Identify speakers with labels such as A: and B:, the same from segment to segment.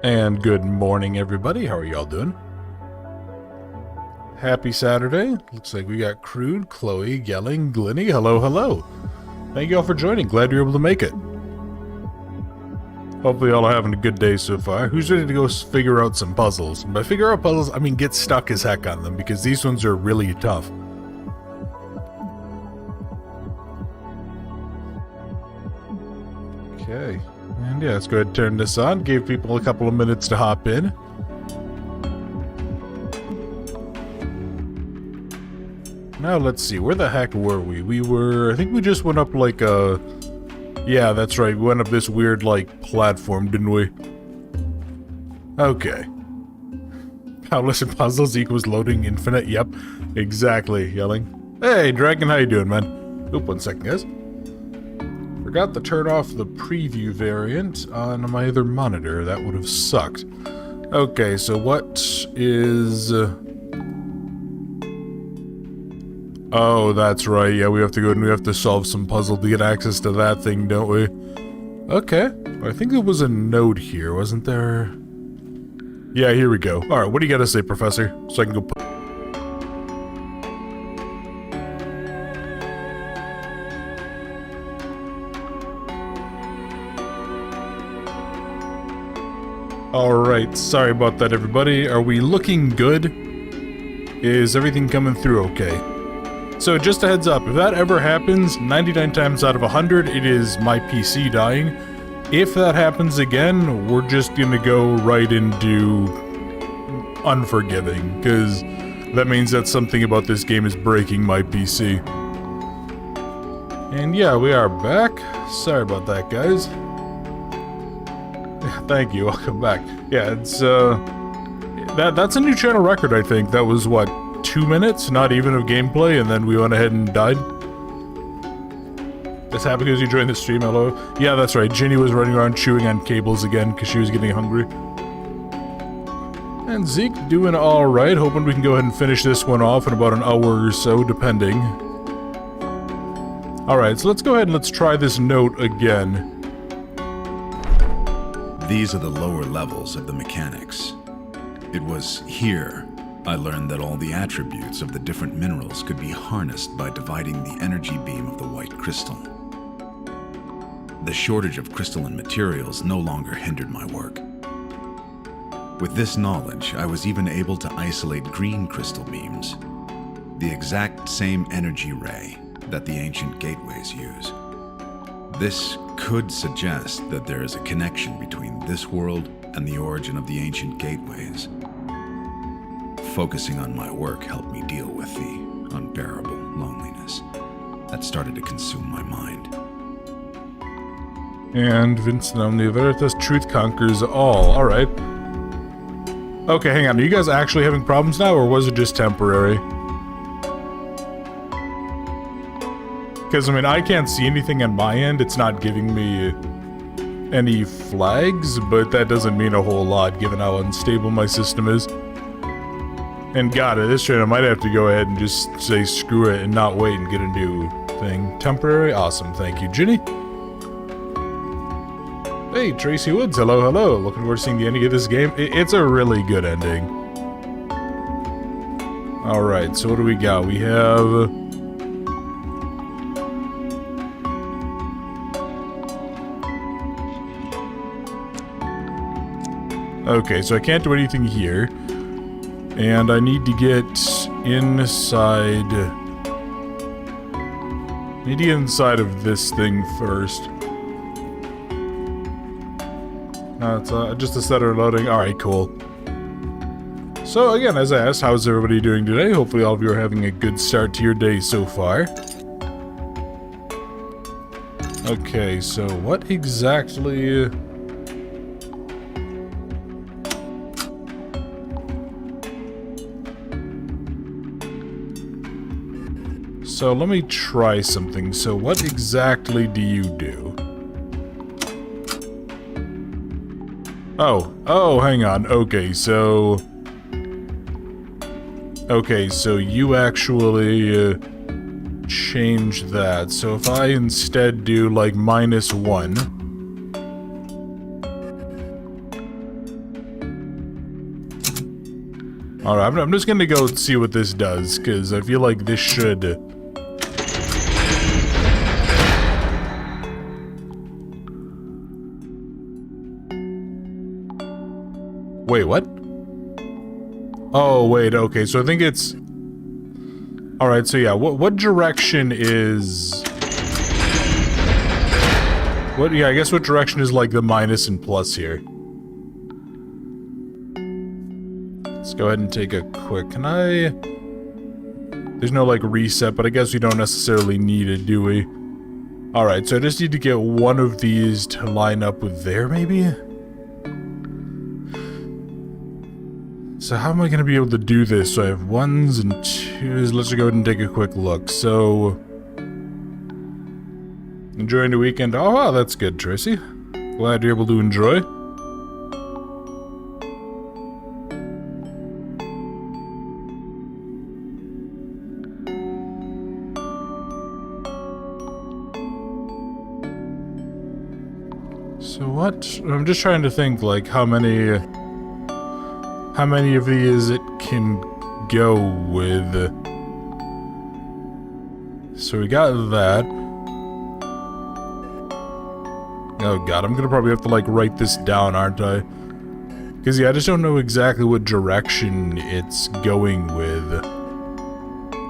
A: And good morning, everybody. How are y'all doing? Happy Saturday. Looks like we got Crude, Chloe, Yelling, Glinny. Hello, hello. Thank you all for joining. Glad you're able to make it. Hopefully y'all are having a good day so far. Who's ready to go figure out some puzzles? And by figure out puzzles, I mean get stuck as heck on them, because these ones are really tough. Okay. And yeah, let's go ahead and turn this on. Gave people a couple of minutes to hop in. Now let's see, where the heck were we? I think we just went up like a... Yeah, that's right, we went up this weird, like, platform, didn't we? Okay. Countless puzzles equals loading infinite, yep. Exactly, Yelling. Hey, Dragon, how you doing, man? Oop, 1 second, guys. Forgot to turn off the preview variant on my other monitor. That would have sucked. Okay, so what is... Oh, that's right. Yeah, we have to go and we have to solve some puzzle to get access to that thing, don't we? Okay. I think there was a note here, wasn't there? Yeah, here we go. Alright, what do you gotta say, Professor? So I can go put... Alright, sorry about that, everybody. Are we looking good? Is everything coming through okay? So just a heads up, if that ever happens, 99 times out of 100, it is my PC dying. If that happens again, we're just gonna go right into Unforgiving, because that means that something about this game is breaking my PC. And yeah, we are back. Sorry about that, guys. Thank you, welcome back. Yeah, it's, that's a new channel record, I think. That was, what, 2 minutes, not even of gameplay, and then we went ahead and died. Just happy because you joined the stream, hello. Yeah, that's right, Ginny was running around chewing on cables again because she was getting hungry. And Zeke doing alright, hoping we can go ahead and finish this one off in about an hour or so, depending. Alright, so let's go ahead and let's try this note again.
B: These are the lower levels of the mechanics. It was here I learned that all the attributes of the different minerals could be harnessed by dividing the energy beam of the white crystal. The shortage of crystalline materials no longer hindered my work. With this knowledge, I was even able to isolate green crystal beams, the exact same energy ray that the ancient gateways use. This could suggest that there is a connection between this world and the origin of the ancient gateways. Focusing on my work helped me deal with the unbearable loneliness that started to consume my mind.
A: And Vincent Omnia Veritas, truth conquers all. Alright. Okay, hang on. Are you guys actually having problems now, or was it just temporary? Because, I mean, I can't see anything on my end. It's not giving me any flags, but that doesn't mean a whole lot, given how unstable my system is. And God, at this rate, I might have to go ahead and just say screw it and not wait and get a new thing. Temporary? Awesome, thank you. Ginny? Hey, Tracy Woods, hello, hello. Looking forward to seeing the ending of this game. It's a really good ending. Alright, so what do we got? We have... Okay, so I can't do anything here. And I need to get inside... Maybe inside of this thing first. No, it's just a setter loading. Alright, cool. So again, as I asked, how's everybody doing today? Hopefully all of you are having a good start to your day so far. Okay, so what exactly... So let me try something. So what exactly do you do? Oh, hang on. Okay, so you actually change that. So if I instead do like -1, Alright, I'm just gonna go see what this does, because I feel like this should... Wait, what? Oh, wait, okay, so I think it's... Alright, so yeah, what direction is... Yeah, I guess what direction is like the minus and plus here? Let's go ahead and take a quick... Can I... There's no, like, reset, but I guess we don't necessarily need it, do we? Alright, so I just need to get one of these to line up with there, maybe? So how am I going to be able to do this? So I have ones and twos. Let's go ahead and take a quick look. So... Enjoying the weekend? Oh, wow, that's good, Tracy. Glad you're able to enjoy. So what? I'm just trying to think, like, how many of these it can go with. So we got that. Oh god, I'm gonna probably have to, like, write this down, aren't I? Because, yeah, I just don't know exactly what direction it's going with.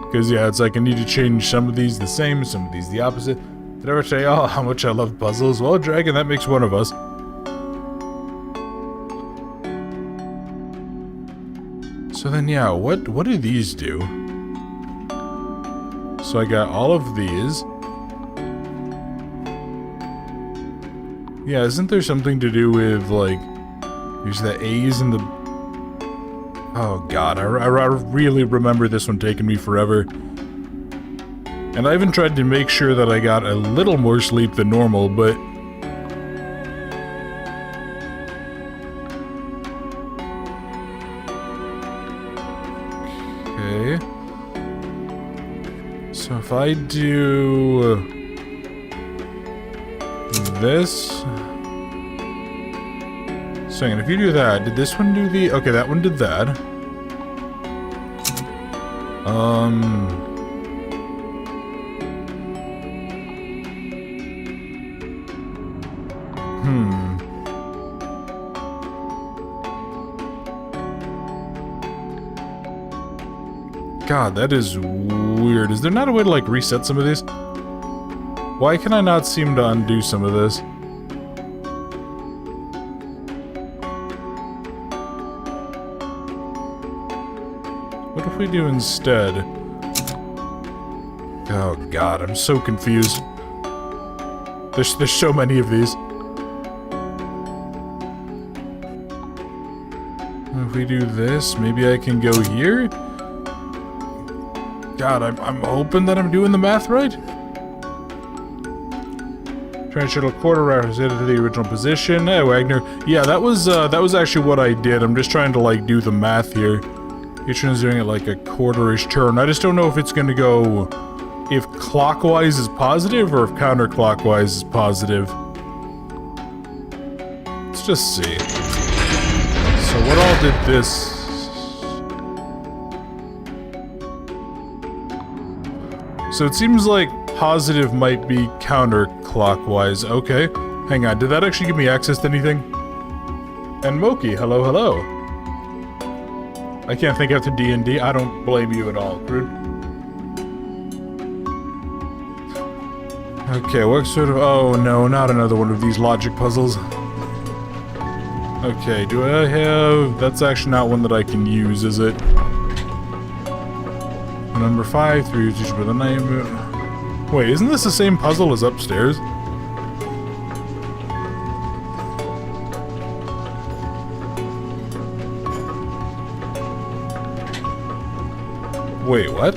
A: Because, yeah, it's like I need to change some of these the same, some of these the opposite. Did I ever say, oh, how much I love puzzles? Well, Dragon, that makes one of us. So then, yeah, what do these do? So I got all of these. Yeah, isn't there something to do with, like, there's the A's and the... Oh god, I really remember this one taking me forever. And I even tried to make sure that I got a little more sleep than normal, but... Okay. So if I do... this... So if you do that, did this one do the... Okay, that one did that. God, that is weird. Is there not a way to, like, reset some of these? Why can I not seem to undo some of this? What if we do instead? Oh god, I'm so confused. There's so many of these. If we do this, maybe I can go here? God, I'm hoping that I'm doing the math right. Trying to shuttle quarter represented to the original position. Hey, Wagner. Yeah, that was actually what I did. I'm just trying to, like, do the math here. Each one is doing it like a quarter-ish turn. I just don't know if it's gonna go if clockwise is positive or if counterclockwise is positive. Let's just see. So what all did this? So it seems like positive might be counterclockwise. Okay. Hang on, did that actually give me access to anything? And Moki, hello, hello. I can't think after D&D. I don't blame you at all, Crude. Okay, what sort of... Oh, no, not another one of these logic puzzles. Okay, do I have... That's actually not one that I can use, is it? Number 5, 3 is each with a name. Wait, isn't this the same puzzle as upstairs? Wait, what?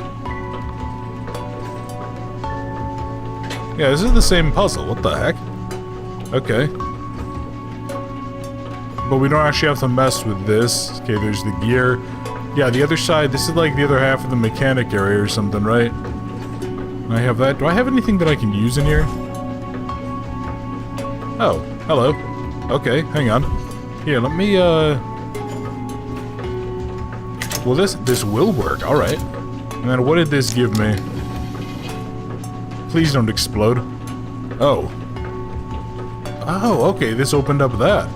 A: Yeah, this is the same puzzle. What the heck? Okay. But we don't actually have to mess with this. Okay, there's the gear. Yeah, the other side, this is like the other half of the mechanic area or something, right? I have that. Do I have anything that I can use in here? Oh, hello. Okay, hang on. Here, let me, Well, this will work. All right. And then what did this give me? Please don't explode. Oh. Oh, okay. This opened up that.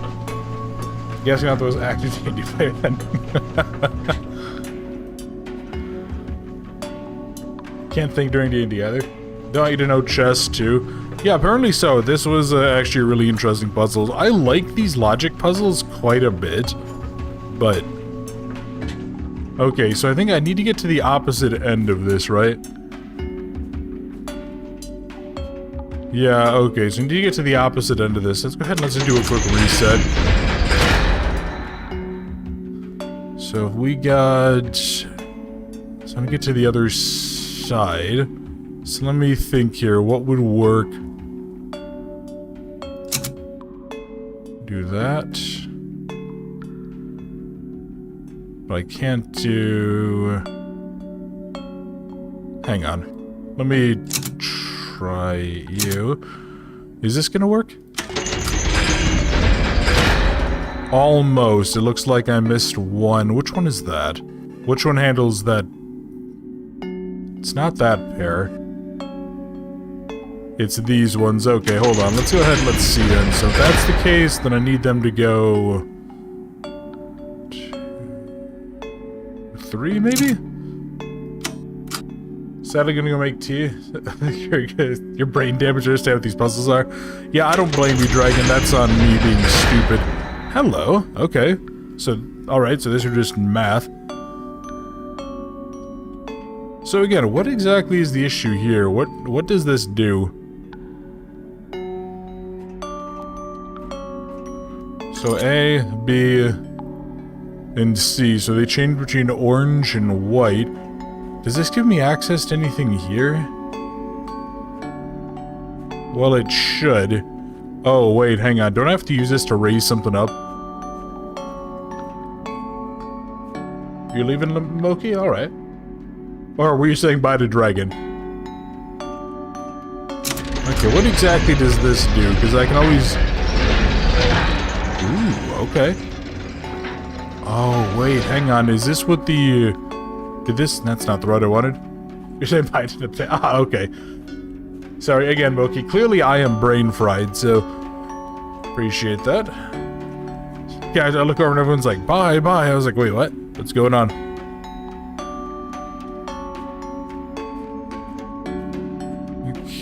A: Guessing out those active D&D player then. Can't think during D&D either. Don't want you to know chess too. Yeah, apparently so. This was actually a really interesting puzzle. I like these logic puzzles quite a bit, but... Okay, so I think I need to get to the opposite end of this, right? Yeah, okay, so I need to get to the opposite end of this. Let's go ahead and let's just do a quick reset. So if we got... So I'm gonna get to the other side. So let me think here. What would work? Do that. But I can't do... Hang on. Let me try you. Is this gonna work? Almost. It looks like I missed one. Which one is that? Which one handles that? It's not that pair. It's these ones. Okay, hold on. Let's go ahead and let's see then. So if that's the case, then I need them to go... 2, 3, maybe? Sadly gonna go make tea. Your brain damage to understand what these puzzles are. Yeah, I don't blame you, Dragon. That's on me being stupid. Hello. Okay. So, alright, so these are just math. So again, what exactly is the issue here? What does this do? So A, B, and C. So they change between orange and white. Does this give me access to anything here? Well, it should. Oh, wait, hang on. Don't I have to use this to raise something up? You're leaving Loki? Alright. Or were you saying bye to Dragon? Okay, what exactly does this do? Because I can always... Ooh, okay. Oh, wait, hang on. Is this what the... Did this... That's not the route I wanted. You're saying bye to the... Ah, okay. Sorry, again, Moki. Clearly I am brain fried, so... Appreciate that. Yeah, I look over and everyone's like, bye, bye. I was like, wait, what? What's going on?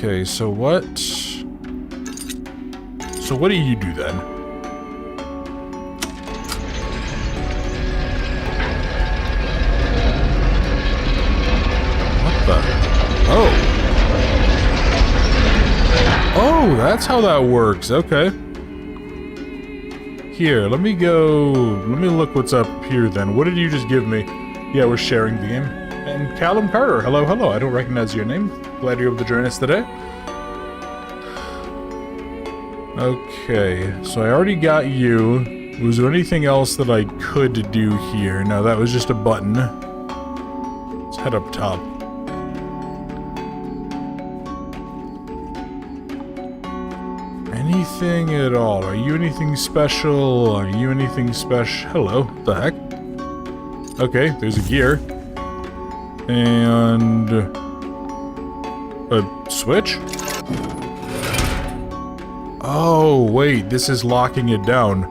A: Okay, so what... So what do you do then? What the... Oh. Oh, that's how that works. Okay. Here, let me go... Let me look what's up here then. What did you just give me? Yeah, we're sharing the game. And Callum Carter, hello, hello. I don't recognize your name. Glad you're able to join us today. Okay, so I already got you. Was there anything else that I could do here? No, that was just a button. Let's head up top. Anything at all? Are you anything special? Are you anything special? Hello, what the heck? Okay, there's a gear. And... a switch? Oh, wait, this is locking it down.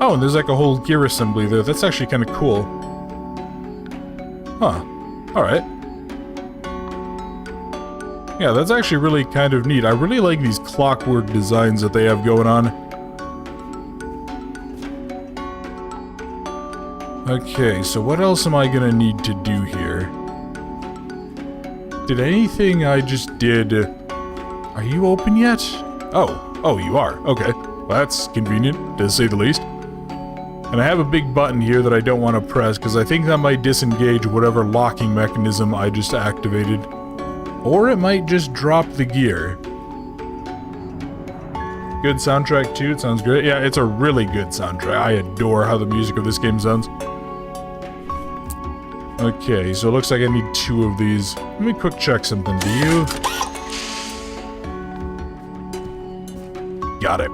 A: Oh, and there's like a whole gear assembly there. That's actually kind of cool. Huh. Alright. Yeah, that's actually really kind of neat. I really like these clockwork designs that they have going on. Okay, so what else am I gonna need to do here? Did anything I just did... Are you open yet? Oh, you are. Okay. Well, that's convenient, to say the least. And I have a big button here that I don't want to press, because I think that might disengage whatever locking mechanism I just activated. Or it might just drop the gear. Good soundtrack too, it sounds great. Yeah, it's a really good soundtrack. I adore how the music of this game sounds. Okay, so it looks like I need 2 of these. Let me quick check something. Do you... Got it.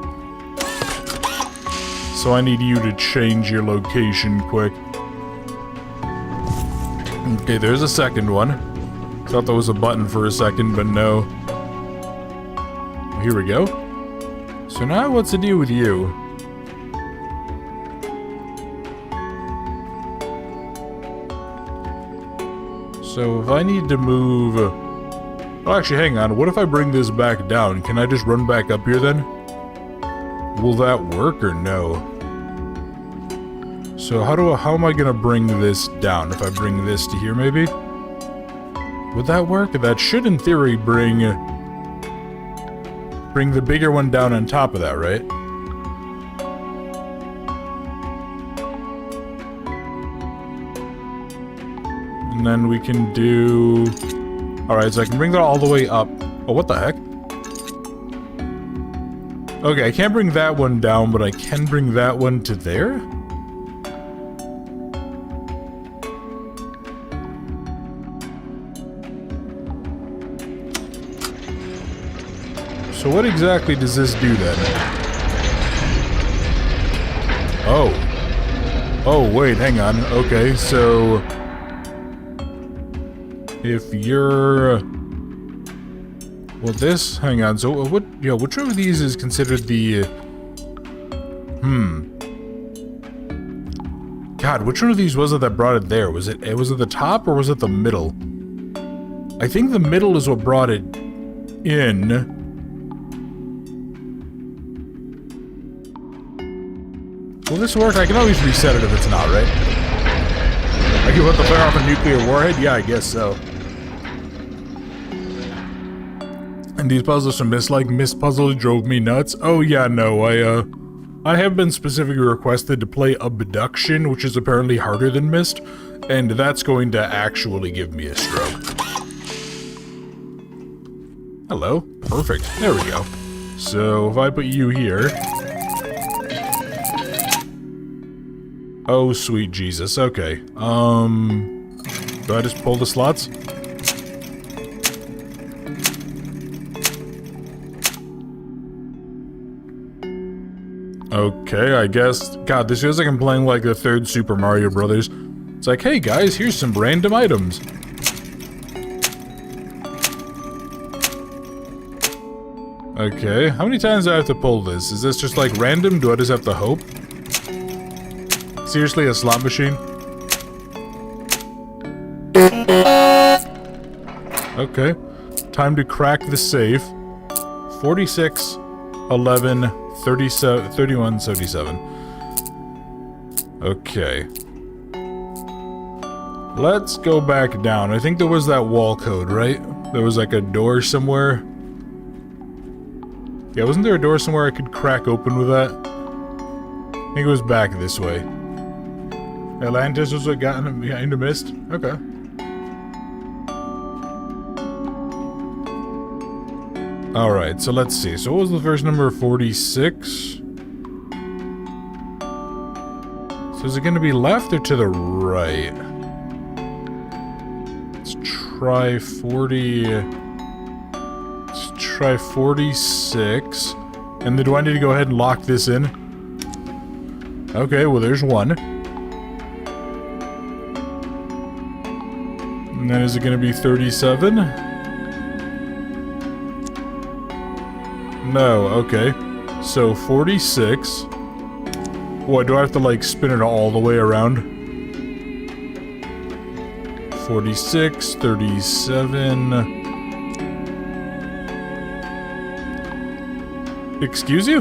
A: So I need you to change your location quick. Okay, there's a second one. Thought there was a button for a second, but no. Here we go. So now what's the deal with you? So if I need to move... Oh, actually, hang on. What if I bring this back down? Can I just run back up here then? Will that work or no? So how am I gonna bring this down? If I bring this to here, maybe? Would that work? That should, in theory, bring the bigger one down on top of that, right? And then we can do... Alright, so I can bring that all the way up. Oh, what the heck? Okay, I can't bring that one down, but I can bring that one to there? So what exactly does this do then? Oh. Oh, wait, hang on. Okay, so... If you're... Well, this... Hang on, so what... Yeah, which one of these is considered the... God, which one of these was it that brought it there? Was it the top or was it the middle? I think the middle is what brought it in. Will this work? I can always reset it if it's not, right? I can let the fire off a nuclear warhead? Yeah, I guess so. And these puzzles from Mist puzzles drove me nuts. Oh yeah, no, I have been specifically requested to play Abduction, which is apparently harder than Mist, and that's going to actually give me a stroke. Hello. Perfect. There we go. So, if I put you here... Oh, sweet Jesus. Okay. Do I just pull the slots? Okay, I guess... God, this feels like I'm playing like the third Super Mario Brothers. It's like, hey guys, here's some random items. Okay, how many times do I have to pull this? Is this just like random? Do I just have to hope? Seriously, a slot machine? Okay. Time to crack the safe. 46, 11, 37, 31, 77. Okay. Let's go back down. I think there was that wall code, right? There was like a door somewhere. Yeah, wasn't there a door somewhere I could crack open with that? I think it was back this way. Atlantis was what got him behind the mist? Okay. Alright, so let's see. So what was the first number? 46? So is it going to be left or to the right? Let's try 40... Let's try 46. And then do I need to go ahead and lock this in? Okay, well there's one. And then is it going to be 37? No, okay. So 46. What, do I have to like spin it all the way around? 46, 37... Excuse you?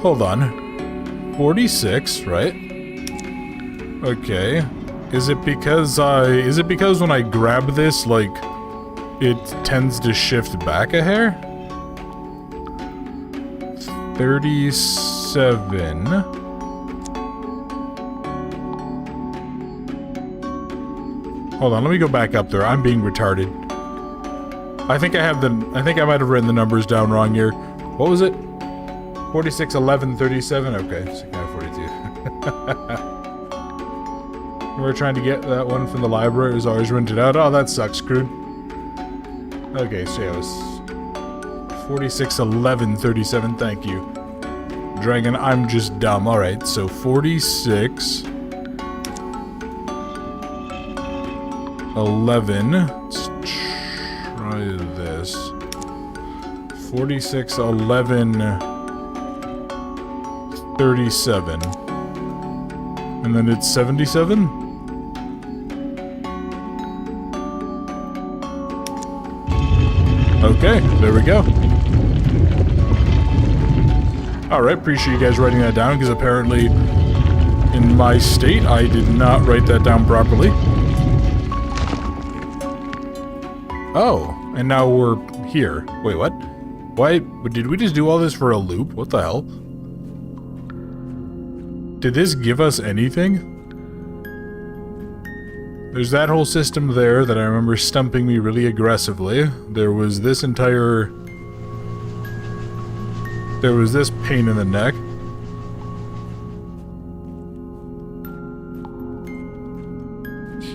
A: Hold on. 46, right? Okay. Is it because when I grab this, like, it tends to shift back a hair? 37. Hold on, let me go back up there. I'm being retarded. I think I might have written the numbers down wrong here. What was it? 46, 11, 37? Okay, so kind of 42. We're trying to get that one from the library. It was always rented out. Oh, that sucks, screwed. Okay, so yeah, it was 46, 11, 37. Thank you. Dragon, I'm just dumb. Alright, so 46. 11. Let's try this. 46, 11, 37. And then it's 77? Okay, there we go. Alright, appreciate you guys writing that down, because apparently in my state I did not write that down properly. Oh, and now we're here. Wait, what? Why? Did we just do all this for a loop? What the hell? Did this give us anything? There's that whole system there that I remember stumping me really aggressively. There was this entire... There was this pain in the neck.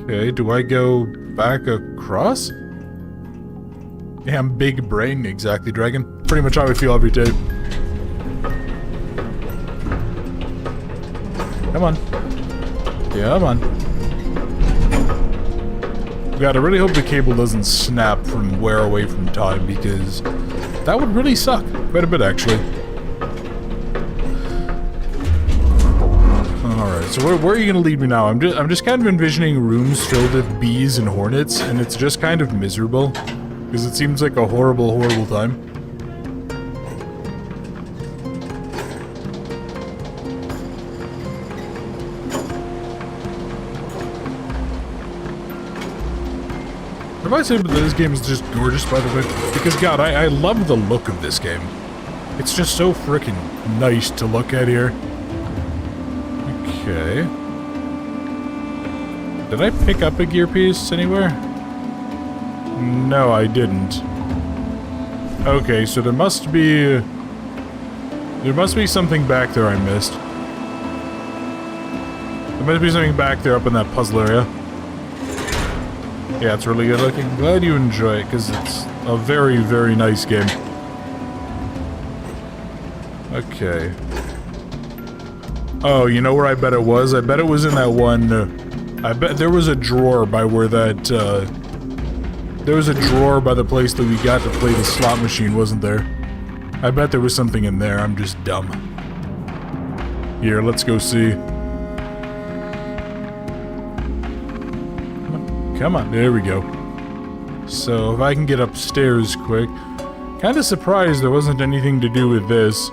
A: Okay, do I go back across? Damn big brain, exactly, Dragon. Pretty much how I feel every day. Come on. Come on. God, I really hope the cable doesn't snap from where away from time, because that would really suck. Quite a bit, actually. Alright, so where are you going to lead me now? I'm just kind of envisioning rooms filled with bees and hornets, and it's just kind of miserable. Because it seems like a horrible, horrible time. Have I said that this game is just gorgeous, by the way? Because, God, I love the look of this game. It's just so freaking nice to look at here. Okay. Did I pick up a gear piece anywhere? No, I didn't. Okay, so there must be something back there I missed. There must be something back there up in that puzzle area. Yeah, it's really good looking. Glad you enjoy it, because it's a very, very nice game. Okay. Oh, you know where I bet it was? I bet it was in that one... I bet there was a drawer by where that, there was a drawer by the place that we got to play the slot machine, wasn't there? I bet there was something in there. I'm just dumb. Here, let's go see. Come on, there we go. So, if I can get upstairs quick. Kinda surprised there wasn't anything to do with this.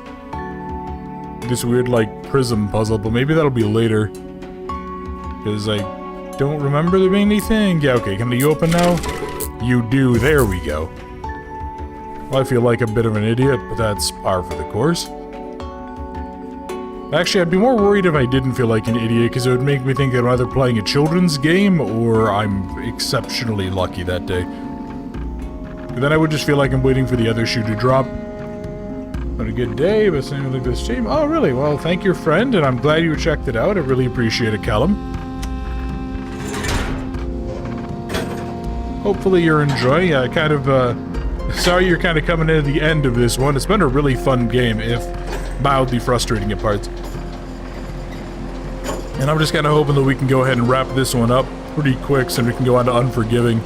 A: This weird, like, prism puzzle, but maybe that'll be later. Because I don't remember there being anything. Yeah, okay, can you open now? You do, there we go. Well, I feel like a bit of an idiot, but that's par for the course. Actually, I'd be more worried if I didn't feel like an idiot, because it would make me think that I'm either playing a children's game, or I'm exceptionally lucky that day. But then I would just feel like I'm waiting for the other shoe to drop. What a good day, but something like this team. Oh, really? Well, thank your friend, and I'm glad you checked it out. I really appreciate it, Callum. Hopefully you're enjoying it. Sorry you're kind of coming into the end of this one. It's been a really fun game, if mildly frustrating at parts. And I'm just kind of hoping that we can go ahead and wrap this one up pretty quick so we can go on to Unforgiving.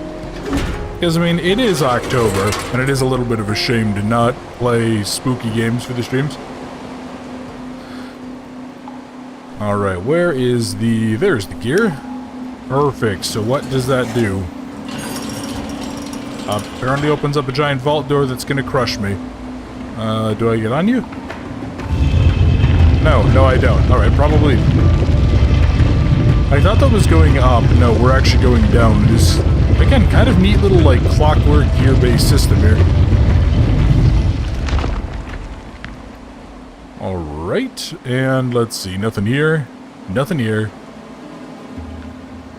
A: Because, I mean, it is October, and it is a little bit of a shame to not play spooky games for the streams. Alright, where is the... There's the gear. Perfect, so what does that do? Apparently opens up a giant vault door that's gonna crush me. Do I get on you? No, I don't. Alright, probably. I thought that was going up. No, we're actually going down. It is, again, kind of neat little, like, clockwork gear-based system here. Alright, and let's see. Nothing here. Nothing here.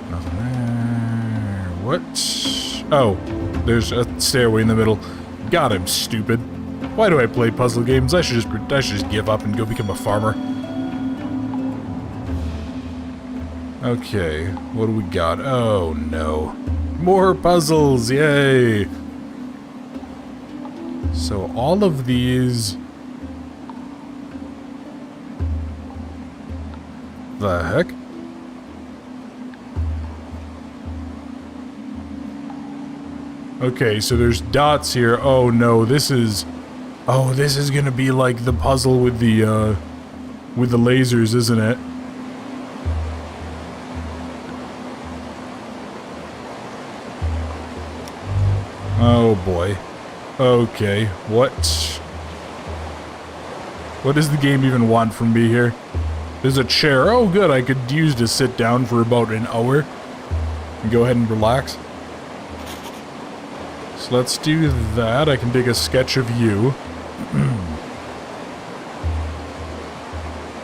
A: Nothing there. What? Oh, there's a stairway in the middle. God, I'm stupid. Why do I play puzzle games? I should just give up and go become a farmer. Okay, what do we got? Oh no. More puzzles, yay! So all of these... The heck? Okay, so there's dots here. Oh no, this is... Oh, this is gonna be like the puzzle with the lasers, isn't it? Oh boy. Okay, what? What does the game even want from me here? There's a chair. Oh good, I could use to sit down for about an hour. And go ahead and relax. So let's do that. I can take a sketch of you.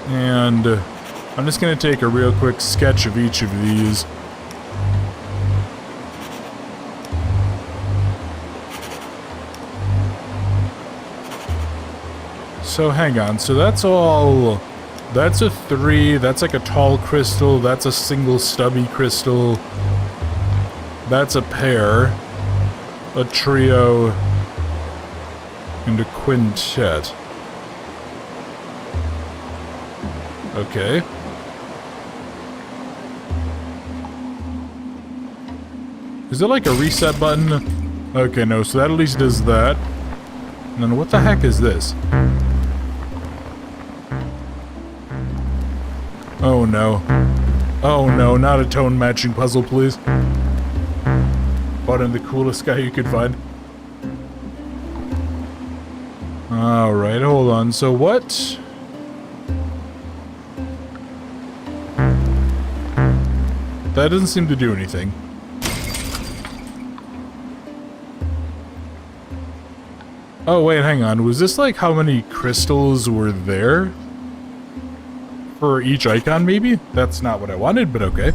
A: And I'm just going to take a real quick sketch of each of these. So hang on, so that's all... That's a 3, that's like a tall crystal, that's a single stubby crystal. That's a pair. A trio. And a quintet. Okay. Is there like a reset button? Okay, no, so that at least does that. And then what the heck is this? Oh no. Oh no, not a tone matching puzzle, please. Bought in the coolest guy you could find. Alright, hold on. So what? That doesn't seem to do anything. Oh wait, hang on. Was this like how many crystals were there? For each icon, maybe? That's not what I wanted, but okay.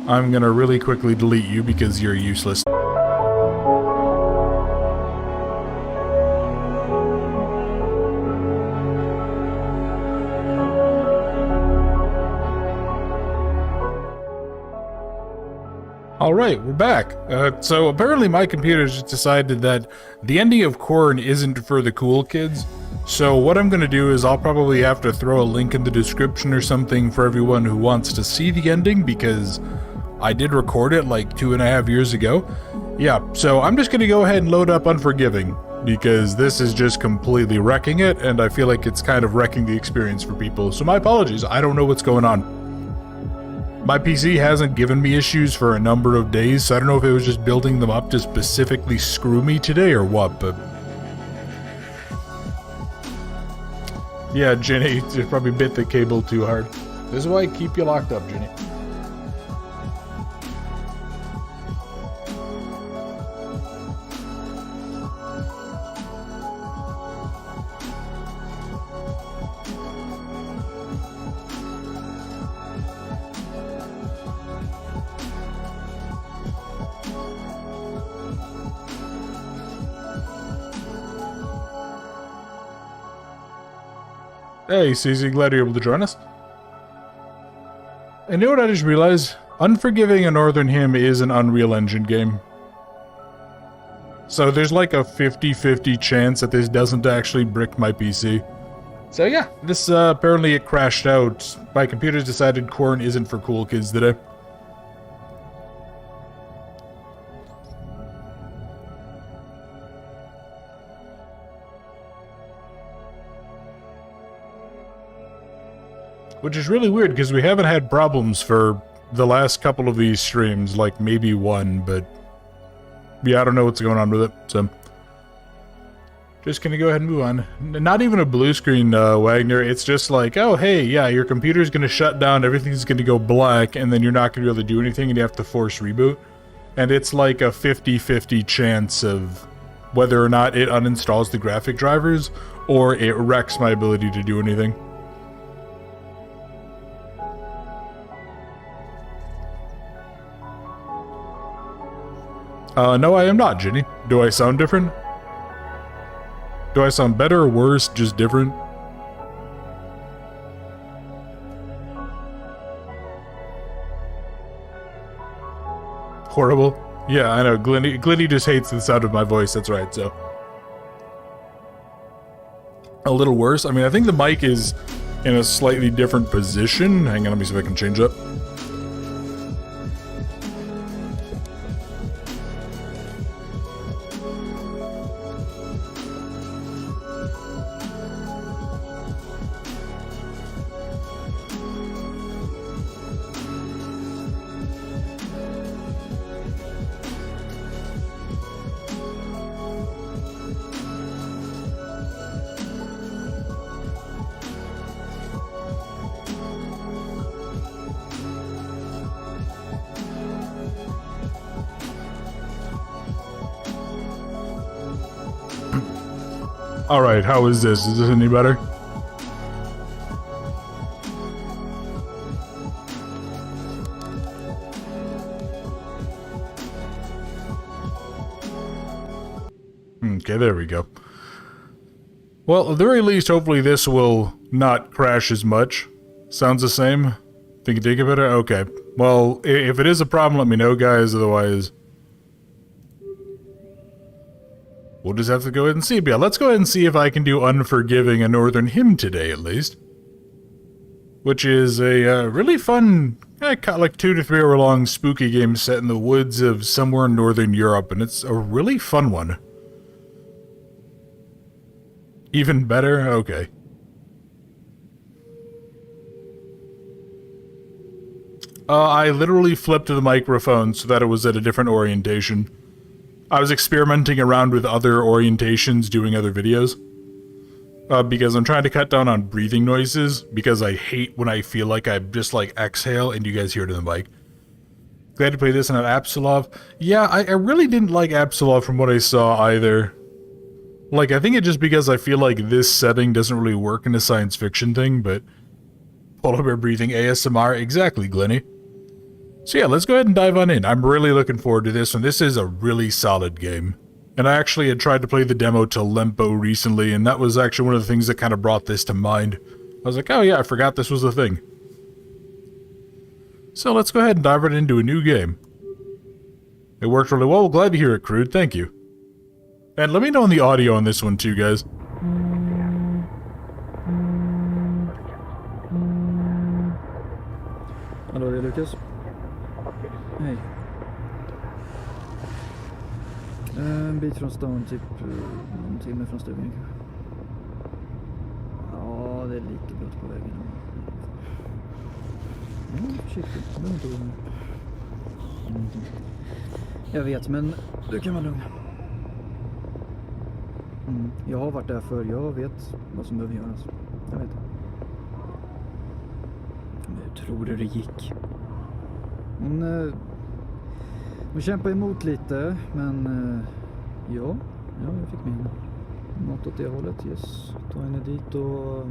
A: I'm gonna really quickly delete you because you're useless. Alright, we're back. So apparently my computer just decided that the ending of Quern isn't for the cool kids. So what I'm gonna do is I'll probably have to throw a link in the description or something for everyone who wants to see the ending, because I did record it like 2.5 years ago. Yeah, so I'm just gonna go ahead and load up Unforgiving, because this is just completely wrecking it, and I feel like it's kind of wrecking the experience for people. So my apologies, I don't know what's going on. My PC hasn't given me issues for a number of days, so I don't know if it was just building them up to specifically screw me today or what, but... Yeah, Jenny, you probably bit the cable too hard. This is why I keep you locked up, Jenny. Hey, CZ, glad you're able to join us. And you know what I just realized? Unforgiving a Northern Hymn is an Unreal Engine game. So there's like a 50-50 chance that this doesn't actually brick my PC. So yeah, this apparently it crashed out. My computer's decided Quern isn't for cool kids today. Which is really weird, because we haven't had problems for the last couple of these streams, like maybe one, but yeah, I don't know what's going on with it, so just gonna go ahead and move on. Not even a blue screen, Wagner, it's just like, oh hey, yeah, your computer's gonna shut down, everything's gonna go black, and then you're not gonna be able to do anything, and you have to force reboot. And it's like a 50-50 chance of whether or not it uninstalls the graphic drivers, or it wrecks my ability to do anything. No, I am not, Jenny. Do I sound different? Do I sound better or worse, just different? Horrible? Yeah, I know. Glinny just hates the sound of my voice, that's right, so. A little worse? I mean, I think the mic is in a slightly different position. Hang on, let me see if I can change that. Alright, how is this? Is this any better? Okay, there we go. Well, at the very least, hopefully this will not crash as much. Sounds the same? Think you think about it? Okay. Well, if it is a problem, let me know, guys. Otherwise, we'll just have to go ahead and see. But yeah, let's go ahead and see if I can do Unforgiving, a Northern Hymn today, at least. Which is a really fun, like 2 to 3 hour long spooky game set in the woods of somewhere in Northern Europe. And it's a really fun one. Even better? Okay. I literally flipped the microphone so that it was at a different orientation. I was experimenting around with other orientations, doing other videos. Because I'm trying to cut down on breathing noises, because I hate when I feel like I just like exhale and you guys hear it in the mic. Glad to play this on Absolov. Yeah, I really didn't like Absolov from what I saw either. Like, I think it's just because I feel like this setting doesn't really work in a science fiction thing, but polar bear breathing ASMR, exactly, Glenny. So yeah, let's go ahead and dive on in. I'm really looking forward to this one. This is a really solid game. And I actually had tried to play the demo to Lempo recently, and that was actually one of the things that kind of brought this to mind. I was like, oh yeah, I forgot this was a thing. So let's go ahead and dive right into a new game. It worked really well. Glad to hear it, Crude. Thank you. And let me know on the audio on this one too, guys.
C: Hallå, det är Lukas. Hej. En bit från stan, typ en timme från stugan. Ja, det är lite blött på vägen. Försiktigt, behöver inte gå. Jag vet, men du kan vara lugn. Jag har varit där för jag vet vad som behöver göras. Jag vet. Men hur tror du det gick? Hon kämpar emot lite, men ja, jag fick med henne. Något åt det hållet, yes. Ta henne dit och...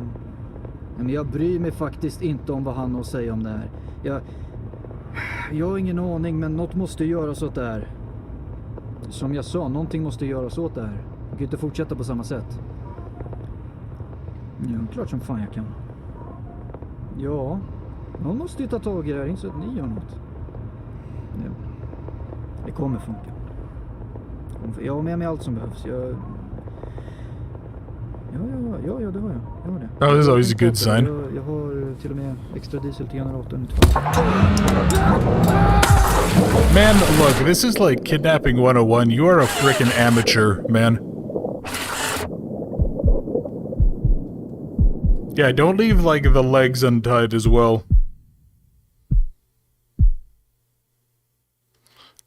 C: Men jag bryr mig faktiskt inte om vad han har att säga om det här. Jag har ingen aning, men något måste göras åt det här. Som jag sa, någonting måste göras åt det här. Jag kan inte fortsätta på samma sätt. Ja, klart som fan jag kan. Ja, någon måste ju ta tag i det här, inte så att ni gör något. Ja. Det kommer funka. Jag har med mig allt som behövs. Ja, det har jag. Jag har det.
A: Oh, this is always a good sign.
C: Jag har till och med extra diesel till generatorn.
A: Man, look, this is like Kidnapping 101. You are a frickin' amateur, man. Yeah, don't leave, like, the legs untied as well.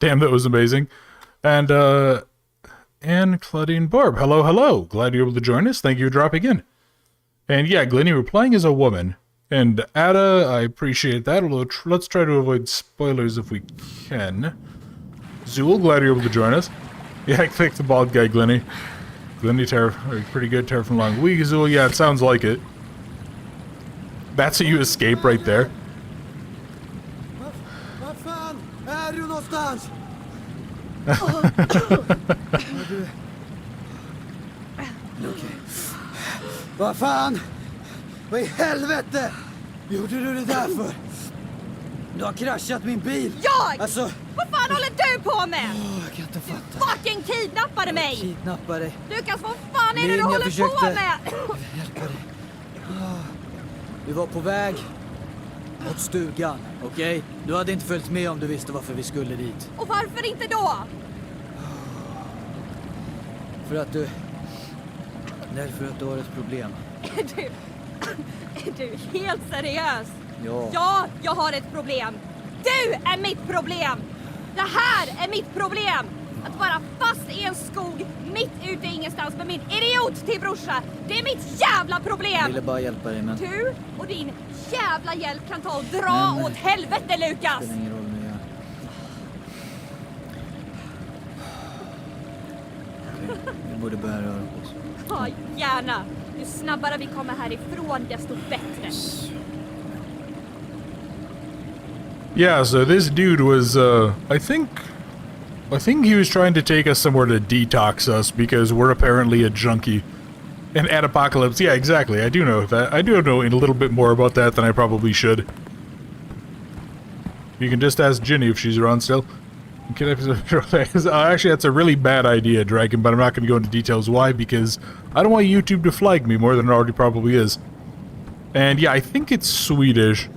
A: Damn, that was amazing. And Claudine Barb, hello. Glad you're able to join us. Thank you for dropping in. And yeah, Glenny, we're playing as a woman. And Ada, I appreciate that, although let's try to avoid spoilers if we can. Zool, glad you're able to join us. Yeah, I clicked the bald guy, Glenny. Glenny, pretty good, Terror from Long Week. Zool, yeah, it sounds like it. That's how you escape right there.
D: Vad fan är du någonstans? Okej. Vad fan? Vad i helvete gjorde du det där för? Du har kraschat min bil.
E: Jag?
D: Alltså...
E: Vad fan håller du på med?
D: Jag kan inte fatta.
E: Du fucking kidnappade mig!
D: Kidnappade dig.
E: Lukas, vad fan är det du håller på med?
D: Hjälpa dig. Vi var på väg mot stugan, okej? Du hade inte följt med om du visste varför vi skulle dit.
E: Och varför inte då?
D: För att du... Därför att du har ett problem.
E: Är du helt seriös?
D: Ja.
E: Ja, jag har ett problem. Du är mitt problem! Det här är mitt problem! Att vara fast i en skog mitt ute i ingenstans med min idiot till brorsa. Det är mitt jävla problem!
D: Jag ville bara hjälpa dig, men...
E: Du och din jävla hjälp kan ta och dra åt helvete, Lukas!
D: Det spelar ingen roll nu, Vi borde börja röra på oss.
E: Ja, gärna. Ju snabbare vi kommer härifrån, desto bättre.
A: Yeah, so this dude was, I think he was trying to take us somewhere to detox us because we're apparently a junkie. And at Apocalypse, yeah, exactly, I do know that. I do know a little bit more about that than I probably should. You can just ask Ginny if she's around still. Actually, that's a really bad idea, Dragon, but I'm not going to go into details why, because I don't want YouTube to flag me more than it already probably is. And yeah, I think it's Swedish.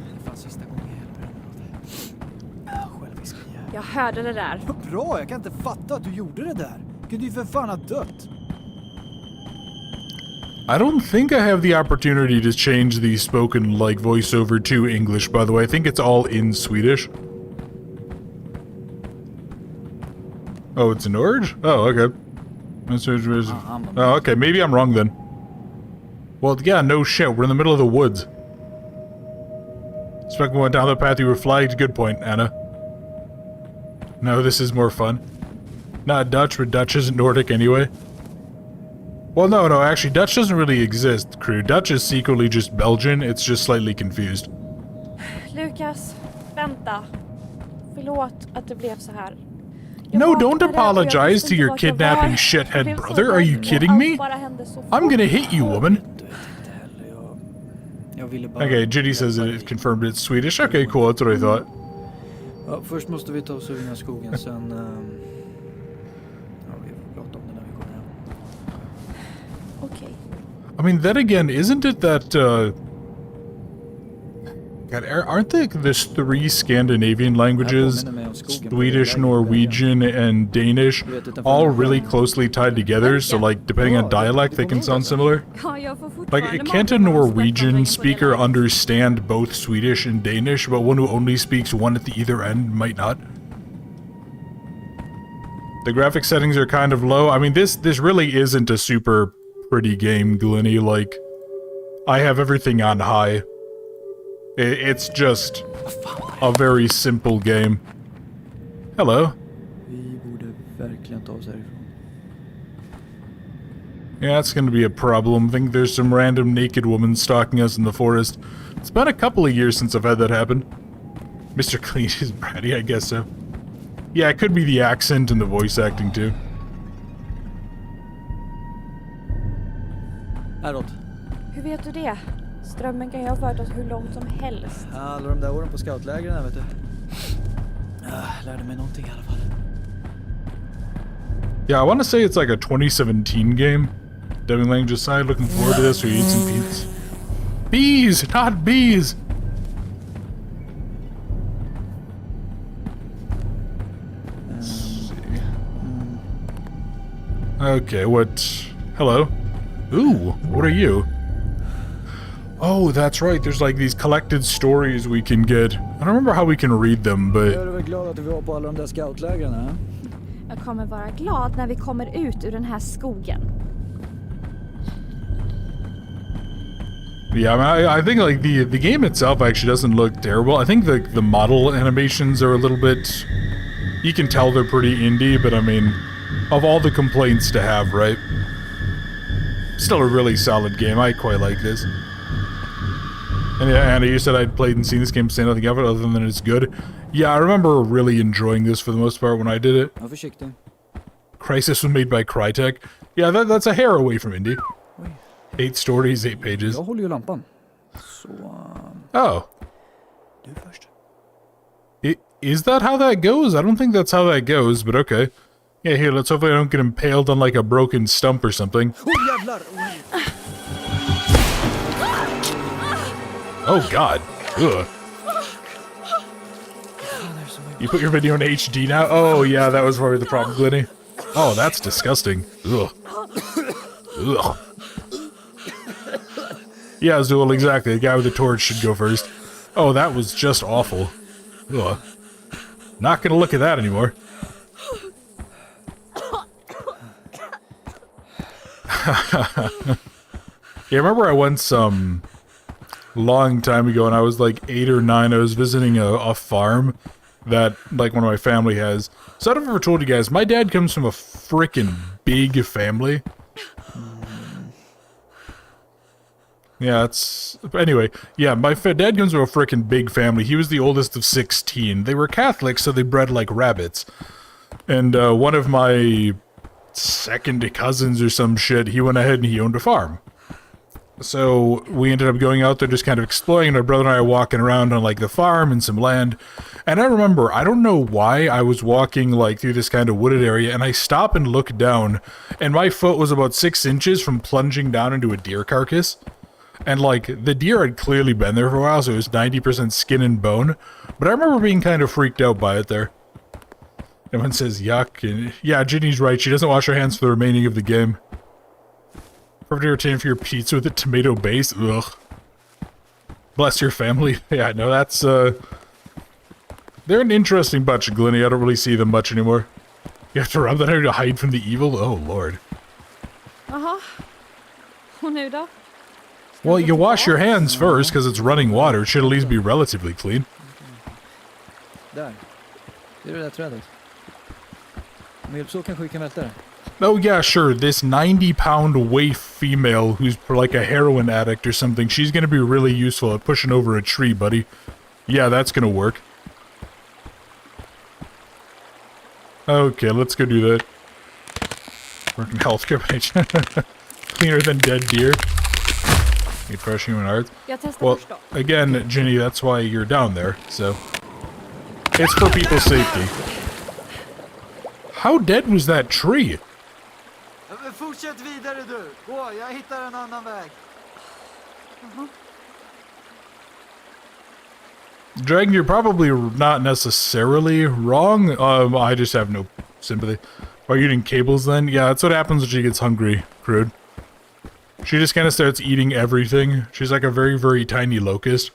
E: Jag hörde det där.
C: Bra, jag kan inte fatta att du gjorde det där. Kunde ju för fan ha dött.
A: I don't think I have the opportunity to change the spoken, like, voiceover to English, by the way. I think it's all in Swedish. Oh, it's in Norge? Oh, okay. Oh, okay, maybe I'm wrong then. Well, yeah, no shit, we're in the middle of the woods. Expect we went down the path you were flagged. Good point, Anna. No, this is more fun. Not Dutch, but Dutch isn't Nordic anyway. Well, no, actually, Dutch doesn't really exist, crew. Dutch is secretly just Belgian, it's just slightly confused.
E: Lukas, vänta. Förlåt att det blev så här.
A: No, don't apologize to your kidnapping shithead brother, are you kidding me? I'm gonna hit you, woman. Okay, Ginny says it confirmed it's Swedish. Okay, cool, that's what I thought.
C: Ja, först måste vi ta oss ur den här skogen, sen... ja, vi får prata om det när vi kommer hem.
E: Okej.
A: I mean, then again, isn't it that, God, aren't there's 3 Scandinavian languages, Swedish, Norwegian, and Danish, all really closely tied together, so, like, depending on dialect, they can sound similar? Like, can't a Norwegian speaker understand both Swedish and Danish, but one who only speaks one at the either end might not? The graphic settings are kind of low. I mean, this really isn't a super pretty game, Glenny. Like, I have everything on high. It's just a very simple game. Hello.
C: Vi borde verkligen ta oss härifrån.
A: Yeah, that's gonna be a problem. I think there's some random naked woman stalking us in the forest. It's been a couple of years since I've had that happen. Mr. Clean is bratty, I guess so. Yeah, it could be the accent and the voice acting too.
C: Häråt.
E: Hur vet du det? Strömmen kan ju ha fört oss hur långt som helst.
C: Alla de där åren på scoutlägren, vet du. Lärde mig någonting i alla fall.
A: Yeah, I want to say it's like a 2017 game. Devin Lang just said, looking forward to this, or eat some beets. Bees, not bees! Okay, what... Hello? Ooh, what are you? Oh, that's right, there's like these collected stories we can get. I don't remember how we can read them, but...
C: Jag är väl glad att vi var på alla de där scoutlägren, här.
E: Jag kommer vara glad när vi kommer ut ur den här skogen.
A: Yeah, I mean, I think like the game itself actually doesn't look terrible. I think the model animations are a little bit... You can tell they're pretty indie, but I mean, of all the complaints to have, right? Still a really solid game. I quite like this. And yeah, Anna, you said I'd played and seen this game, say nothing of it other than it's good. Yeah, I remember really enjoying this for the most part when I did it.
C: Var försiktig.
A: Crisis was made by Crytek. Yeah, that's a hair away from indie.
C: Oj.
A: 8 stories, 8 pages.
C: Jag håller ju lampan. Så...
A: Oh.
C: Du först.
A: Is that how that goes? I don't think that's how that goes, but okay. Yeah, here, let's hopefully I don't get impaled on like a broken stump or something.
C: Jävlar!
A: Oh god. Ugh. You put your video in HD now? Oh yeah, that was probably the problem, Glenny. Oh, that's disgusting. Ugh. Ugh. Yeah, Zool, exactly. The guy with the torch should go first. Oh, that was just awful. Ugh. Not gonna look at that anymore. Yeah, I remember I once, long time ago, when I was like 8 or 9, I was visiting a farm that, like, one of my family has. So I don't know if I've ever told you guys, my dad comes from a frickin' big family. Yeah, it's... Anyway, yeah, my dad comes from a frickin' big family. He was the oldest of 16. They were Catholic, so they bred like rabbits. And one of my second cousins or some shit, he went ahead and he owned a farm. So we ended up going out there just kind of exploring, and my brother and I are walking around on like the farm and some land. And I remember, I don't know why, I was walking like through this kind of wooded area, and I stop and look down, and my foot was about 6 inches from plunging down into a deer carcass. And like, the deer had clearly been there for a while, so it was 90% skin and bone. But I remember being kind of freaked out by it there. Everyone says yuck, and yeah, Ginny's right, she doesn't wash her hands for the remaining of the game. Perfect irritating for your pizza with a tomato base, ugh. Bless your family. Yeah, no, that's, they're an interesting bunch, Glenny, I don't really see them much anymore. You have to rub that out to hide from the evil? Oh, lord.
E: Jaha. Och nu då?
A: Well, you wash your hands first, because it's running water. It should at least be relatively clean.
C: Där. Ser du det där trädet? Om hjälps åt kanske vi kan välta det.
A: Oh yeah, sure, this 90-pound waif female who's like a heroin addict or something, she's gonna be really useful at pushing over a tree, buddy. Yeah, that's gonna work. Okay, let's go do that. Working healthcare page. Cleaner than dead deer. Need fresh human hearts.
E: Jag testar
A: Well,
E: först då.
A: again, Ginny, that's why you're down there, so... It's for people's safety. How dead was that tree?
D: Fortsätt vidare du. Gå, jag hittar en annan väg.
A: Dragon, you're probably not necessarily wrong. I just have no sympathy. Are you eating cables then? Yeah, that's what happens when she gets hungry, Crude. She just kind of starts eating everything. She's like a very, very tiny locust.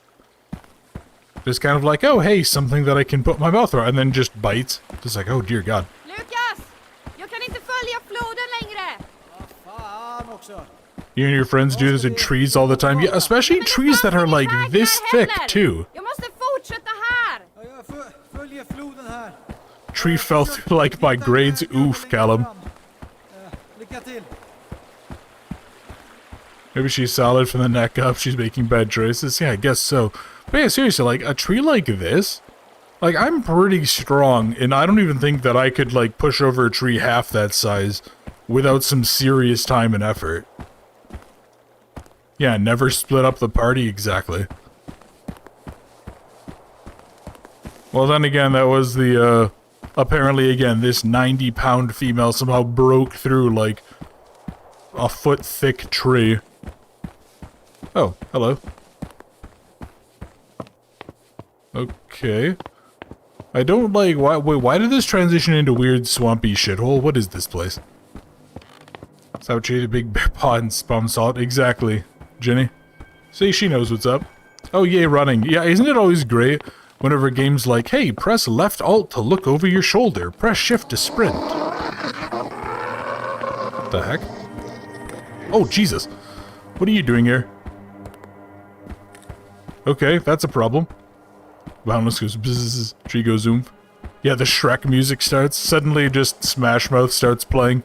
A: Just kind of like, oh, hey, something that I can put my mouth around, and then just bites. Just like, oh, dear God.
E: Lukas! Jag kan inte följa floden längre!
D: Fan också.
A: You and your friends do this with trees all the time. Yeah, especially trees that are like this thick, too.
E: Jag måste fortsätta här!
D: Jag följer floden här.
A: Tree fell through like my grades. Oof, Callum.
D: Lycka till.
A: Maybe she's solid from the neck up. She's making bad choices. Yeah, I guess so. But yeah, seriously, like, a tree like this? Like, I'm pretty strong, and I don't even think that I could, like, push over a tree half that size without some serious time and effort. Yeah, never split up the party, exactly. Well, then again, that was the, apparently, again, this 90-pound female somehow broke through, like, a foot-thick tree. Oh, hello. Okay. I don't like, why did this transition into weird swampy shithole? What is this place? Is that what you ate a big bear paw and spum salt? Exactly, Jenny. See, she knows what's up. Oh, yay, running. Yeah, isn't it always great whenever a game's like, hey, press left alt to look over your shoulder, press shift to sprint. What the heck? Oh, Jesus. What are you doing here? Okay, that's a problem. Boundless goes bzzz, tree goes oomph. Yeah, the Shrek music starts. Suddenly just Smash Mouth starts playing.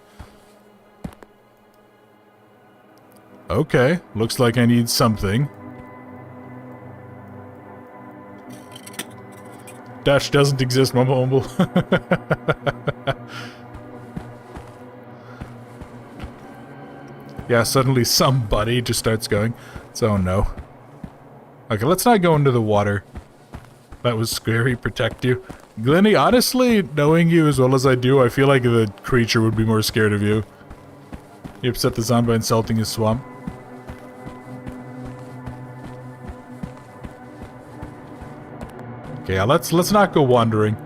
A: Okay, looks like I need something. Dash doesn't exist, Mumble Mumble. Yeah, suddenly somebody just starts going. So, no. Okay, let's not go into the water. That was scary. Protect you. Glenny, honestly, knowing you as well as I do, I feel like the creature would be more scared of you. You upset the zombie by insulting his swamp. Okay, let's not go wandering.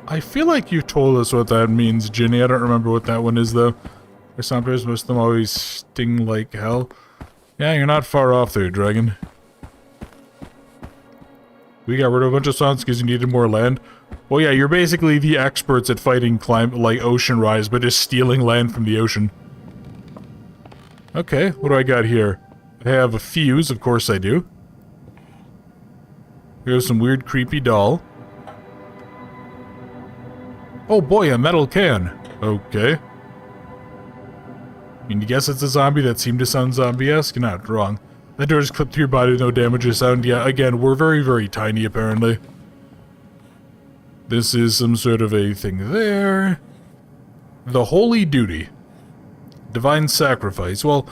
A: I feel like you told us what that means, Ginny. I don't remember what that one is, though. For some reason, most of them always sting like hell. Yeah, you're not far off there, Dragon. We got rid of a bunch of songs because you needed more land. Well, yeah, you're basically the experts at fighting like ocean rise, but just stealing land from the ocean. Okay, what do I got here? I have a fuse, of course I do. We have some weird, creepy doll. Oh boy, a metal can. Okay. And you guess it's a zombie? That seemed to sound zombie-esque? Not wrong. That door just clipped through your body with no damage or sound. Yeah, again, we're very, very tiny, apparently. This is some sort of a thing there. The Holy Duty. Divine Sacrifice. Well,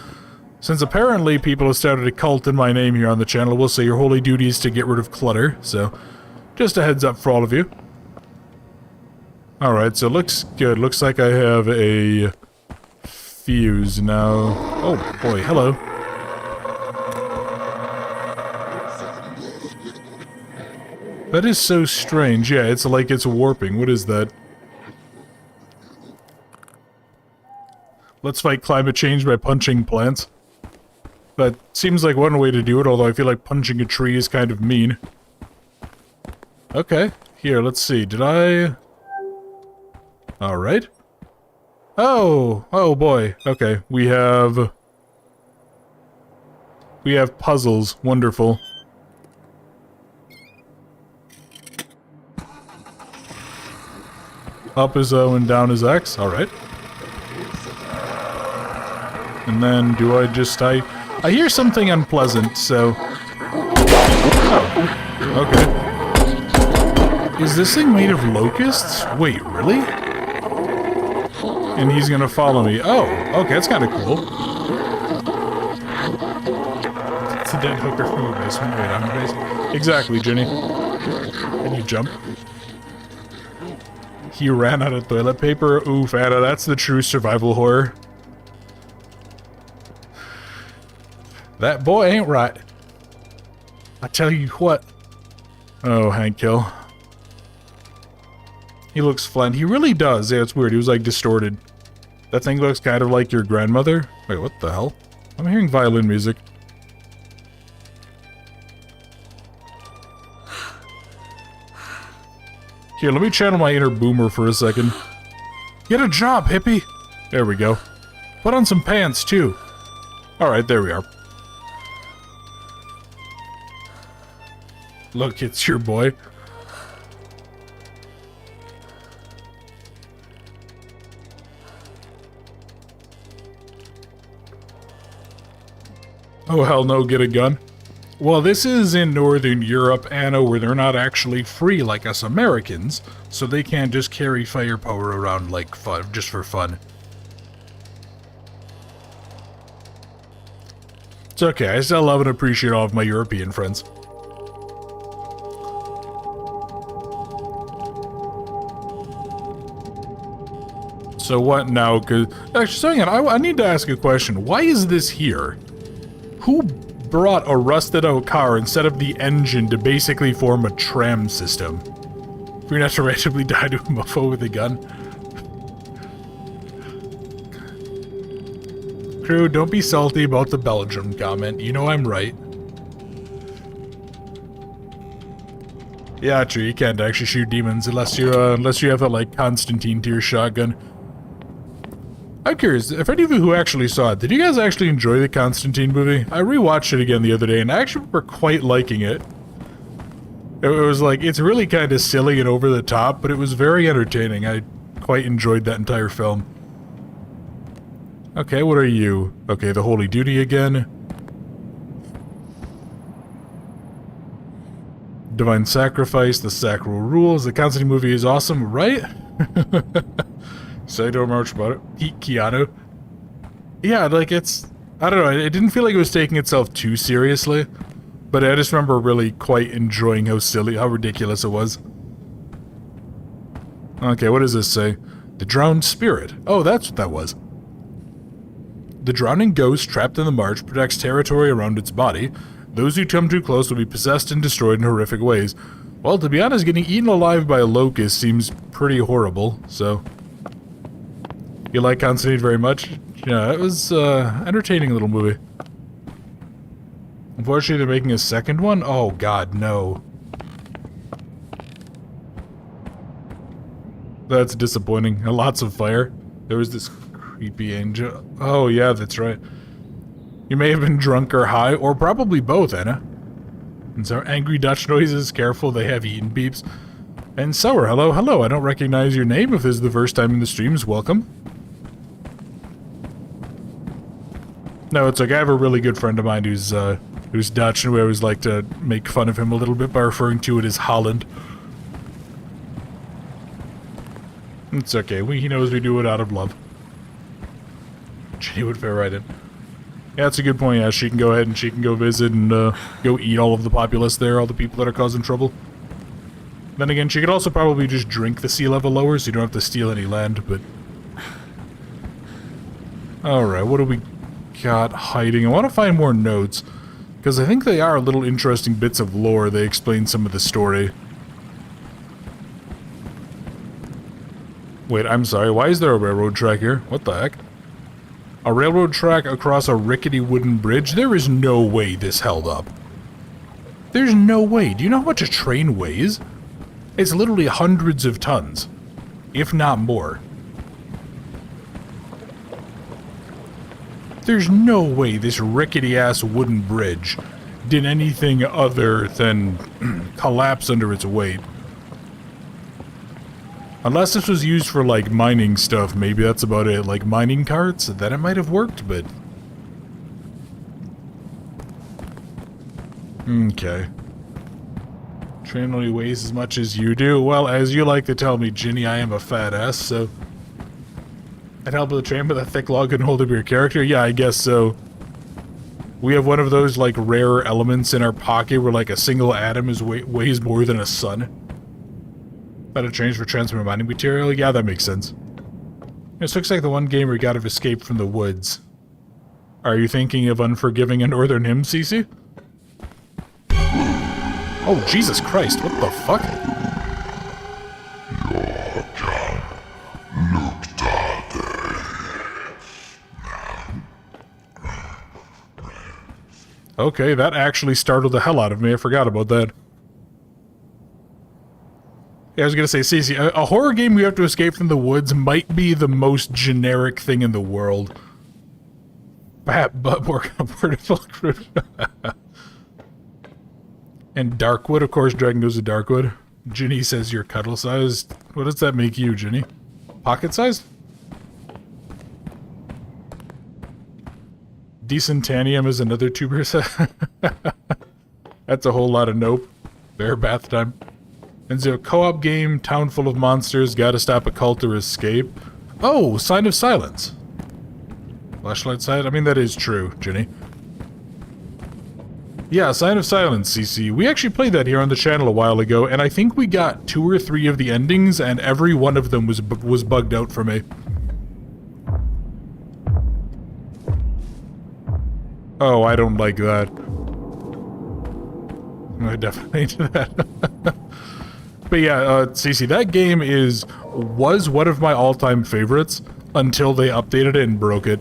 A: since apparently people have started a cult in my name here on the channel, we'll say your holy duty is to get rid of clutter, so just a heads up for all of you. Alright, so looks good. Looks like I have a fuse now. Oh boy, hello. That is so strange. Yeah, it's like it's warping. What is that? Let's fight climate change by punching plants. That seems like one way to do it, although I feel like punching a tree is kind of mean. Okay, here, let's see. Did I... Alright. Oh! Oh boy. Okay, we have puzzles. Wonderful. Up is O and down is X. Alright. And then do I just... I hear something unpleasant, so... Oh. Okay. Is this thing made of locusts? Wait, really? And he's gonna follow me. Oh, okay, that's kinda cool. It's a dead hooker from a basement. Wait, I'm a basement. Exactly, Jenny. Can you jump? He ran out of toilet paper? Oof, Anna, that's the true survival horror. That boy ain't right. I tell you what. Oh, Hank Hill. He looks flat. He really does. Yeah, it's weird. He was like distorted. That thing looks kind of like your grandmother. Wait, what the hell? I'm hearing violin music. Here, let me channel my inner boomer for a second. Get a job, hippie! There we go. Put on some pants, too. Alright, there we are. Look, it's your boy. Oh, hell no, get a gun. Well, this is in Northern Europe, Anna, where they're not actually free like us Americans, so they can't just carry firepower around like fun, just for fun. It's okay, I still love and appreciate all of my European friends. So what now? Cause actually, hang on, I need to ask a question. Why is this here? Who brought a rusted out car instead of the engine to basically form a tram system? For you not to randomly die to a mofo with a gun. Crew, don't be salty about the Belgium comment. You know I'm right. Yeah, true. You can't actually shoot demons unless you have that like Constantine tier shotgun. I'm curious, if any of you who actually saw it, did you guys actually enjoy the Constantine movie? I rewatched it again the other day, and I actually remember quite liking it. It was like, it's really kind of silly and over the top, but it was very entertaining. I quite enjoyed that entire film. Okay, what are you? Okay, the Holy Duty again. Divine Sacrifice, the Sacral Rules. The Constantine movie is awesome, right? Say don't much about it. Pete Keanu. Yeah, like it's... I don't know, it didn't feel like it was taking itself too seriously. But I just remember really quite enjoying how silly, how ridiculous it was. Okay, what does this say? The Drowned Spirit. Oh, that's what that was. The drowning ghost trapped in the marsh protects territory around its body. Those who come too close will be possessed and destroyed in horrific ways. Well, to be honest, getting eaten alive by a locust seems pretty horrible, so... You like Constantine very much? Yeah, it was, entertaining little movie. Unfortunately, they're making a second one? Oh god, no. That's disappointing. Lots of fire. There was this creepy angel. Oh yeah, that's right. You may have been drunk or high, or probably both, Anna. And so angry Dutch noises, careful, they have eaten beeps. And Sour, hello, hello, I don't recognize your name. If this is the first time in the streams, welcome. No, it's like I have a really good friend of mine who's Dutch, and we always like to make fun of him a little bit by referring to it as Holland. It's okay. He knows we do it out of love. She would fit right in. Yeah, that's a good point. Yeah, she can go ahead and she can go visit and go eat all of the populace there, all the people that are causing trouble. Then again, she could also probably just drink the sea level lower, so you don't have to steal any land, but... Alright, what do we got hiding? I want to find more notes, because I think they are little interesting bits of lore. They explain some of the story. Wait, I'm sorry, why is there a railroad track here? What the heck? A railroad track across a rickety wooden bridge? There is no way this held up. There's no way. Do you know how much a train weighs? It's literally hundreds of tons, if not more. There's no way this rickety-ass wooden bridge did anything other than collapse under its weight. Unless this was used for, like, mining stuff, maybe that's about it. Like, mining carts, then it might have worked, but... Okay. Train only weighs as much as you do. Well, as you like to tell me, Ginny, I am a fat ass, so... I'd help with the train, but that thick log couldn't hold up your character? Yeah, I guess so. We have one of those, like, rare elements in our pocket where, like, a single atom weighs more than a sun. That a change for transfer mining material? Yeah, that makes sense. This looks like the one game where you got to escape from the woods. Are you thinking of Unforgiving a Northern Hymn, Cece? Oh, Jesus Christ, what the fuck? Okay, that actually startled the hell out of me. I forgot about that. Yeah, I was gonna say, Cece, a horror game you have to escape from the woods might be the most generic thing in the world. But more comfortable. And Darkwood, of course, Dragon goes to Darkwood. Ginny says you're cuddle-sized. What does that make you, Ginny? Pocket-sized? Decentanium is another tuber. That's a whole lot of nope. Bear bath time. And so, co-op game, town full of monsters, gotta stop a cult or escape. Oh, Sign of Silence. Flashlight side? I mean, that is true, Ginny. Yeah, Sign of Silence, CC. We actually played that here on the channel a while ago, and I think we got 2 or 3 of the endings, and every one of them was bugged out for me. Oh, I don't like that. I definitely do that. But yeah, Cece, that game was one of my all-time favorites until they updated it and broke it.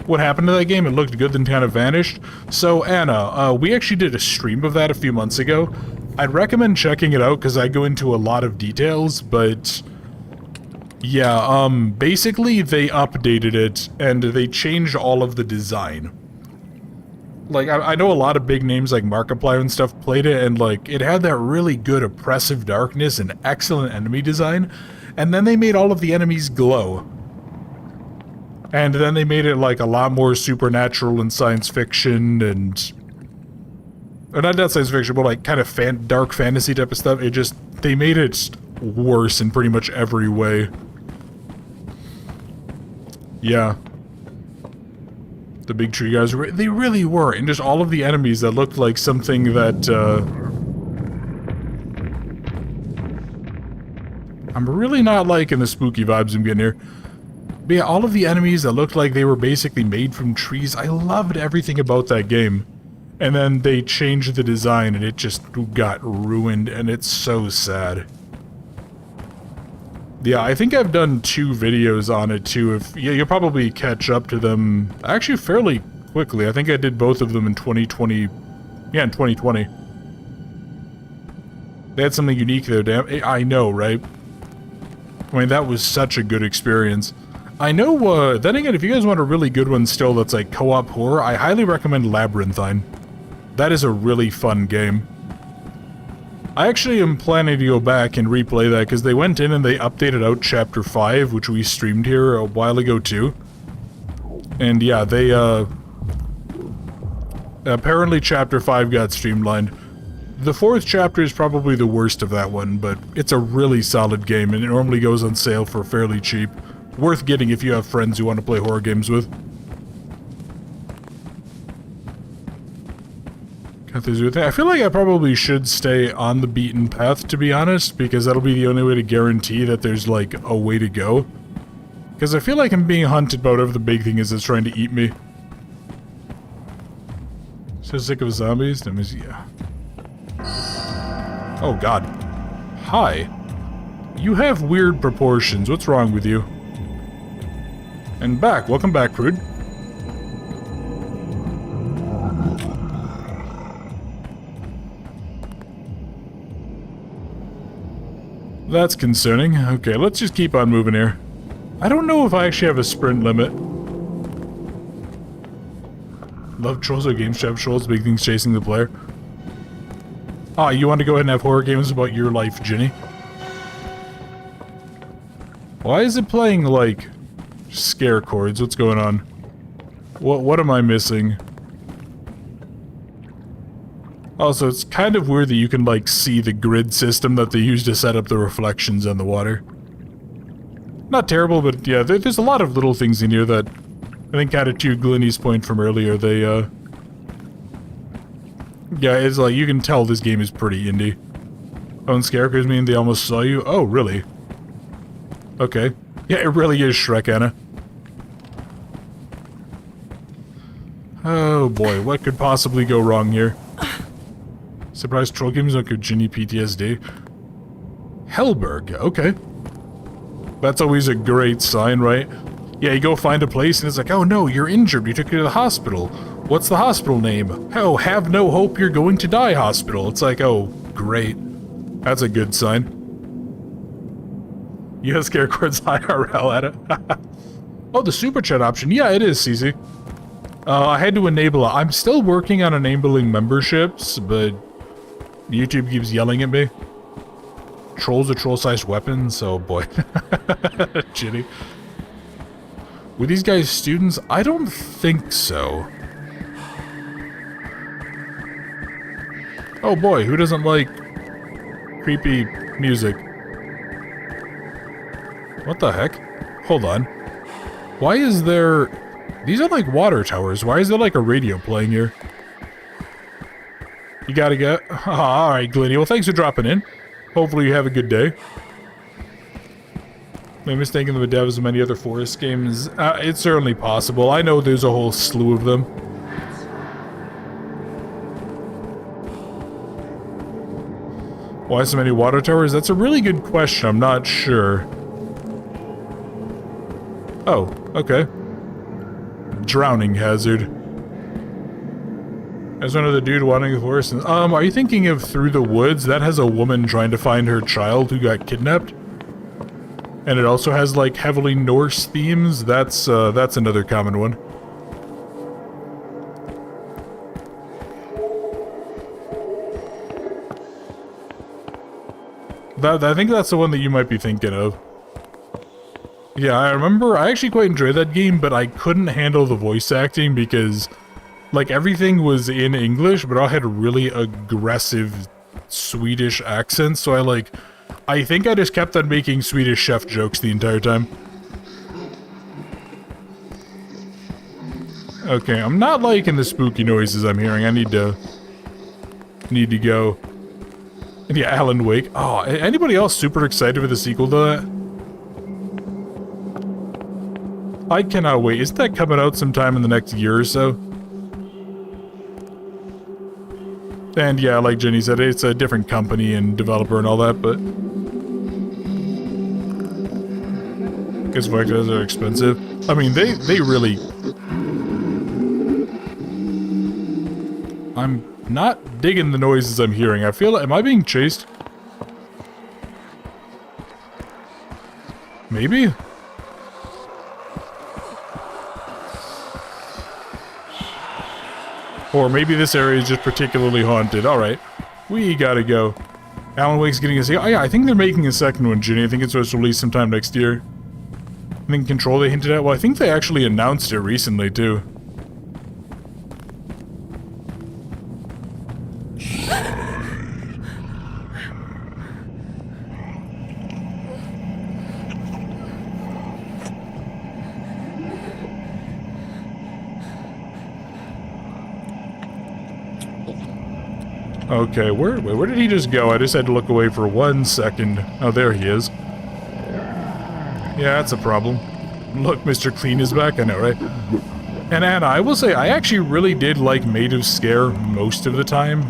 A: What happened to that game? It looked good, then kind of vanished. So, Anna, we actually did a stream of that a few months ago. I'd recommend checking it out because I go into a lot of details, but... Yeah, basically they updated it and they changed all of the design. Like, I know a lot of big names like Markiplier and stuff played it, and like, it had that really good oppressive darkness and excellent enemy design, and then they made all of the enemies glow. And then they made it like a lot more supernatural and science fiction and... Or not science fiction, but like kind of dark fantasy type of stuff. It just... They made it worse in pretty much every way. Yeah. The big tree guys, they really were, and just all of the enemies that looked like something that, I'm really not liking the spooky vibes I'm getting here. But yeah, all of the enemies that looked like they were basically made from trees, I loved everything about that game. And then they changed the design and it just got ruined, and it's so sad. Yeah, I think I've done 2 videos on it too. Yeah, you'll probably catch up to them actually fairly quickly. I think I did both of them in 2020. Yeah, in 2020. They had something unique there, damn. I know, right? I mean, that was such a good experience. I know, then again, if you guys want a really good one still that's like co-op horror, I highly recommend Labyrinthine. That is a really fun game. I actually am planning to go back and replay that because they went in and they updated out Chapter 5, which we streamed here a while ago too. And yeah, they, apparently Chapter 5 got streamlined. The 4th chapter is probably the worst of that one, but it's a really solid game and it normally goes on sale for fairly cheap. Worth getting if you have friends you want to play horror games with. I feel like I probably should stay on the beaten path, to be honest, because that'll be the only way to guarantee that there's, like, a way to go. Because I feel like I'm being hunted by whatever the big thing is that's trying to eat me. So sick of zombies? Yeah. Oh, God. Hi. You have weird proportions. What's wrong with you? And back. Welcome back, Prude. That's concerning. Okay, let's just keep on moving here. I don't know if I actually have a sprint limit. Love trolls or games to have trolls, big things chasing the player. Ah, you want to go ahead and have horror games about your life, Ginny? Why is it playing, like, scare chords? What's going on? What am I missing? Also, it's kind of weird that you can, like, see the grid system that they use to set up the reflections on the water. Not terrible, but yeah, there's a lot of little things in here that I think kind of to Glennie's point from earlier, they, yeah, it's like, you can tell this game is pretty indie. Oh, and scarecrows mean they almost saw you? Oh, really? Okay. Yeah, it really is Shrek, Anna. Oh boy, what could possibly go wrong here? Surprise troll games don't give Ginny PTSD. Hellberg, okay. That's always a great sign, right? Yeah, you go find a place and it's like, oh no, you're injured, we took you to the hospital. What's the hospital name? Oh, have no hope, you're going to die hospital. It's like, oh, great. That's a good sign. You have scare cards IRL at it. Oh, the super chat option. Yeah, it is, CZ. I had to enable it. I'm still working on enabling memberships, but YouTube keeps yelling at me. Trolls are troll-sized weapons? Oh boy. Ginny. Were these guys students? I don't think so. Oh boy, who doesn't like creepy music? What the heck? Hold on. Why is there... These are like water towers. Why is there like a radio playing here? You gotta go. Oh, alright, Glennie. Well, thanks for dropping in. Hopefully you have a good day. Am I mistaken the devs of many other Forest games? It's certainly possible. I know there's a whole slew of them. Why so many water towers? That's a really good question. I'm not sure. Oh, okay. Drowning hazard. There's another dude wandering the forest. Are you thinking of Through the Woods? That has a woman trying to find her child who got kidnapped. And it also has, like, heavily Norse themes. That's another common one. I think that's the one that you might be thinking of. Yeah, I remember, I actually quite enjoyed that game, but I couldn't handle the voice acting because, like, everything was in English, but I had really aggressive Swedish accents, so I think I just kept on making Swedish chef jokes the entire time. Okay, I'm not liking the spooky noises I'm hearing. I need to go. Yeah, Alan Wake. Oh, anybody else super excited for the sequel to that? I cannot wait. Isn't that coming out sometime in the next year or so? And yeah, like Jenny said, it's a different company and developer and all that, but... Because vectors are expensive. I mean, they really... I'm not digging the noises I'm hearing. I feel like... Am I being chased? Maybe? Or maybe this area is just particularly haunted. Alright. We gotta go. Alan Wake's getting a sequel. Oh yeah, I think they're making a second one, Ginny. I think it's supposed to release sometime next year. I think Control they hinted at. Well, I think they actually announced it recently, too. Okay, where did he just go? I just had to look away for 1 second. Oh, there he is. Yeah, that's a problem. Look, Mr. Clean is back, I know, right? And Anna, I will say, I actually really did like Made of Scare most of the time.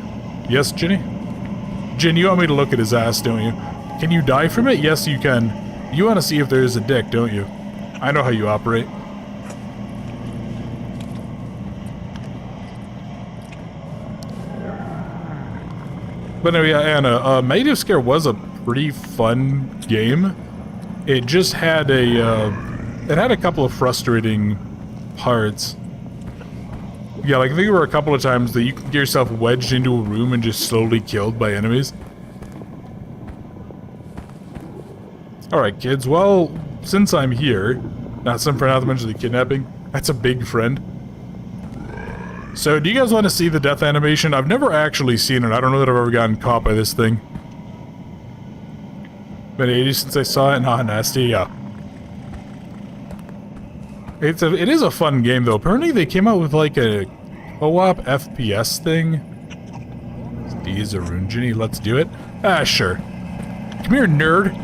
A: Yes, Ginny? Jin, you want me to look at his ass, don't you? Can you die from it? Yes, you can. You want to see if there's a dick, don't you? I know how you operate. But no, yeah, Anna, Made of Scare was a pretty fun game. It just had a couple of frustrating parts. Yeah, like I think there were a couple of times that you could get yourself wedged into a room and just slowly killed by enemies. Alright, kids, well, since I'm here, not to mention the kidnapping, that's a big friend. So, do you guys want to see the death animation? I've never actually seen it. I don't know that I've ever gotten caught by this thing. Been 80 since I saw it. Nah, nasty, yeah. It is a fun game, though. Apparently, they came out with, like, a co-op FPS thing. These are Ginny, let's do it. Ah, sure. Come here, nerd.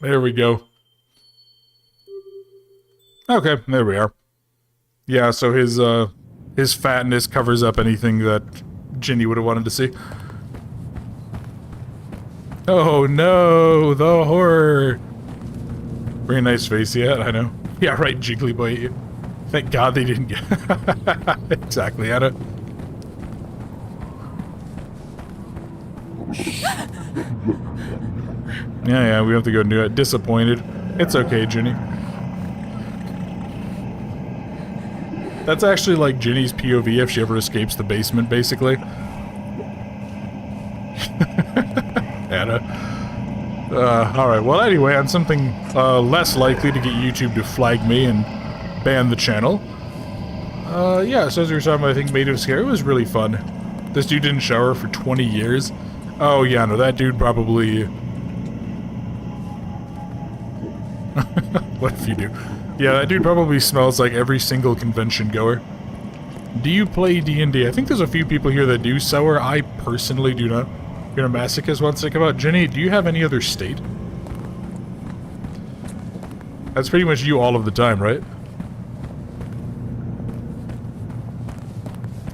A: There we go. Okay, there we are. Yeah, so his fatness covers up anything that Ginny would have wanted to see. Oh no, the horror! Very nice face, yeah, I know. Yeah, right, Jiggly Boy. You. Thank God they didn't get... Exactly, Anna. Yeah, we have to go do it. Disappointed. It's okay, Ginny. That's actually like Ginny's POV if she ever escapes the basement, basically. Anna. Alright, well anyway, on something less likely to get YouTube to flag me and ban the channel. Yeah, so as we were talking about, I think Made of Scare was really fun. This dude didn't shower for 20 years. Oh yeah, no, that dude probably... What if you do? Yeah, that dude probably smells like every single convention goer. Do you play D&D? I think there's a few people here that do sour. I personally do not. You're a masochist wants to come out. Jenny, do you have any other state? That's pretty much you all of the time, right?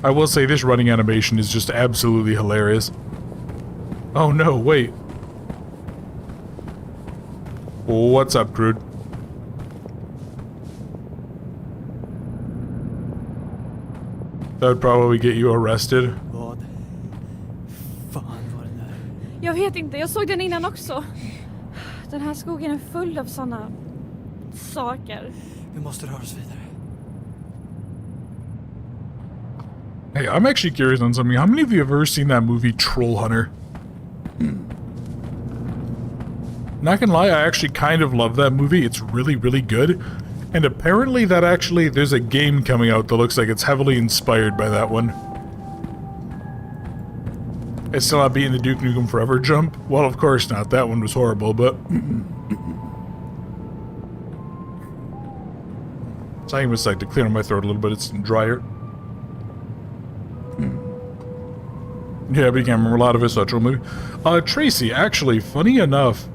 A: I will say this running animation is just absolutely hilarious. Oh no, wait. What's up, Crude? That would probably get you arrested.
D: Vad fan var det där?
E: Jag vet inte, jag såg den innan också. Den här skogen är full av såna saker.
D: Vi måste röra oss vidare.
A: Hey, I'm actually curious on something. How many of you have ever seen that movie Troll Hunter? Not gonna lie, I actually kind of love that movie. It's really, really good. And apparently that actually, there's a game coming out that looks like it's heavily inspired by that one. It's still not beating the Duke Nukem Forever jump? Well, of course not. That one was horrible, but... So I was like to clear my throat a little bit. It's drier. Yeah, but you can't remember a lot of it, so a movie. Tracy, actually, funny enough...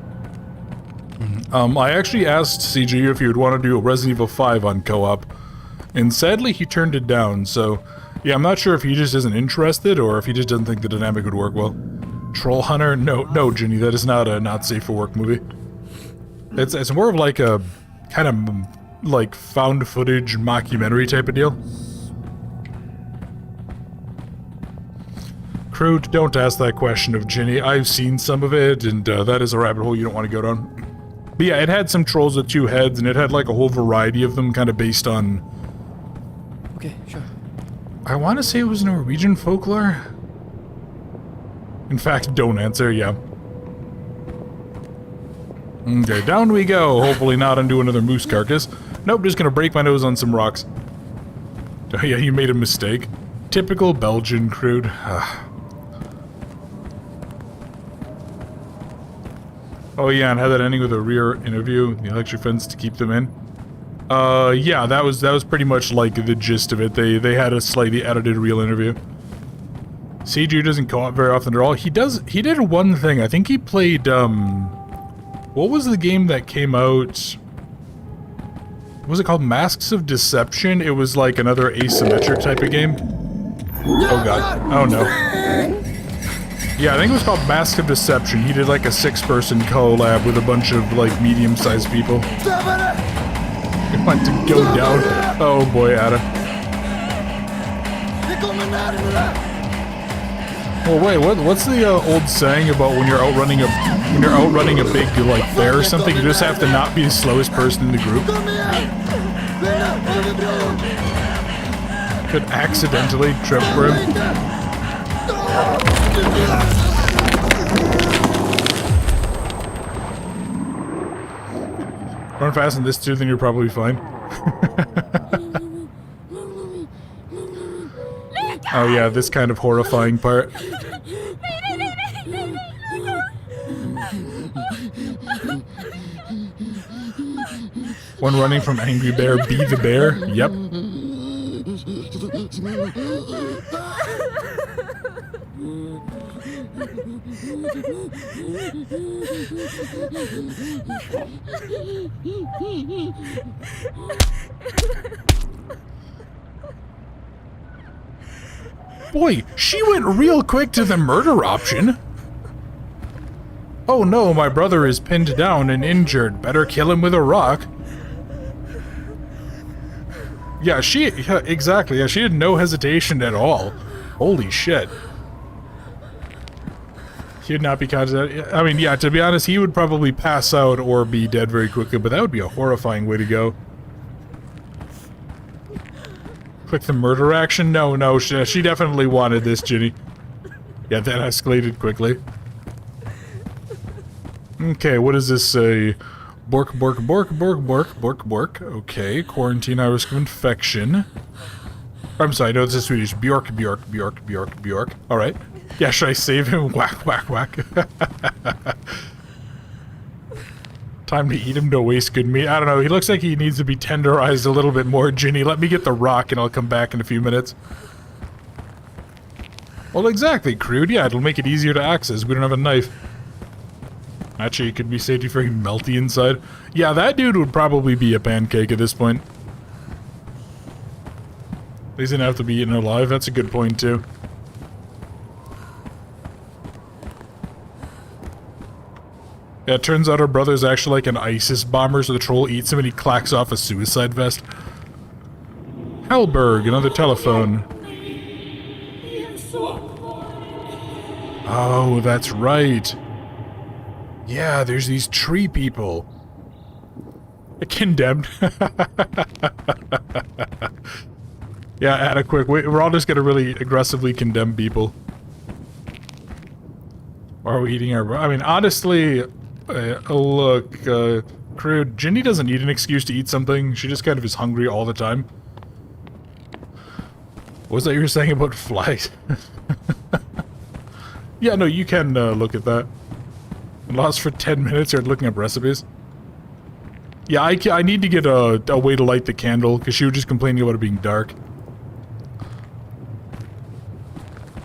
A: I actually asked CG if he would want to do a Resident Evil 5 on co-op, and sadly he turned it down, so yeah, I'm not sure if he just isn't interested or if he just doesn't think the dynamic would work well. Troll Hunter? No, Ginny, that is not a not safe for work movie. It's more of like a kind of like found footage mockumentary type of deal. Crude, don't ask that question of Ginny. I've seen some of it, and that is a rabbit hole you don't want to go down. But yeah, it had some trolls with 2 heads, and it had like a whole variety of them, kind of based on...
C: Okay, sure.
A: I want to say it was Norwegian folklore. In fact, don't answer, yeah. Okay, down we go. Hopefully not into another moose carcass. Nope, just gonna break my nose on some rocks. Oh yeah, you made a mistake. Typical Belgian crude. Oh yeah, and had that ending with a rear interview, the electric fence to keep them in. Yeah, that was pretty much like the gist of it. They had a slightly edited real interview. Seiju doesn't co-op very often at all. He did one thing. I think he played, what was the game that came out? What was it called? Masks of Deception? It was like another asymmetric type of game. Oh god. Oh no. Yeah, I think it was called Masks of Deception. He did like a 6-person collab with a bunch of like medium-sized people. He went to go down. Oh boy, Ada. Well, wait, what's the old saying about when you're outrunning a big like bear or something? You just have to not be the slowest person in the group. Could accidentally trip for him. Run fast in this too, then you're probably fine. Oh yeah, this kind of horrifying part. One running from Angry Bear, be the bear. Yep. Boy, she went real quick to the murder option. Oh no, my brother is pinned down and injured. Better kill him with a rock. Yeah, exactly. Yeah, she had no hesitation at all. Holy shit. He would not be counted. I mean, yeah, to be honest, he would probably pass out or be dead very quickly, but that would be a horrifying way to go. Click the murder action? No, she definitely wanted this, Ginny. Yeah, that escalated quickly. Okay, what does this say? Bork. Okay, quarantine high risk of infection. I'm sorry, no, this is Swedish. Bjork. Alright. Yeah, should I save him? Whack. Time to eat him, don't waste good meat. I don't know, he looks like he needs to be tenderized a little bit more. Ginny, let me get the rock and I'll come back in a few minutes. Well, exactly, crude. Yeah, it'll make it easier to access. We don't have a knife. Actually, it could be safety very melty inside. Yeah, that dude would probably be a pancake at this point. He's gonna have to be eaten alive. That's a good point, too. Yeah, it turns out our brother's actually like an ISIS bomber, so the troll eats him and he clacks off a suicide vest. Hellberg, another telephone. Oh, that's right. Yeah, there's these tree people. Condemned. Yeah, adequate. We're all just gonna really aggressively condemn people. Or are we eating our... I mean, honestly... look, crude. Ginny doesn't need an excuse to eat something. She just kind of is hungry all the time. What was that you were saying about flies? Yeah, no, you can look at that. Lost for 10 minutes here looking up recipes. Yeah, I need to get a way to light the candle, because she was just complaining about it being dark.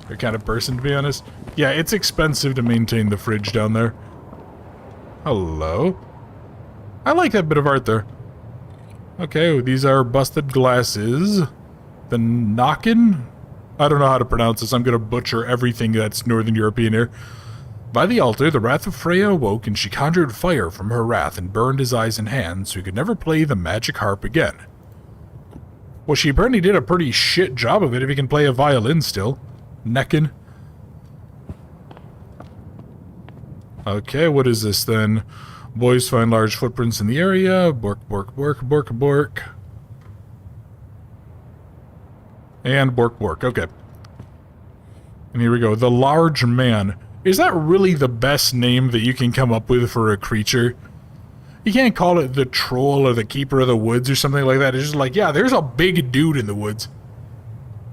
A: They're kind of person, to be honest. Yeah, it's expensive to maintain the fridge down there. Hello? I like that bit of art there. Okay, these are busted glasses. The knockin'? I don't know how to pronounce this. I'm gonna butcher everything that's Northern European here. By the altar, the wrath of Freya awoke, and she conjured fire from her wrath and burned his eyes and hands, so he could never play the magic harp again. Well, she apparently did a pretty shit job of it if he can play a violin still. Neckin'. Okay, what is this then? Boys find large footprints in the area. Bork, bork, bork, bork, bork. And bork, bork. Okay. And here we go. The large man. Is that really the best name that you can come up with for a creature? You can't call it the troll or the keeper of the woods or something like that. It's just like, yeah, there's a big dude in the woods.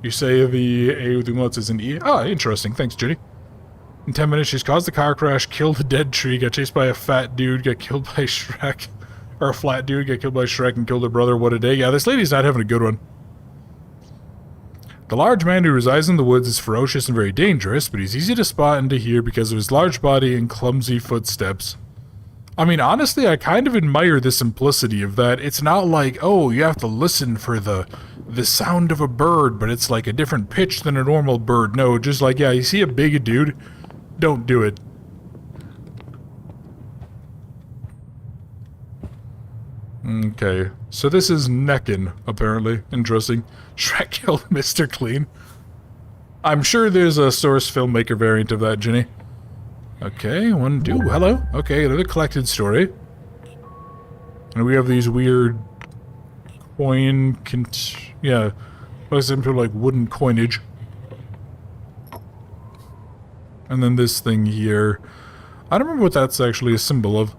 A: You say the A with umlauts is an E. Oh, interesting. Thanks, Judy. In 10 minutes, she's caused a car crash, killed a dead tree, got chased by a fat dude, got killed by Shrek. Or a flat dude, got killed by Shrek and killed her brother. What a day. Yeah, this lady's not having a good one. The large man who resides in the woods is ferocious and very dangerous, but he's easy to spot and to hear because of his large body and clumsy footsteps. I mean, honestly, I kind of admire the simplicity of that. It's not like, oh, you have to listen for the sound of a bird, but it's like a different pitch than a normal bird. No, just like, yeah, you see a big dude, don't do it. Okay, so this is Neckin, apparently. Interesting. Shrek killed Mr. Clean. I'm sure there's a source filmmaker variant of that, Ginny. Okay, ooh, hello. Okay, another collected story. And we have these weird coin, yeah, looks into like wooden coinage. And then this thing here. I don't remember what that's actually a symbol of.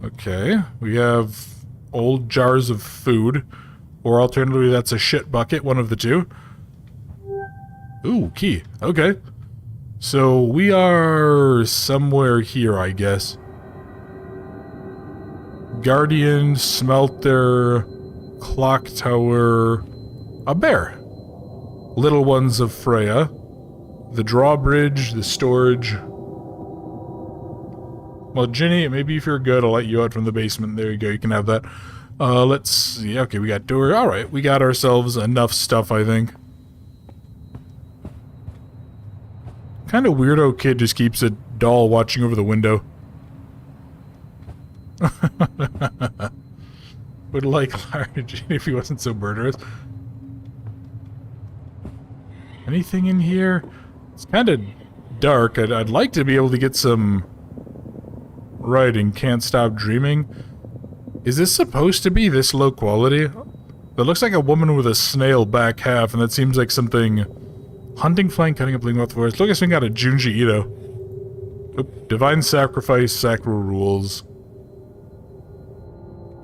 A: Okay, we have old jars of food, or alternatively that's a shit bucket, one of the two. Ooh, key. Okay. So we are somewhere here, I guess. Guardian, smelter, clock tower, a bear. Little ones of Freya. The drawbridge, the storage. Well, Ginny, maybe if you're good, I'll let you out from the basement. There you go, you can have that. Let's see. Okay, we got door. Alright, we got ourselves enough stuff, I think. Kind of weirdo kid just keeps a doll watching over the window. Would like large if he wasn't so murderous. Anything in here? It's kind of dark. I'd like to be able to get some writing. Can't stop dreaming. Is this supposed to be this low quality? That looks like a woman with a snail back half, and that seems like something... Hunting, flying, cutting up, bleeding off the forest. Look, we got a Junji Ito. Oop, divine sacrifice, sacral rules.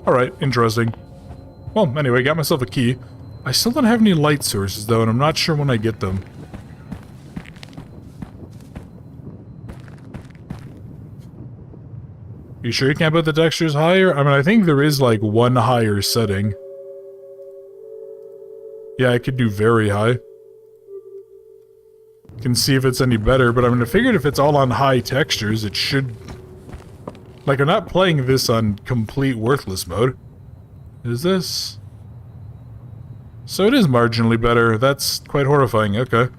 A: Alright, interesting. Well, anyway, got myself a key. I still don't have any light sources, though, and I'm not sure when I get them. You sure you can't put the textures higher? I mean, I think there is, like, one higher setting. Yeah, I could do very high. Can see if it's any better, but I mean, I figured if it's all on high textures, it should... Like, I'm not playing this on complete worthless mode. Is this? So it is marginally better. That's quite horrifying. Okay.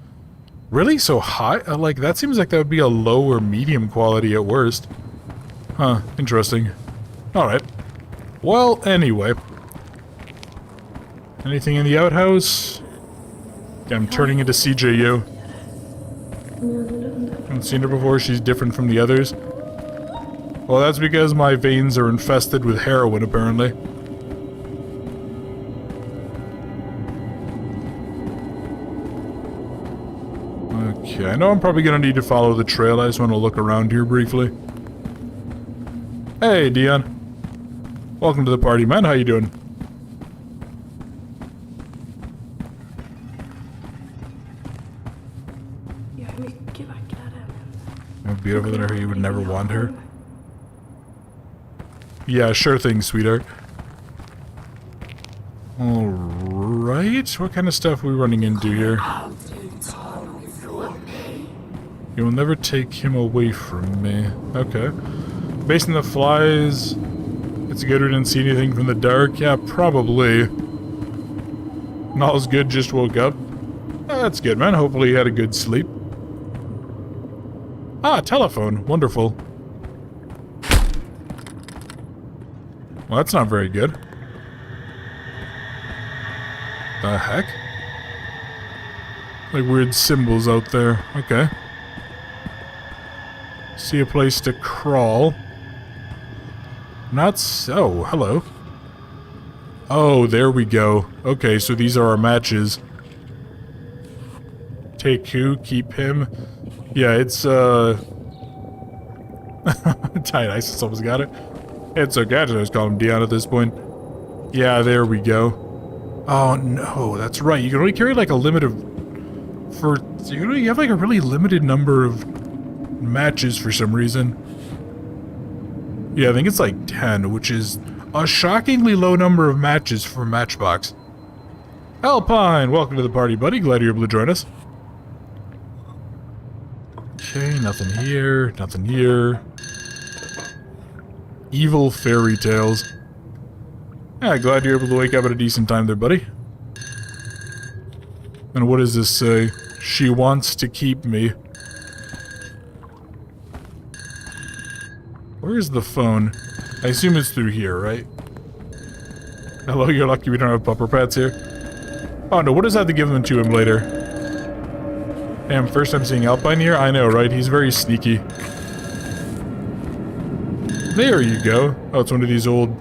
A: Really? So high? Like, that seems like that would be a low or medium quality at worst. Huh. Interesting. Alright. Well, anyway. Anything in the outhouse? Yeah, I'm turning into CJU. Haven't seen her before. She's different from the others. Well, that's because my veins are infested with heroin, apparently. Okay, I know I'm probably gonna need to follow the trail. I just want to look around here briefly. Hey, Dion. Welcome to the party, man. How you doing? Beautiful than her, you would never want her. Yeah, sure thing, sweetheart. Alright, what kind of stuff are we running into here? You will never take him away from me. Okay. Based on the flies, it's good we didn't see anything from the dark. Yeah, probably. Not as good, just woke up. Oh, that's good, man. Hopefully you had a good sleep. Ah, telephone. Wonderful. Well, that's not very good. The heck? Like weird symbols out there. Okay. See a place to crawl. Not so. Hello. Oh, there we go. Okay, so these are our matches. Take who? Keep him. Yeah, it's, Tight Ice, someone's got it. It's okay, I just call him Dion at this point. Yeah, there we go. Oh, no, that's right. You can only carry, like, a limit of... You have, like, a really limited number of matches for some reason. Yeah, I think it's, like, 10, which is a shockingly low number of matches for Matchbox. Alpine, welcome to the party, buddy. Glad you're able to join us. Okay, nothing here, nothing here. Evil fairy tales. Yeah, glad you're able to wake up at a decent time there, buddy. And what does this say? She wants to keep me. Where's the phone? I assume it's through here, right? Hello, you're lucky we don't have bumper pads here. Oh no, what does that have to give them to him later? Damn, first time seeing Alpine here? I know, right? He's very sneaky. There you go. Oh, it's one of these old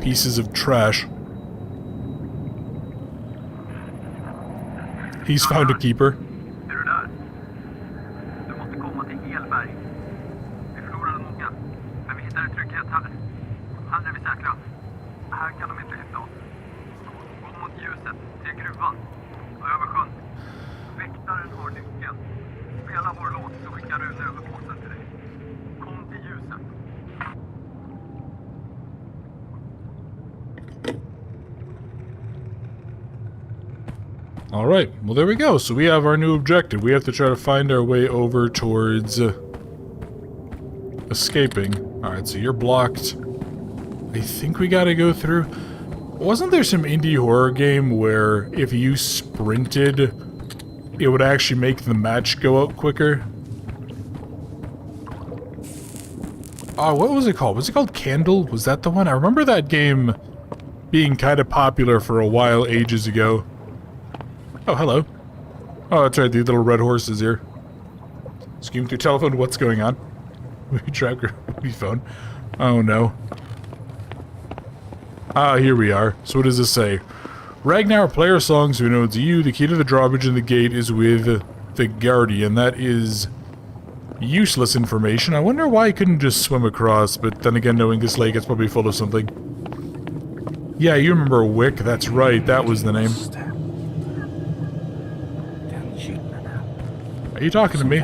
A: pieces of trash. He's found a keeper. Alright, well there we go. So we have our new objective. We have to try to find our way over towards escaping. Alright, so you're blocked. I think we gotta go through... Wasn't there some indie horror game where if you sprinted, it would actually make the match go up quicker? Oh, what was it called? Was it called Candle? Was that the one? I remember that game being kind of popular for a while ages ago. Oh, hello. Oh, that's right, the little red horse is here. Scheme through telephone, what's going on? We track your phone. Oh, no. Ah, here we are. So what does this say? Ragnar, player songs who knows you. The key to the drawbridge in the gate is with the Guardian. That is useless information. I wonder why I couldn't just swim across, but then again, knowing this lake, it's probably full of something. Yeah, you remember Wick. That's right, that was the name. Are you talking to me? You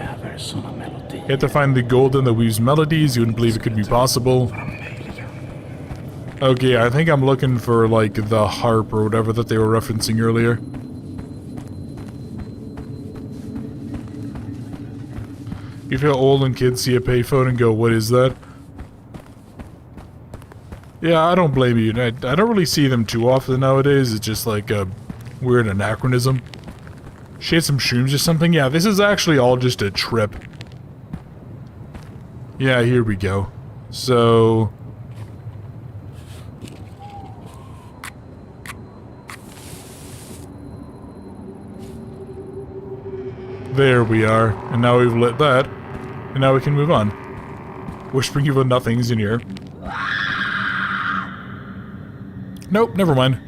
A: have to find the golden that weaves melodies. You wouldn't believe it could be possible. Okay, I think I'm looking for, like, the harp or whatever that they were referencing earlier. You feel old when kids see a payphone and go, what is that? Yeah, I don't blame you. I don't really see them too often nowadays. It's just like a weird anachronism. She had some shrooms or something? Yeah, this is actually all just a trip. Yeah, here we go. So... there we are. And now we've lit that. And now we can move on. Whispering evil nothings in here. Nope, never mind.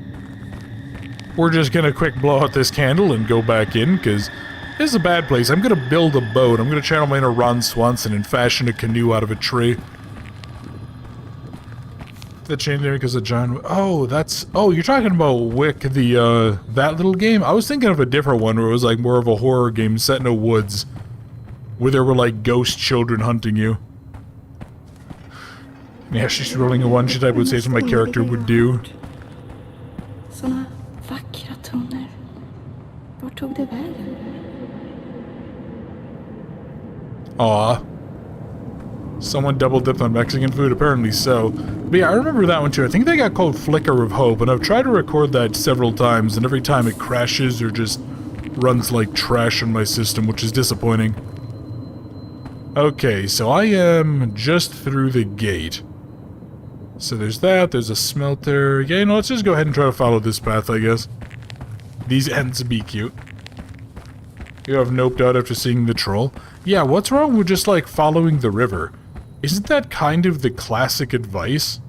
A: We're just gonna quick blow out this candle and go back in, because this is a bad place. I'm gonna build a boat. I'm gonna channel my inner Ron Swanson and fashion a canoe out of a tree. That changed there because of John... Oh, that's... Oh, you're talking about Wick, the, that little game? I was thinking of a different one where it was, like, more of a horror game set in a woods. Where there were, like, ghost children hunting you. Yeah, she's rolling a one. She type would say something my character would do.
F: Såna vackra toner. Vart tog det vägen?
A: Aw. Someone double dipped on Mexican food? Apparently so. But yeah, I remember that one too. I think they got called Flicker of Hope, and I've tried to record that several times, and every time it crashes or just runs like trash on my system, which is disappointing. Okay, so I am just through the gate. So there's that, there's a smelter. Yeah, you know, let's just go ahead and try to follow this path, I guess. These ends be cute. You have noped out after seeing the troll? Yeah, what's wrong with just, like, following the river? Isn't that kind of the classic advice?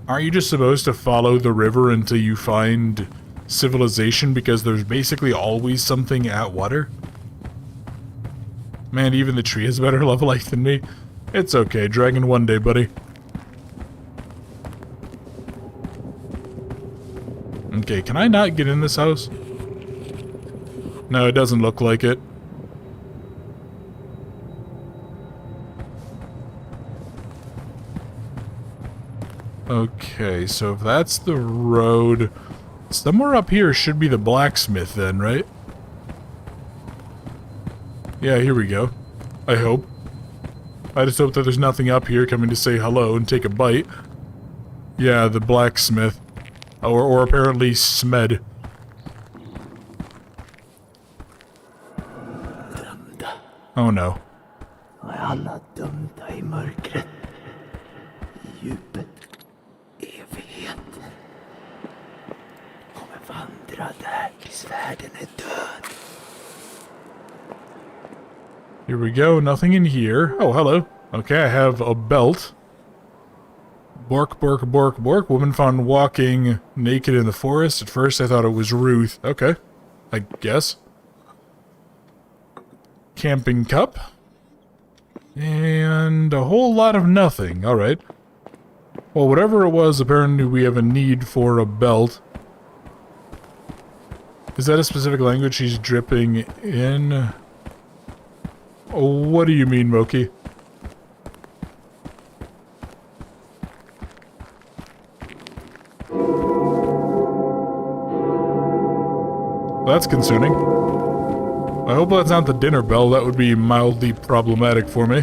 A: Aren't you just supposed to follow the river until you find civilization because there's basically always something at water? Man, even the tree has better love life than me. It's okay, dragon one day, buddy. Okay, can I not get in this house? No, it doesn't look like it. Okay, so if that's the road, somewhere up here should be the blacksmith then, right? Yeah, here we go. I hope. I just hope that there's nothing up here coming to say hello and take a bite. Yeah, the blacksmith. Or apparently Smed. Oh no.
G: Alla dömda i mörkret, i djupet, evigheter. Kommer vandra där tills världen är död.
A: Here we go, nothing in here. Oh, hello. Okay, I have a belt. Bork, bork, bork, bork. Woman found walking naked in the forest. At first I thought it was Ruth. Okay, I guess. Camping cup. And a whole lot of nothing. Alright. Well, whatever it was, apparently we have a need for a belt. Is that a specific language she's dripping in? Oh, what do you mean, Moki? That's concerning. I hope that's not the dinner bell. That would be mildly problematic for me.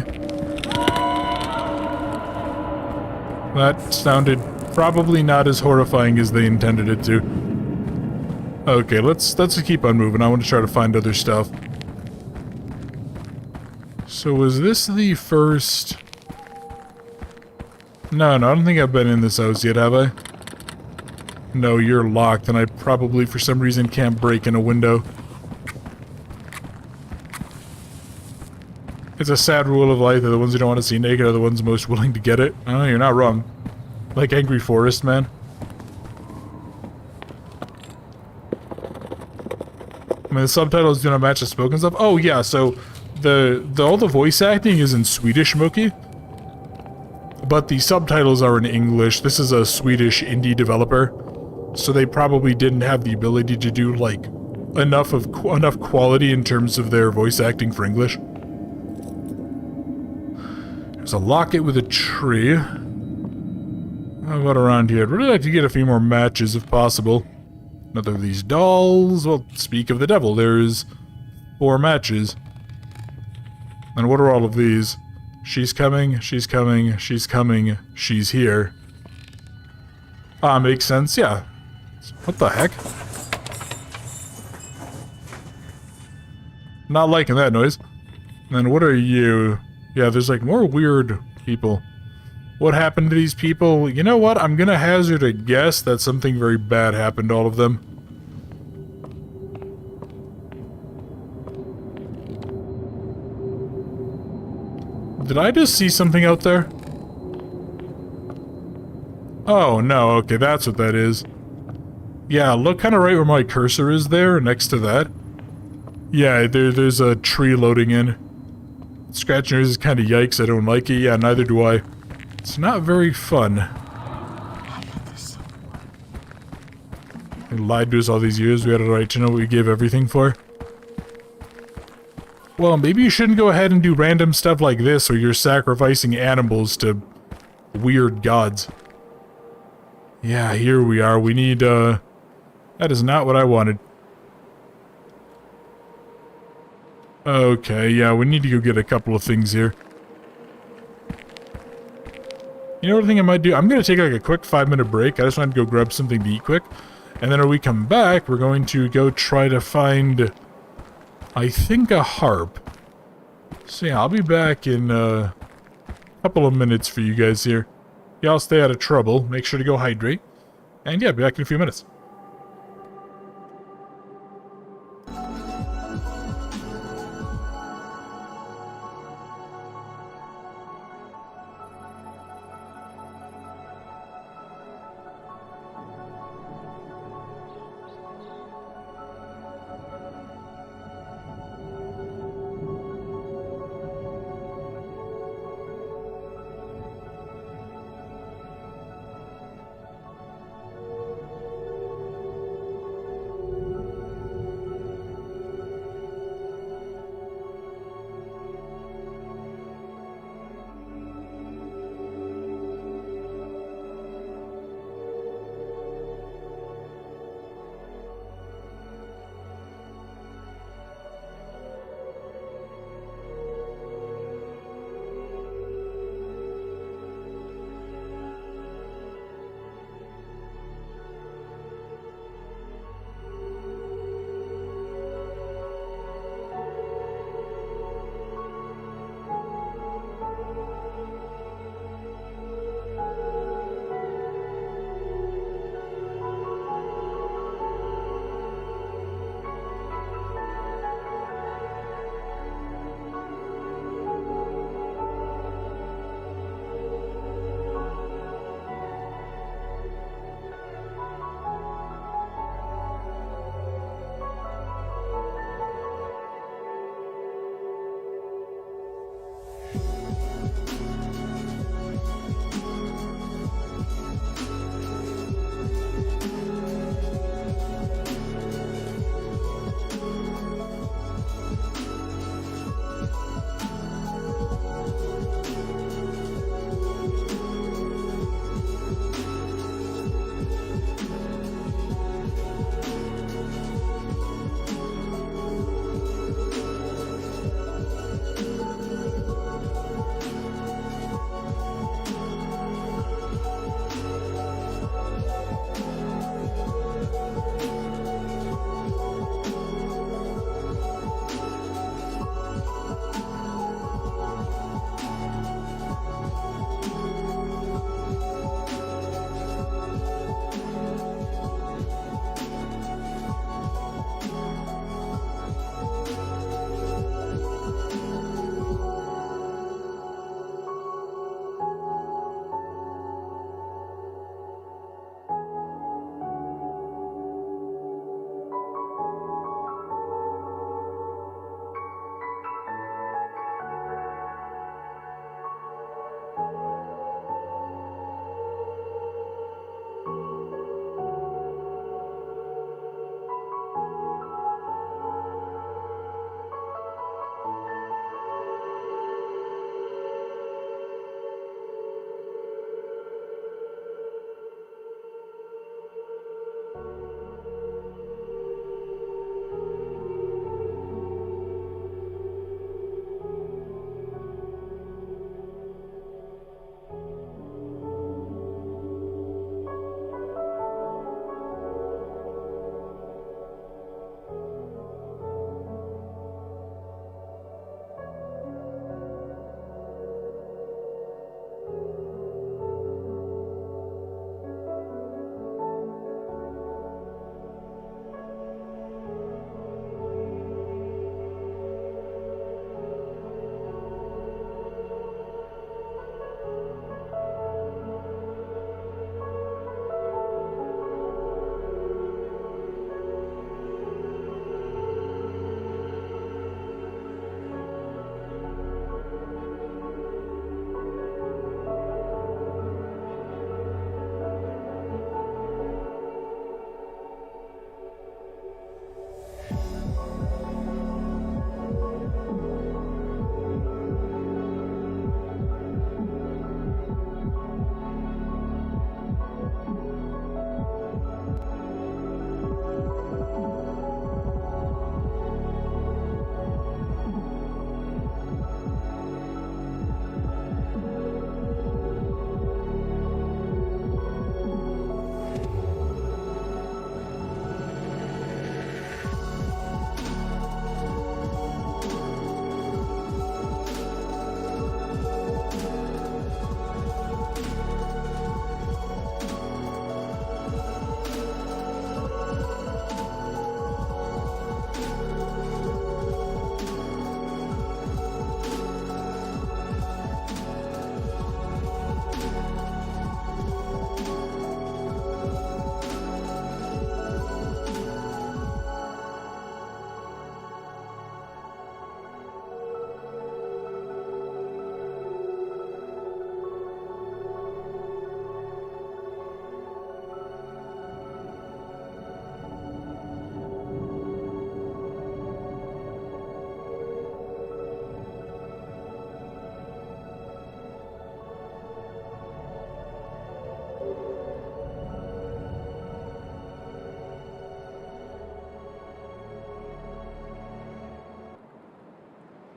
A: That sounded probably not as horrifying as they intended it to. Okay, let's just keep on moving. I want to try to find other stuff. So was this the first... No, I don't think I've been in this house yet, have I? No, you're locked, and I probably, for some reason, can't break in a window. It's a sad rule of life that the ones you don't want to see naked are the ones most willing to get it. Oh, you're not wrong. Like Angry Forest Man. I mean, the subtitles do not match the spoken stuff. Oh, yeah, so all the voice acting is in Swedish, Mookie. But the subtitles are in English. This is a Swedish indie developer. So they probably didn't have the ability to do, like, enough quality in terms of their voice acting for English. There's a locket with a tree. How about around here? I'd really like to get a few more matches if possible. Another of these dolls. Well, speak of the devil, there's 4 matches. And what are all of these? She's coming, she's coming, she's coming, she's here. Ah, makes sense, yeah. What the heck? Not liking that noise. And then what are you? Yeah, there's like more weird people. What happened to these people? You know what? I'm gonna hazard a guess that something very bad happened to all of them. Did I just see something out there? Oh, no, okay, that's what that is. Yeah, look kind of right where my cursor is there, next to that. Yeah, there's a tree loading in. Scratching yours is kind of yikes, I don't like it. Yeah, neither do I. It's not very fun. They lied to us all these years, we had a right to know what we gave everything for. Well, maybe you shouldn't go ahead and do random stuff like this, or you're sacrificing animals to weird gods. Yeah, here we are. We need, that is not what I wanted. Okay, yeah, we need to go get a couple of things here. You know what I think I might do? I'm gonna take like a quick 5-minute break. I just want to go grab something to eat quick. And then when we come back, we're going to go try to find, I think, a harp. So yeah, I'll be back in a couple of minutes for you guys here. Y'all stay out of trouble. Make sure to go hydrate. And yeah, be back in a few minutes.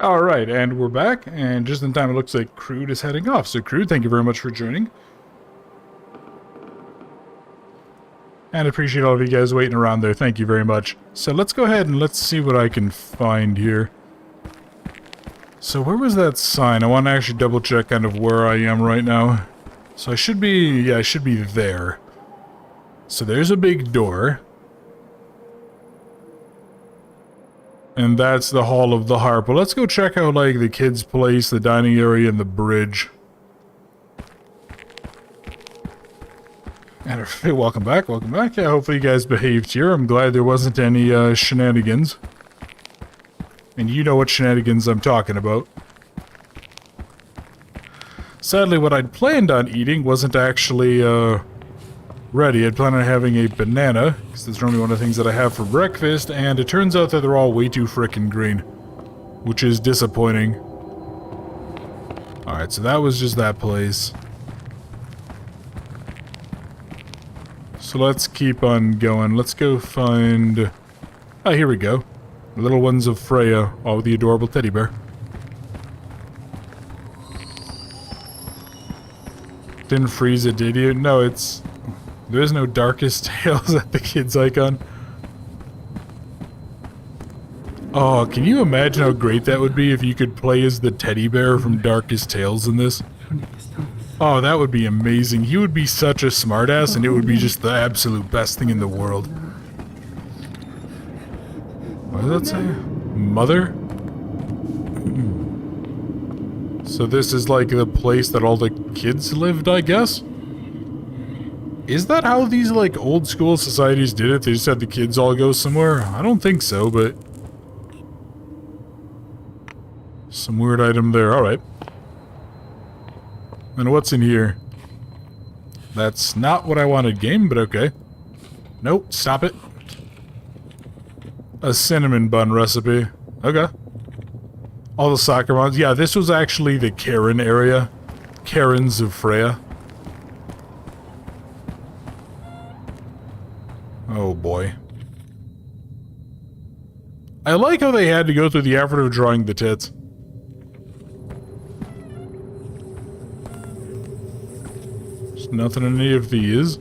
A: Alright, and we're back, and just in time it looks like Crude is heading off. So Crude, thank you very much for joining. And appreciate all of you guys waiting around there, thank you very much. So let's go ahead and let's see what I can find here. So where was that sign? I want to actually double check kind of where I am right now. So I should be, yeah, I should be there. So there's a big door. And that's the Hall of the Harp. Well, let's go check out, like, the kids' place, the dining area, and the bridge. And welcome back, welcome back. Yeah, hopefully you guys behaved here. I'm glad there wasn't any shenanigans. And you know what shenanigans I'm talking about. Sadly, what I'd planned on eating wasn't actually ready. I'd planned on having a banana, because that's normally one of the things that I have for breakfast, and it turns out that they're all way too frickin' green, which is disappointing. Alright, so that was just that place. So let's keep on going. Let's go find... Ah, here we go. The little ones of Freya, all with the adorable teddy bear. Didn't freeze it, did you? No, it's... There's no Darkest Tales at the kids icon. Oh, can you imagine how great that would be if you could play as the teddy bear from Darkest Tales in this? Oh, that would be amazing. He would be such a smartass, and it would be just the absolute best thing in the world. What does that say? Mother? So this is like the place that all the kids lived, I guess? Is that how these, like, old school societies did it? They just had the kids all go somewhere? I don't think so, but... Some weird item there, alright. And what's in here? That's not what I wanted, game, but okay. Nope, stop it. A cinnamon bun recipe. Okay. All the soccer moms. Yeah, this was actually the Quern area. Querns of Freya. Oh boy. I like how they had to go through the effort of drawing the tits. There's nothing in any of these.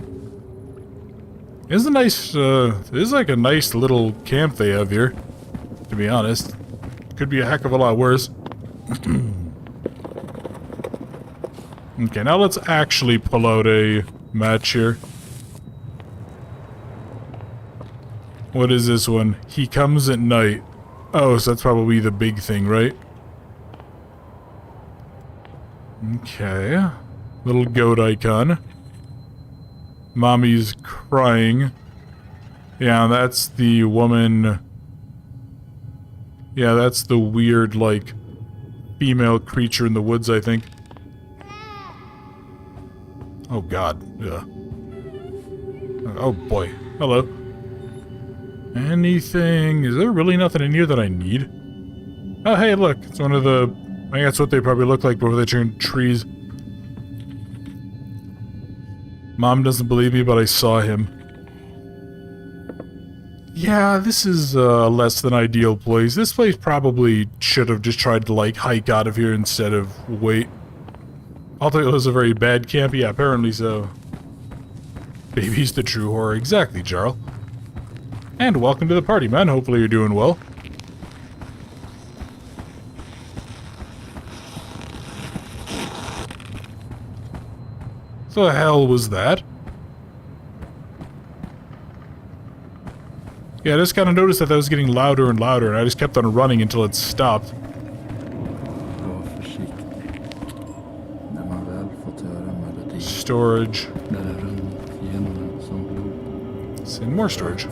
A: It's a nice, it's like a nice little camp they have here, to be honest. Could be a heck of a lot worse. Okay, now let's actually pull out a match here. What is this one? He comes at night. Oh, so that's probably the big thing, right? Okay. Little goat icon. Mommy's crying. Yeah, that's the woman... Yeah, that's the weird, like, female creature in the woods, I think. Oh god. Yeah. Oh boy. Hello. Anything? Is there really nothing in here that I need? Oh, hey, look. It's one of the... I think that's what they probably look like before they turn trees. Mom doesn't believe me, but I saw him. Yeah, this is a less than ideal place. This place probably should have just tried to, like, hike out of here instead of wait. I thought it was a very bad camp. Yeah, apparently so. Baby's the true horror. Exactly, Jarl. And welcome to the party, man. Hopefully you're doing well. The hell was that? Yeah, I just kind of noticed that was getting louder and louder, and I just kept on running until it stopped. Storage. See, more storage.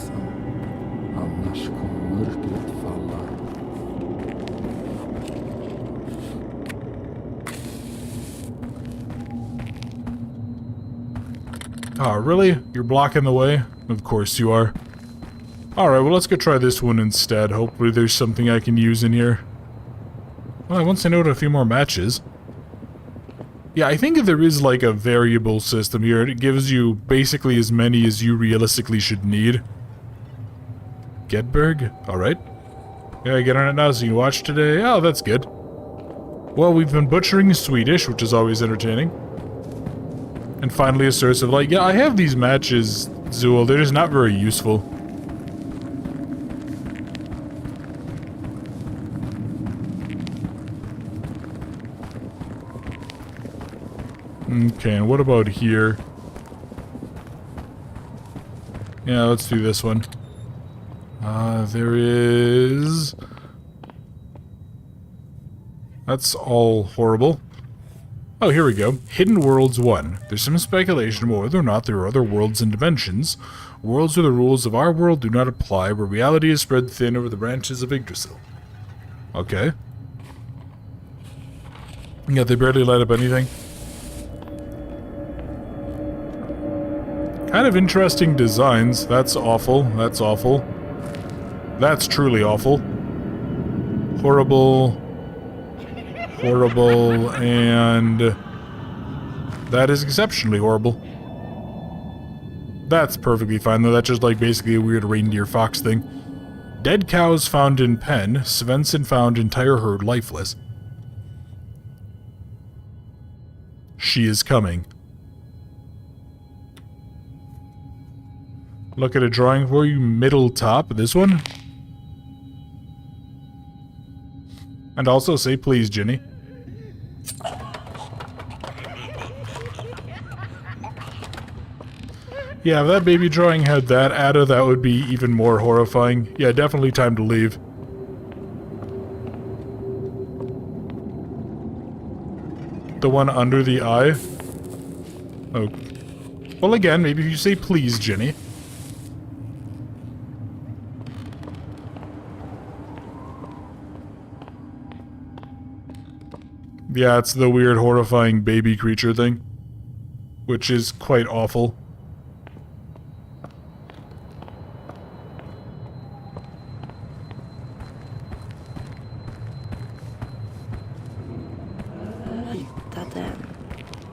A: Oh, really? You're blocking the way? Of course you are. Alright, well let's go try this one instead. Hopefully there's something I can use in here. Well, once I know a few more matches. Yeah, I think there is like a variable system here. It gives you basically as many as you realistically should need. Gedberg? Alright. Yeah, get on it now so you can watch today. Oh, that's good. Well, we've been butchering Swedish, which is always entertaining. And finally a source of light. Yeah, I have these matches, Zool. They're just not very useful. Okay, and what about here? Yeah, let's do this one. There is... That's all horrible. Oh, here we go. Hidden Worlds 1. There's some speculation about whether or not there are other worlds and dimensions. Worlds where the rules of our world do not apply, where reality is spread thin over the branches of Yggdrasil. Okay. Yeah, they barely light up anything. Kind of interesting designs. That's awful. That's awful. That's truly awful. Horrible. Horrible, and that is exceptionally horrible. That's perfectly fine, though. That's just like basically a weird reindeer fox thing. Dead cows found in pen. Svensson found entire herd lifeless. She is coming. Look at a drawing for you, middle top. This one. And also say please, Jenny. Yeah, if that baby drawing had that added, that would be even more horrifying. Yeah, definitely time to leave. The one under the eye? Oh. Well, again, maybe if you say please, Jenny. Yeah, it's the weird, horrifying baby creature thing. Which is quite awful.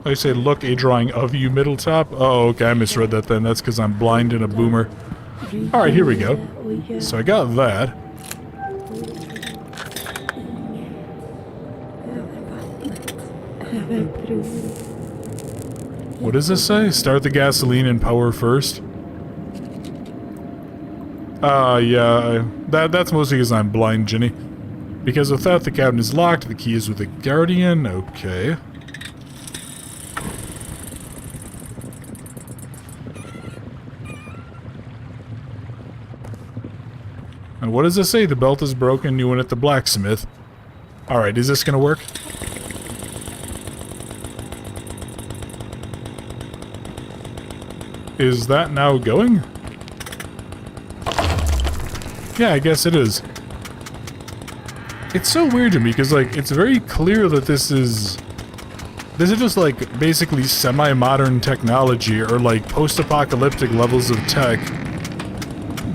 A: I say, look, a drawing of you, middle top. Oh, okay, I misread that then. That's because I'm blind and a boomer. Alright, here we go. So I got that. What does this say? Start the gasoline and power first. Yeah, that's mostly because I'm blind, Jenny. Because without the cabinet is locked, the key is with the guardian. Okay. And what does this say? The belt is broken, new one at the blacksmith. Alright, is this gonna work? Is that now going? Yeah, I guess it is. It's so weird to me, because, like, it's very clear that this is just, like, basically semi-modern technology, or, like, post-apocalyptic levels of tech.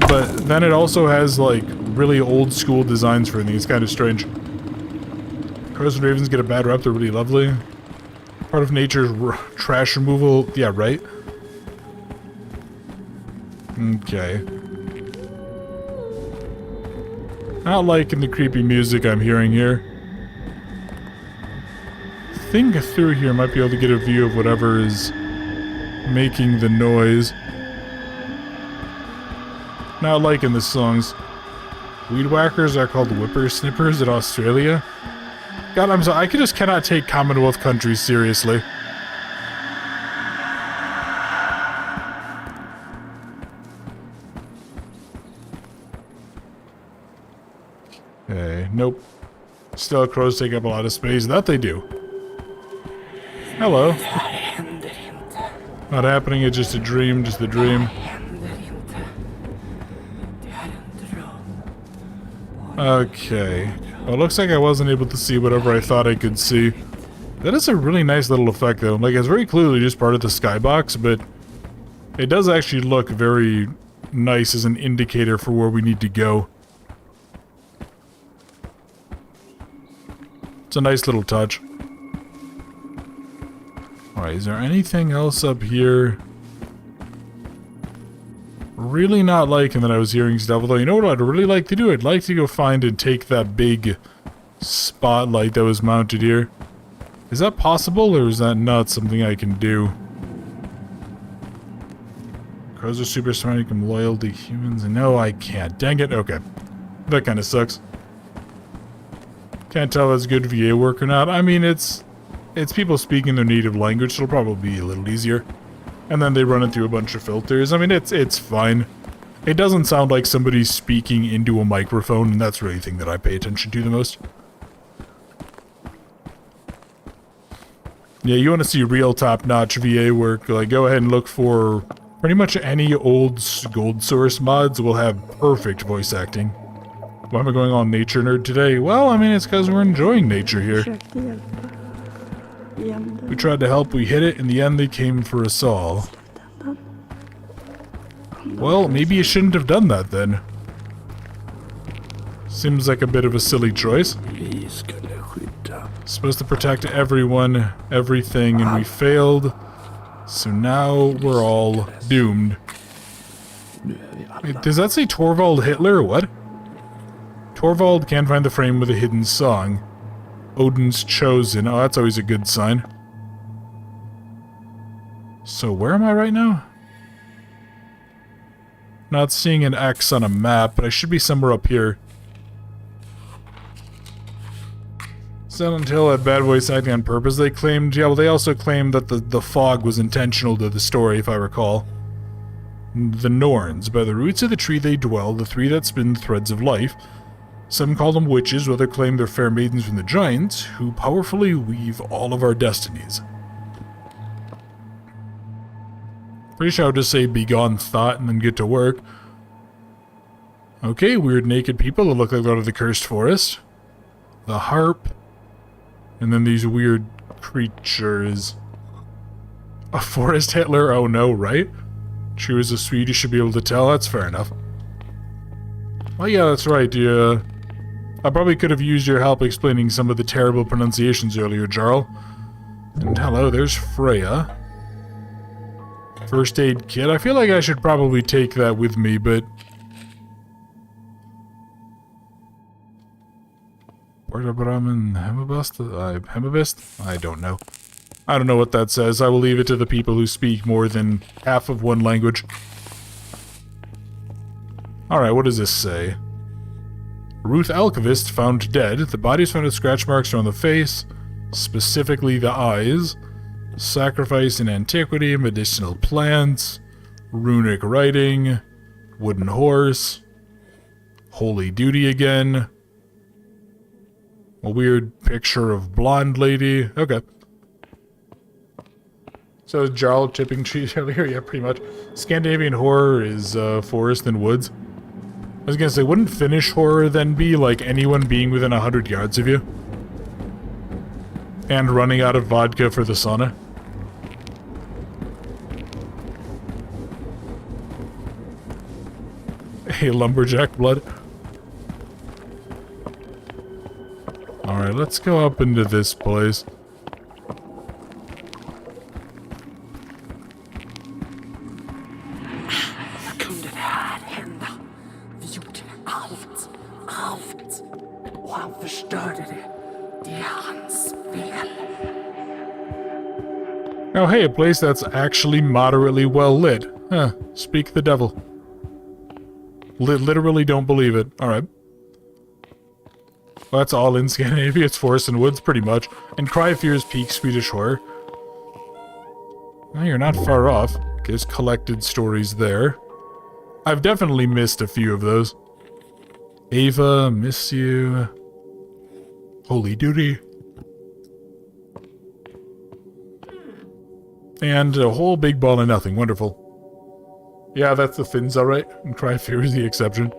A: But then it also has, like, really old-school designs for things. It's kind of strange. Crows and ravens get a bad rep, they're really lovely. Part of nature's trash removal. Yeah, right? Okay. Not liking the creepy music I'm hearing here. I think through here might be able to get a view of whatever is making the noise. Not liking the songs. Weed whackers are called whippersnippers in Australia. God, I'm sorry, I just cannot take Commonwealth countries seriously. Okay, nope. Still, crows take up a lot of space. That they do. Hello. Not happening, it's just a dream, just a dream. Okay. Well, it looks like I wasn't able to see whatever I thought I could see. That is a really nice little effect, though. Like, it's very clearly just part of the skybox, but it does actually look very nice as an indicator for where we need to go. It's a nice little touch. Alright, is there anything else up here? really not liking that I was hearing stuff, although you know what I'd really like to do? I'd like to go find and take that big spotlight that was mounted here. Is that possible, or is that not something I can do? Crows are super smart, you can loyal to humans. No, I can't. Dang it. Okay. That kind of sucks. Can't tell if that's good VA work or not. I mean, it's people speaking their native language, so it'll probably be a little easier. And then they run it through a bunch of filters. I mean, it's fine. It doesn't sound like somebody's speaking into a microphone, and that's really the thing that I pay attention to the most. Yeah, you want to see real top-notch VA work, like, go ahead and look for pretty much any old gold source mods will have perfect voice acting. Why am I going all nature nerd today? Well, I mean, it's because we're enjoying nature here. We tried to help, we hit it, in the end they came for us all. Well, maybe you shouldn't have done that then. Seems like a bit of a silly choice. Supposed to protect everyone, everything, and we failed. So now we're all doomed. Wait, does that say Torvald Hitler or what? Torvald can't find the frame with a hidden song. Odin's chosen. Oh, that's always a good sign. So where am I right now? Not seeing an X on a map, but I should be somewhere up here. Silent Hill had bad voice acting on purpose, they claimed. Yeah, well, they also claimed that the fog was intentional to the story, if I recall. The Norns. By the roots of the tree they dwell, the three that spin threads of life. Some call them witches, while others claim they're fair maidens from the giants, who powerfully weave all of our destinies. Pretty sure I'll just say begone thought and then get to work. Okay, weird naked people that look like out of the cursed forest. The harp. And then these weird creatures. A forest Hitler? Oh no, right? She was a Swede, you should be able to tell. That's fair enough. Well, yeah, that's right. Yeah. I probably could have used your help explaining some of the terrible pronunciations earlier, Jarl. And hello, there's Freya. First aid kit. I feel like I should probably take that with me, but... Hemabist? I don't know. I don't know what that says. I will leave it to the people who speak more than half of one language. Alright, what does this say? Ruth Alchemist found dead. The bodies found with scratch marks on the face, specifically the eyes. Sacrifice in antiquity, medicinal plants, runic writing, wooden horse, holy duty again. A weird picture of blonde lady. Okay. So Jarl tipping trees earlier? Yeah, pretty much. Scandinavian horror is forest and woods. I was gonna say, wouldn't Finnish horror then be like anyone being within 100 yards of you? And running out of vodka for the sauna? Hey, lumberjack blood. Alright, let's go up into this place.
G: Kunde det här hända? Vi gjorde allt. Och han förstörde det. Det är hans fel.
A: Oh, hey, a place that's actually moderately well lit. Huh, speak the devil. Literally don't believe it. Alright. Well, that's all in Scandinavia. It's forest and woods, pretty much. And Cry of Fear's peak Swedish horror. Well, you're not far off. There's collected stories there. I've definitely missed a few of those. Ava, miss you. Holy duty. And a whole big ball of nothing. Wonderful. Yeah, that's the Finns, alright. And Cry of Fear is the exception.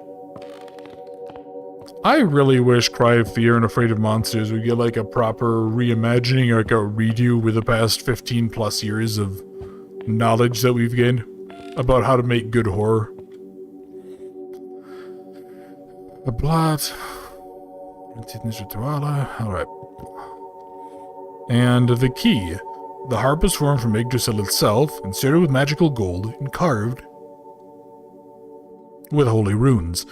A: I really wish Cry of Fear and Afraid of Monsters would get like a proper reimagining or like a redo with the past 15 plus years of knowledge that we've gained about how to make good horror. The Blot. Alright. And the key. The harp is formed from Yggdrasil itself, inserted with magical gold, and carved. with holy runes.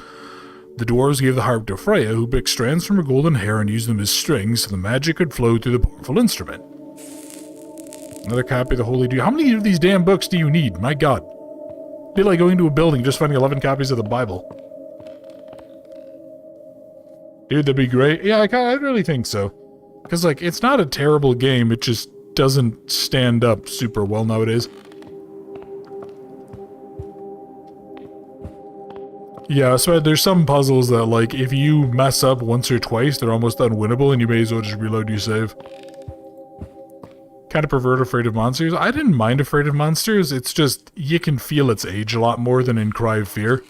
A: The dwarves gave the harp to Freya, who picked strands from her golden hair and used them as strings so the magic could flow through the powerful instrument. Another copy of the Holy Dew. How many of these damn books do you need? My god. It'd be like going to a building just finding 11 copies of the Bible. Dude, that'd be great. Yeah, I really think so. Because, like, it's not a terrible game, it just doesn't stand up super well nowadays. Yeah, so there's some puzzles that, like, if you mess up once or twice, they're almost unwinnable, and you may as well just reload your save. Kind of pervert Afraid of Monsters. I didn't mind Afraid of Monsters, it's just, you can feel its age a lot more than in Cry of Fear.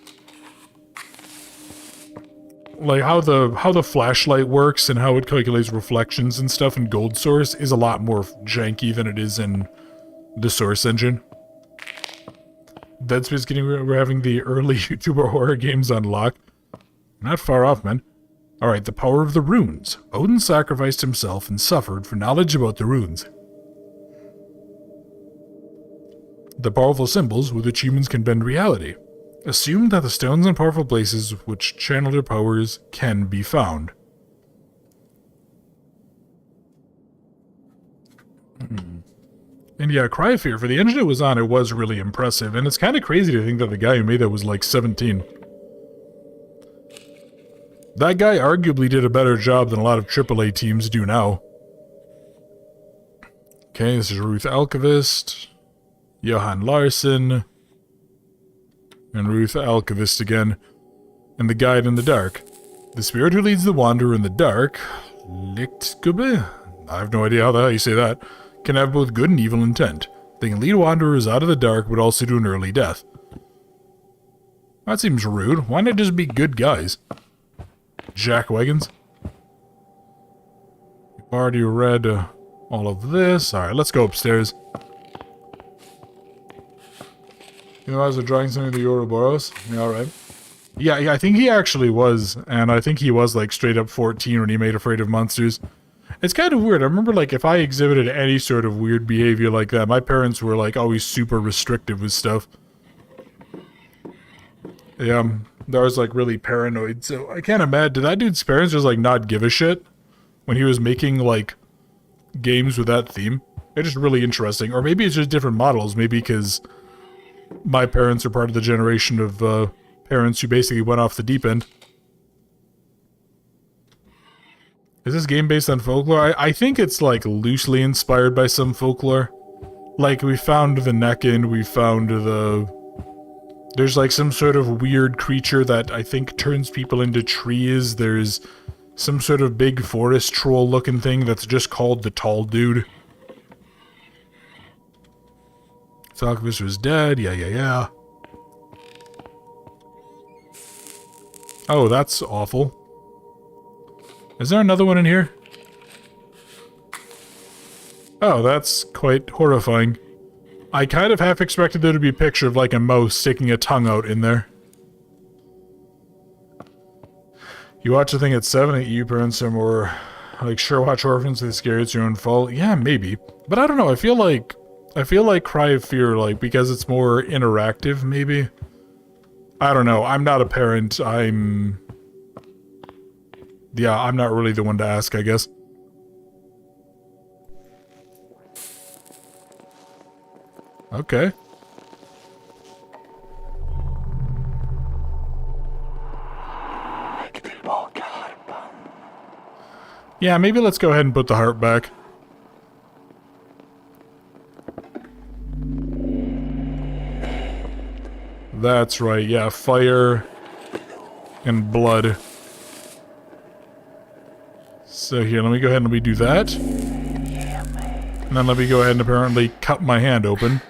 A: Like, how the flashlight works and how it calculates reflections and stuff in Gold Source is a lot more janky than it is in the Source engine. Dead Space we're having the early YouTuber horror games on lock. Not far off, man. Alright, the power of the runes. Odin sacrificed himself and suffered for knowledge about the runes. The powerful symbols with which humans can bend reality. Assume that the stones and powerful places which channel their powers can be found. And yeah, Cry of Fear, for the engine it was on, it was really impressive, and it's kind of crazy to think that the guy who made that was like 17. That guy arguably did a better job than a lot of AAA teams do now. Okay, this is Ruth Alkvist, Johan Larsson, and Ruth Alkvist again. And the Guide in the Dark. The spirit who leads the wanderer in the dark, Lichtgubbe? I have no idea how the hell you say that. Can have both good and evil intent. They can lead wanderers out of the dark, but also to an early death. That seems rude. Why not just be good guys? Jack Wagons. You've already read all of this. Alright, let's go upstairs. You know, I was drawing something of the Ouroboros. Yeah, alright. Yeah, I think he actually was. And I think he was like straight up 14 when he made Afraid of Monsters. It's kind of weird. I remember, like, if I exhibited any sort of weird behavior like that, my parents were, like, always super restrictive with stuff. Yeah, I was, like, really paranoid, so I can't imagine. Did that dude's parents just, like, not give a shit when he was making, like, games with that theme? It's just really interesting. Or maybe it's just different models. Maybe because my parents are part of the generation of parents who basically went off the deep end. Is this game based on folklore? I think it's, like, loosely inspired by some folklore. Like, we found the Necken, we found the... There's, like, some sort of weird creature that I think turns people into trees. There's some sort of big forest troll-looking thing that's just called the Tall Dude. Falkovus was dead, yeah. Oh, that's awful. Is there another one in here? Oh, that's quite horrifying. I kind of half expected there to be a picture of, like, a mouse sticking a tongue out in there. You watch the thing at 7, 8 you parents are more, like, sure watch orphans, they're scared, it's your own fault. Yeah, maybe. But I don't know, I feel like Cry of Fear, like, because it's more interactive, maybe? I don't know, I'm not a parent, Yeah, I'm not really the one to ask, I guess. Okay. Yeah, maybe let's go ahead and put the heart back. That's right, yeah, fire and blood. So here, let me go ahead and let me do that. And then let me go ahead and apparently cut my hand open.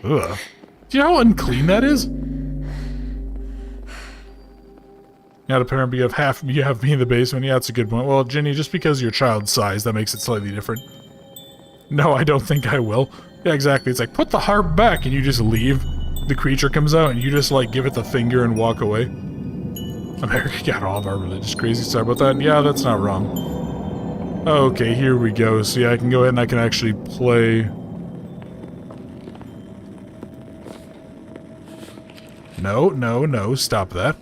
A: Ugh. Do you know how unclean that is? Yeah, apparently you have me in the basement. Yeah, that's a good point. Well, Ginny, just because of your child's size, that makes it slightly different. No, I don't think I will. Yeah, exactly. It's like, put the harp back, and you just leave. The creature comes out, and you just, like, give it the finger and walk away. America got all of our religious crazy. Sorry about that. Yeah, that's not wrong. Okay, here we go. So yeah, I can go ahead and I can actually play. No, no, no, stop that.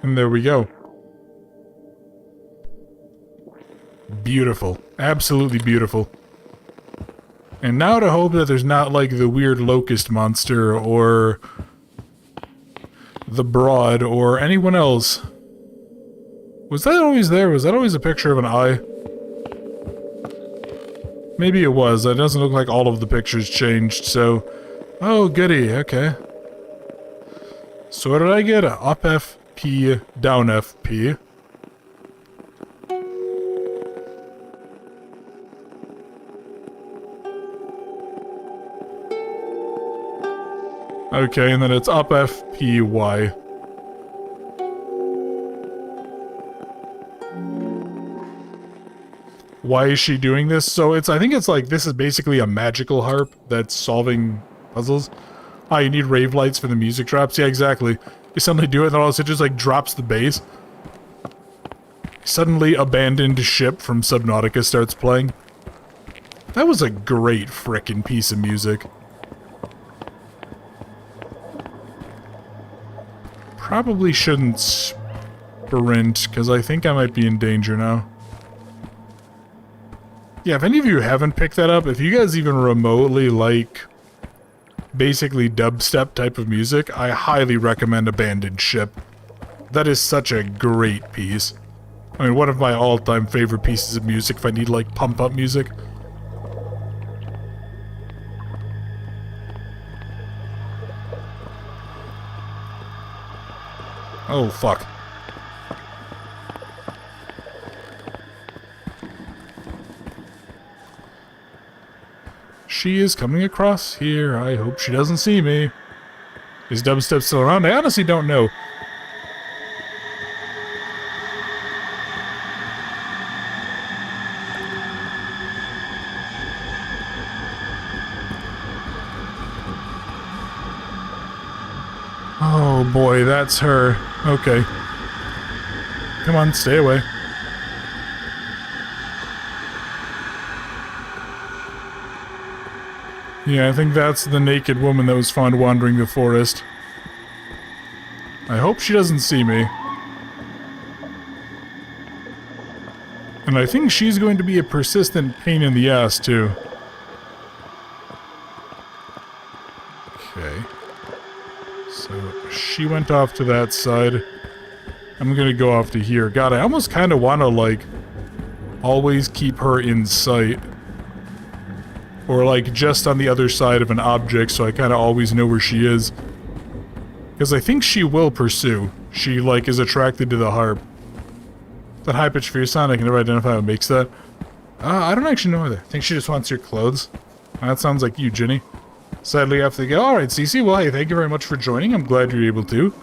A: And there we go. Beautiful. Absolutely beautiful. And now to hope that there's not like the weird locust monster or the broad or anyone else. Was that always there? Was that always a picture of an eye? Maybe it was. It doesn't look like all of the pictures changed, so... Oh, goody. Okay. So what did I get? Up FP, down FP. Okay, and then it's up FPY. Why is she doing this? So I think it's like, this is basically a magical harp that's solving puzzles. Ah, you need rave lights for the music drops? Yeah, exactly. You suddenly do it, and then all of a sudden it just like drops the bass. Suddenly Abandoned Ship from Subnautica starts playing. That was a great frickin' piece of music. Probably shouldn't sprint, because I think I might be in danger now. Yeah, if any of you haven't picked that up, if you guys even remotely like basically dubstep type of music, I highly recommend Abandoned Ship. That is such a great piece. I mean, one of my all-time favorite pieces of music if I need like pump-up music. Oh, fuck. She is coming across here. I hope she doesn't see me. Is dubstep still around? I honestly don't know. Oh boy, that's her. Okay. Come on, stay away. Yeah, I think that's the naked woman that was found wandering the forest. I hope she doesn't see me. And I think she's going to be a persistent pain in the ass, too. Okay. So, she went off to that side. I'm gonna go off to here. God, I almost kind of want to, like, always keep her in sight. Or, like, just on the other side of an object so I kind of always know where she is. Because I think she will pursue. She, like, is attracted to the harp. That high-pitched fear sound, I can never identify what makes that. I don't actually know either. I think she just wants your clothes. That sounds like you, Ginny. Sadly, I have to go. Alright, Cece, well, hey, thank you very much for joining. I'm glad you're able to.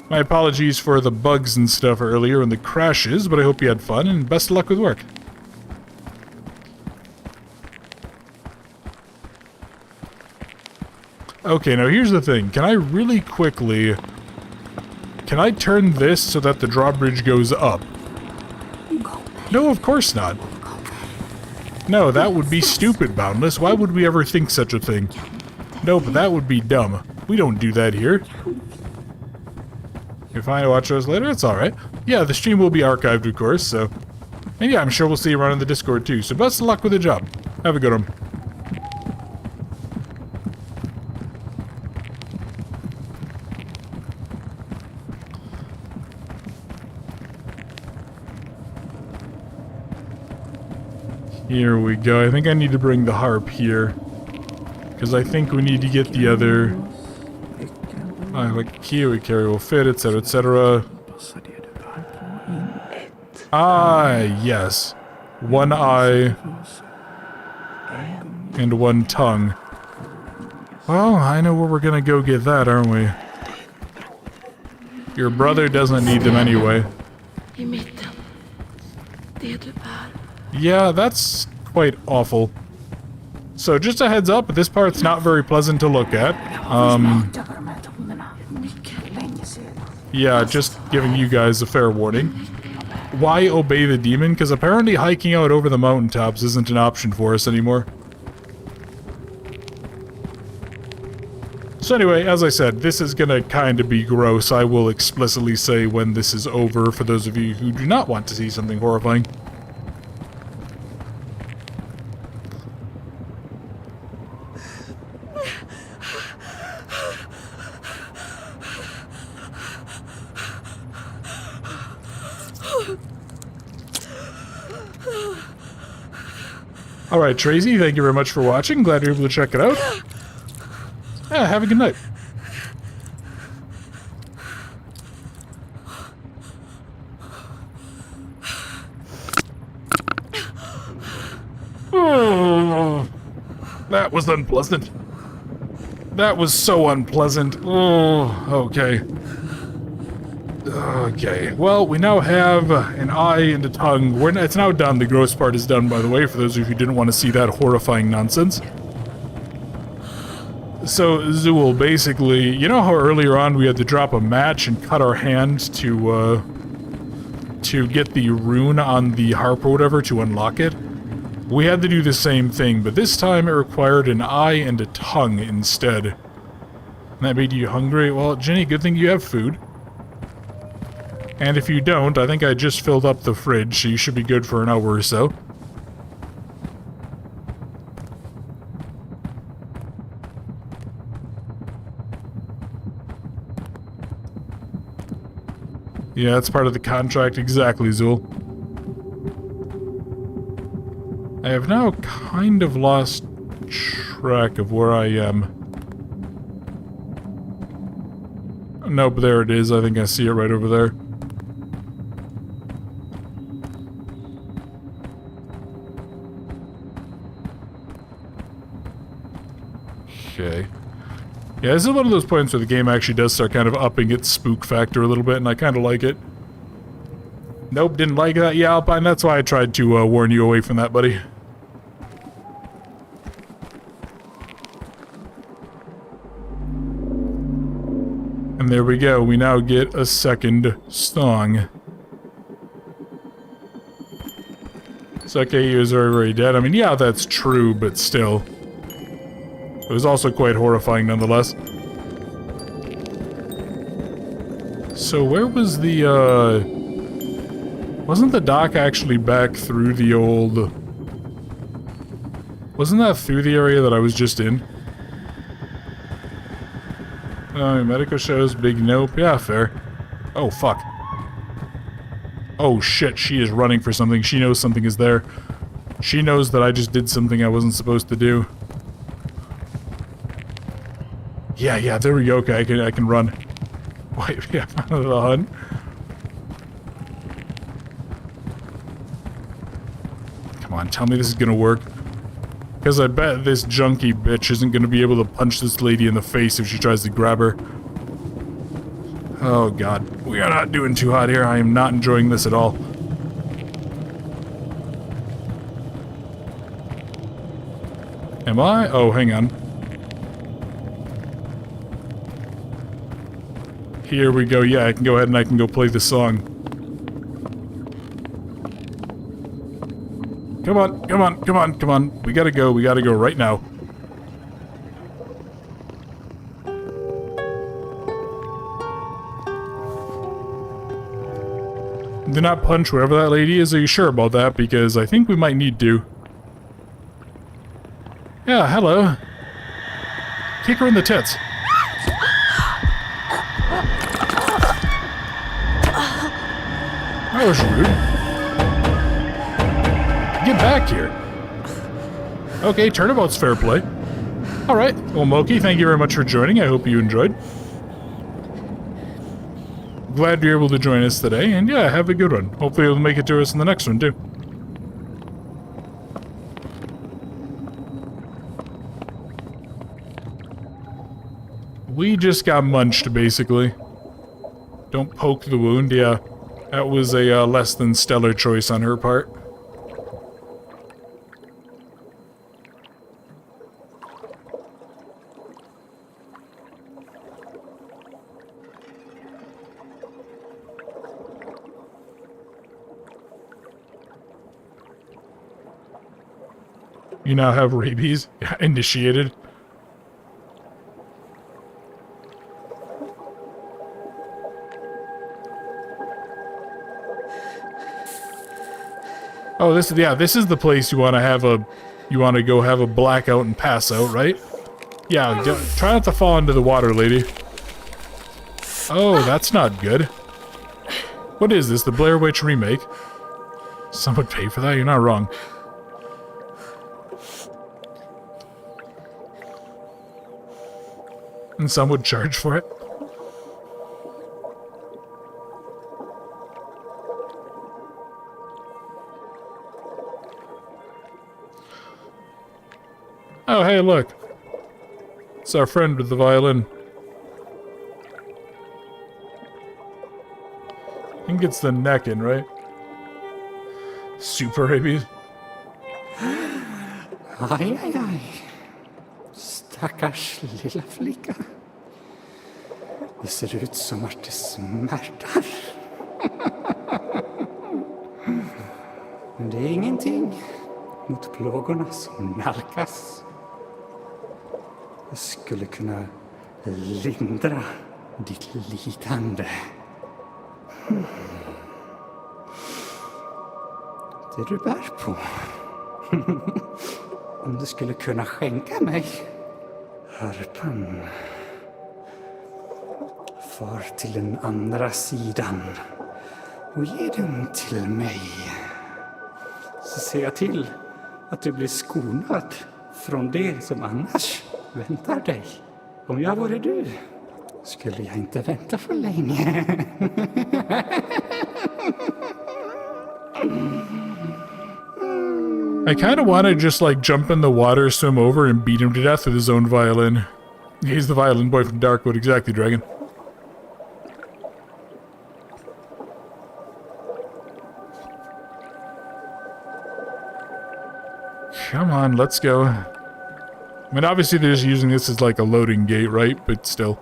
A: My apologies for the bugs and stuff earlier and the crashes, but I hope you had fun, and best of luck with work. Okay, now here's the thing. Can I really quickly... Can I turn this so that the drawbridge goes up? No, of course not. No, that would be stupid, Boundless. Why would we ever think such a thing? Nope, that would be dumb. We don't do that here. If I watch those later, it's alright. Yeah, the stream will be archived, of course, so... And yeah, I'm sure we'll see you around in the Discord, too. So best of luck with the job. Have a good one. Here we go. I think I need to bring the harp here. Because I think we need to get the other... like key we carry will fit, etc., etc. Ah, yes. One eye. And one tongue. Well, I know where we're gonna go get that, aren't we? Your brother doesn't need them anyway. Yeah, that's quite awful. So just a heads up, this part's not very pleasant to look at. Yeah, just giving you guys a fair warning. Why obey the demon? Because apparently hiking out over the mountaintops isn't an option for us anymore. So anyway, as I said, this is gonna kind of be gross. I will explicitly say when this is over for those of you who do not want to see something horrifying. Alright, Tracy, thank you very much for watching. Glad you're able to check it out. Yeah, have a good night. Oh, that was unpleasant. That was so unpleasant. Oh, okay. Okay, well, we now have an eye and a tongue. It's now done. The gross part is done, by the way, for those of you who didn't want to see that horrifying nonsense. So, Zool, basically, you know how earlier on we had to drop a match and cut our hand to get the rune on the harp or whatever to unlock it? We had to do the same thing, but this time it required an eye and a tongue instead. And that made you hungry? Well, Jenny, good thing you have food. And if you don't, I think I just filled up the fridge, so you should be good for an hour or so. Yeah, that's part of the contract. Exactly, Zool. I have now kind of lost track of where I am. Nope, there it is. I think I see it right over there. Okay. Yeah, this is one of those points where the game actually does start kind of upping its spook factor a little bit, and I kind of like it. Nope, didn't like that. Yeah, Alpine, that's why I tried to warn you away from that, buddy. And there we go, we now get a second song. Sakei is very dead. I mean, yeah, that's true, but still. It was also quite horrifying nonetheless. So where was the, wasn't the dock actually back through the old... Wasn't that through the area that I was just in? Medical shows, big nope. Yeah, fair. Oh, fuck. Oh, shit, she is running for something. She knows something is there. She knows that I just did something I wasn't supposed to do. Yeah, there we go. Okay, I can run. Wait, yeah, out of the hunt. Come on, tell me this is gonna work. Because I bet this junkie bitch isn't gonna be able to punch this lady in the face if she tries to grab her. Oh god, we are not doing too hot here. I am not enjoying this at all. Am I? Oh, hang on. Here we go. Yeah, I can go ahead and I can go play the song. Come on, come on, come on, come on. We gotta go right now. Do not punch wherever that lady is. Are you sure about that? Because I think we might need to. Yeah, hello. Kick her in the tits. That was rude. Get back here. Okay, turnabout's fair play. Alright, well, Moki, thank you very much for joining. I hope you enjoyed. Glad you're able to join us today, and yeah, have a good one. Hopefully you'll make it to us in the next one, too. We just got munched, basically. Don't poke the wound, yeah. That was a less than stellar choice on her part. You now have rabies. Initiated. Oh, this is the place you want to have a, you want to go have a blackout and pass out, right? Yeah, try not to fall into the water, lady. Oh, that's not good. What is this, the Blair Witch remake? Some would pay for that, you're not wrong. And some would charge for it. Oh, hey, look. It's our friend with the violin. I think it's the necking, right? Super rabies.
G: Aj, aj, aj. Stackars lilla flicka. Det ser ut som att det smärtar. Men det är ingenting mot plågorna som nalkas. Jag skulle kunna lindra ditt lidande. Det du bär på. Om du skulle kunna skänka mig harpan. Far till den andra sidan och ge den till mig. Så ser jag till att du blir skonad från det som annars väntar dig. Om jag vore du skulle jag inte vänta för länge.
A: I kind of want to just like jump in the water, swim over, and beat him to death with his own violin. He's the violin boy from Darkwood, exactly, Dragon. Come on, let's go. I mean, obviously they're just using this as like a loading gate, right? But still.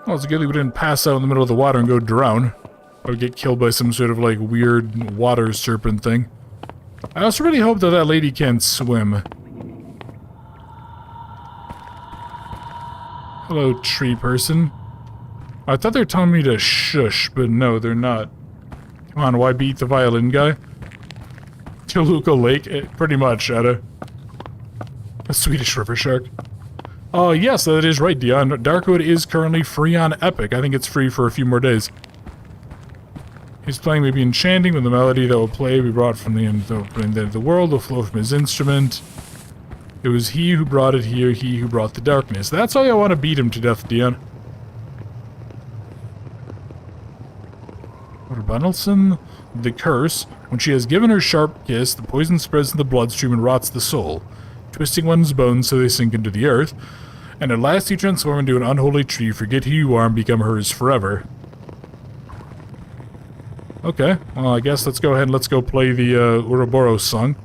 A: Well, it's good that we didn't pass out in the middle of the water and go drown. Or get killed by some sort of like weird water serpent thing. I also really hope that that lady can't swim. Hello, tree person. I thought they were telling me to shush, but no, they're not. Come on, why beat the violin guy? Toluca Lake? Pretty much, at a Swedish river shark. Oh, yes, that is right, Dion. Darkwood is currently free on Epic. I think it's free for a few more days. He's playing maybe enchanting with the melody that will play we brought from the end of the world, will flow from his instrument. It was he who brought it here, he who brought the darkness. That's why I want to beat him to death, Dion. Bundelson, the curse. When she has given her sharp kiss, the poison spreads in the bloodstream and rots the soul, twisting one's bones so they sink into the earth. And at last you transform into an unholy tree, forget who you are, and become hers forever. Okay, well, I guess let's go ahead and let's go play the Ouroboros song.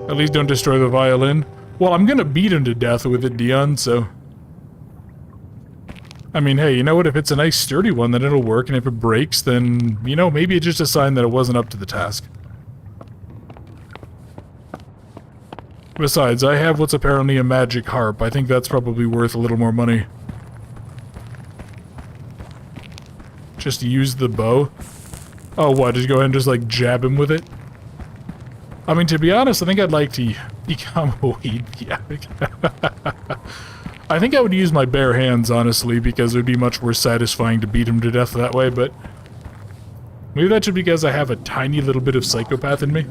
A: At least don't destroy the violin. Well, I'm gonna beat him to death with it, Dion, so... I mean, hey, you know what? If it's a nice sturdy one, then it'll work, and if it breaks, then, you know, maybe it's just a sign that it wasn't up to the task. Besides, I have what's apparently a magic harp. I think that's probably worth a little more money. Just use the bow? Oh, what? Just go ahead and just, like, jab him with it? I mean, to be honest, I think I'd like to become a weed yabbic. I think I would use my bare hands, honestly, because it would be much more satisfying to beat him to death that way, but... maybe that's just because I have a tiny little bit of psychopath in me.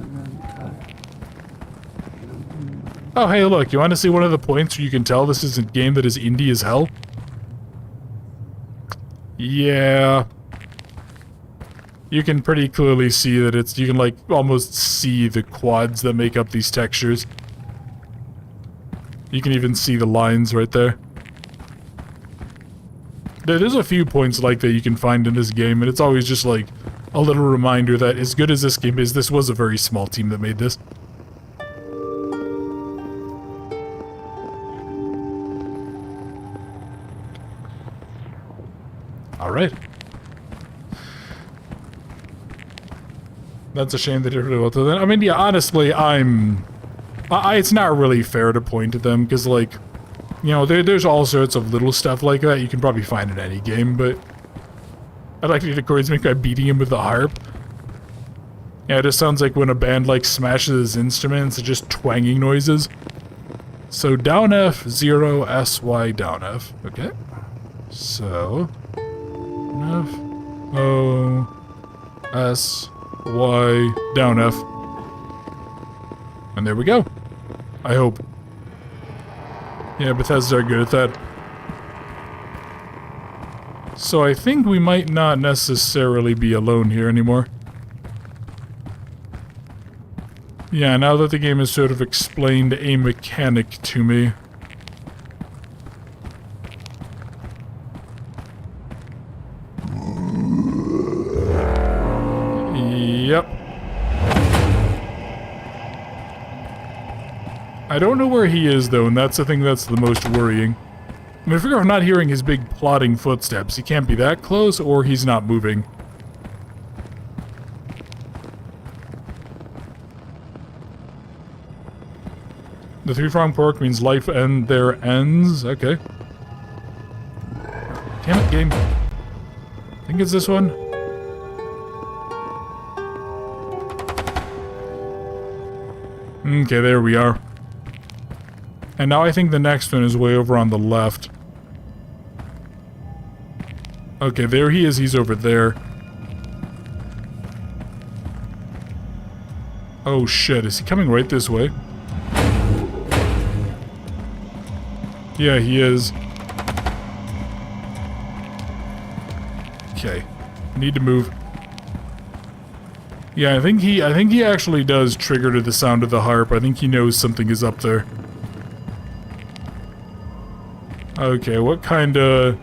A: Oh, hey, look, you want to see one of the points where you can tell this is a game that is indie as hell? Yeah... you can pretty clearly see that it's, you can like almost see the quads that make up these textures. You can even see the lines right there. There's a few points like that you can find in this game, and it's always just like a little reminder that as good as this game is, this was a very small team that made this. Alright. That's a shame they didn't really well to that. I mean, yeah, honestly, it's not really fair to point at them, because, like, you know, there's all sorts of little stuff like that you can probably find in any game, but I'd like to hear the chords make by beating him with the harp. Yeah, it just sounds like when a band, like, smashes his instruments, it's just twanging noises. So, down F, 0, S, Y, down F. Okay. So, F, O, S, Y, down F. And there we go. I hope. Yeah, Bethesda are good at that. So I think we might not necessarily be alone here anymore. Yeah, now that the game has sort of explained a mechanic to me. Yep. I don't know where he is, though, and that's the thing that's the most worrying. I mean, I figure I'm not hearing his big plodding footsteps. He can't be that close, or he's not moving. The three-pronged pork means life and their ends. Okay. Damn it, game. I think it's this one. Okay, there we are. And now I think the next one is way over on the left. Okay, there he is. He's over there. Oh shit, is he coming right this way? Yeah, he is. Okay. Need to move. Yeah, I think he actually does trigger to the sound of the harp. I think he knows something is up there. Okay, what kind of...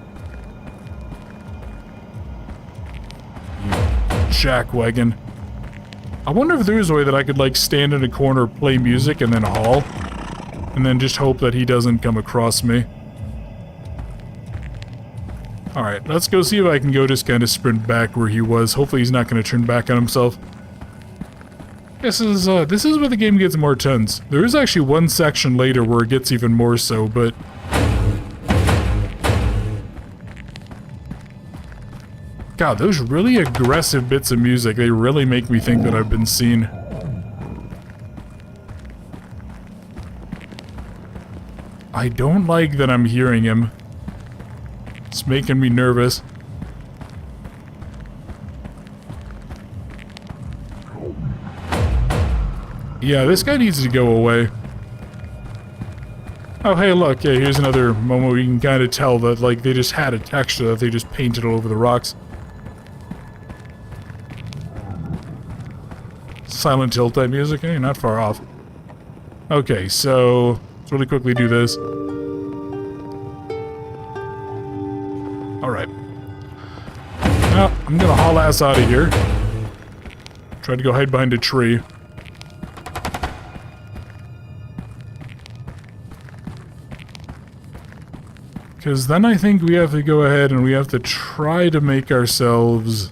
A: jackwagon. I wonder if there's a way that I could, like, stand in a corner, play music, and then haul. And then just hope that he doesn't come across me. Alright, let's go see if I can go just kind of sprint back where he was. Hopefully he's not going to turn back on himself. This is where the game gets more tense. There is actually one section later where it gets even more so, but... God, those really aggressive bits of music, they really make me think that I've been seen. I don't like that I'm hearing him. It's making me nervous. Yeah, this guy needs to go away. Oh, hey, look, yeah, here's another moment where you can kind of tell that, like, they just had a texture that they just painted all over the rocks. Silent Hill type music, hey, not far off. Okay, so let's really quickly do this. Alright. Now, I'm gonna haul ass out of here. Try to go hide behind a tree. Because then I think we have to go ahead and we have to try to make ourselves...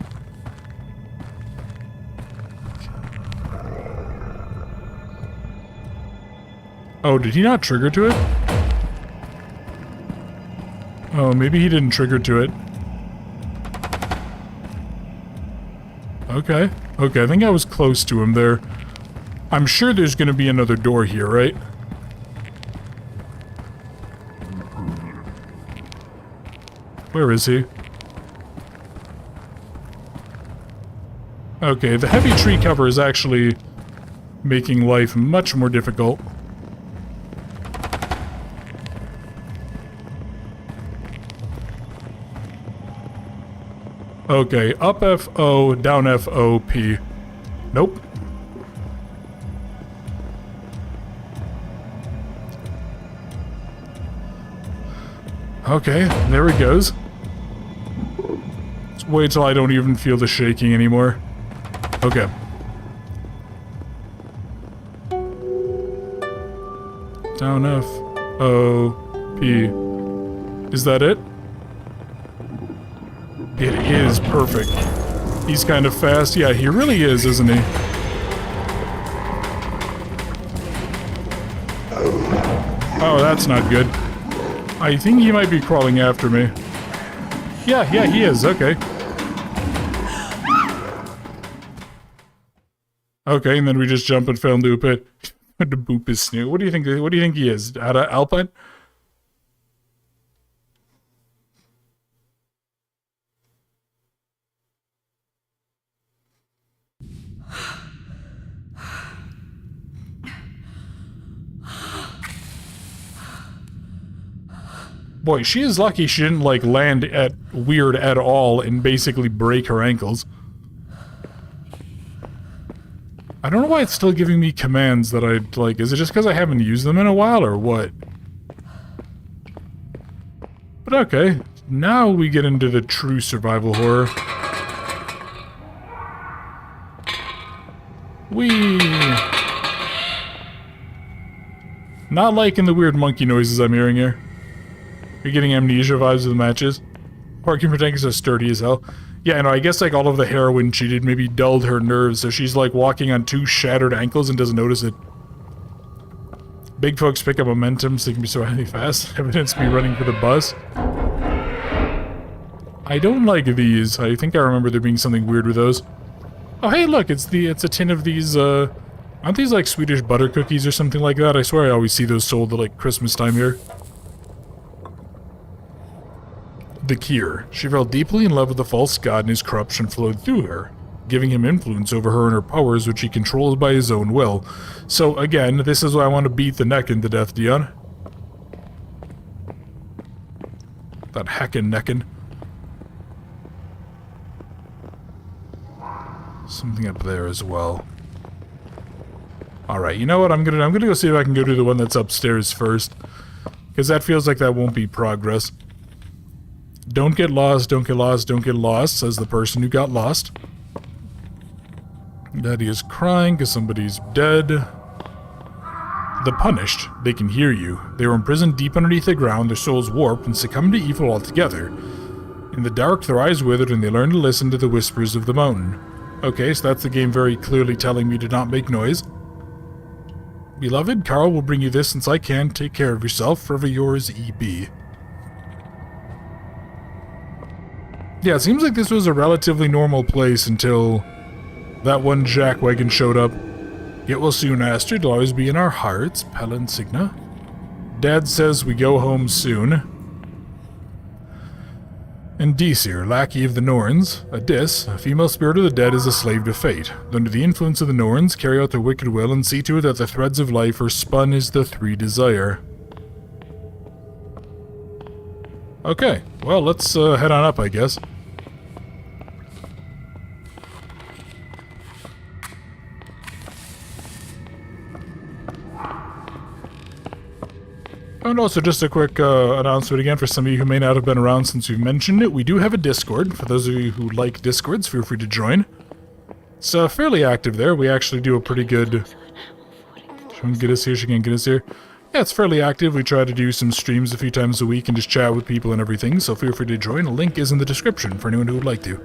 A: Oh, did he not trigger to it? Oh, maybe he didn't trigger to it. Okay. Okay, I think I was close to him there. I'm sure there's gonna be another door here, right? Where is he? Okay, the heavy tree cover is actually making life much more difficult. Okay, up F-O, down F-O-P. Nope. Okay, there he goes. Let's wait till I don't even feel the shaking anymore. Okay. Down F-O-P. Is that it? It is perfect. He's kind of fast. Yeah, he really is, isn't he? Oh, that's not good. I think he might be crawling after me. Yeah, he is. Okay. Okay, and then we just jump and fell into a pit. To boop his snoot. What do you think? What do you think he is? Alpine? Boy, she is lucky she didn't, like, land at weird at all and basically break her ankles. I don't know why it's still giving me commands that I'd, like, is it just because I haven't used them in a while, or what? But okay, now we get into the true survival horror. Not liking the weird monkey noises I'm hearing here. You're getting amnesia vibes of the matches. Parking protectors are sturdy as hell. Yeah, I know, I guess like all of the heroin she did maybe dulled her nerves, so she's like walking on 2 shattered ankles and doesn't notice it. Big folks pick up momentum so they can be so highly fast. Evidence me running for the bus. I don't like these. I think I remember there being something weird with those. Oh hey look, it's a tin of these, aren't these like Swedish butter cookies or something like that? I swear I always see those sold at like Christmas time here. The cure. She fell deeply in love with the false god and his corruption flowed through her, giving him influence over her and her powers which he controls by his own will. So again, this is why I want to beat the neck into death, Dion. That heckin' neckin'. Something up there as well. Alright, you know what? I'm gonna go see if I can go to the one that's upstairs first. Because that feels like that won't be progress. Don't get lost, don't get lost, don't get lost, says the person who got lost. Daddy is crying because somebody's dead. The punished, they can hear you. They were imprisoned deep underneath the ground, their souls warped and succumbed to evil altogether. In the dark, their eyes withered and they learned to listen to the whispers of the mountain. Okay, so that's the game very clearly telling me to not make noise. Beloved, Carl will bring you this since I can. Take care of yourself. Forever yours, E.B. Yeah, it seems like this was a relatively normal place until that one jackwagon showed up. Get well soon, Astrid. It'll always be in our hearts. Pella and Signa. Dad says we go home soon. And Disir, lackey of the Norns, a Dis, a female spirit of the dead, is a slave to fate. Under the influence of the Norns, carry out their wicked will and see to it that the threads of life are spun as the 3 desire. Okay, well, let's head on up, I guess. And also, just a quick announcement again for some of you who may not have been around since we've mentioned it. We do have a Discord. For those of you who like Discords, feel free to join. It's fairly active there. We actually do a pretty good... She can get us here, she can get us here. Yeah, it's fairly active. We try to do some streams a few times a week and just chat with people and everything, so feel free to join. A link is in the description for anyone who would like to.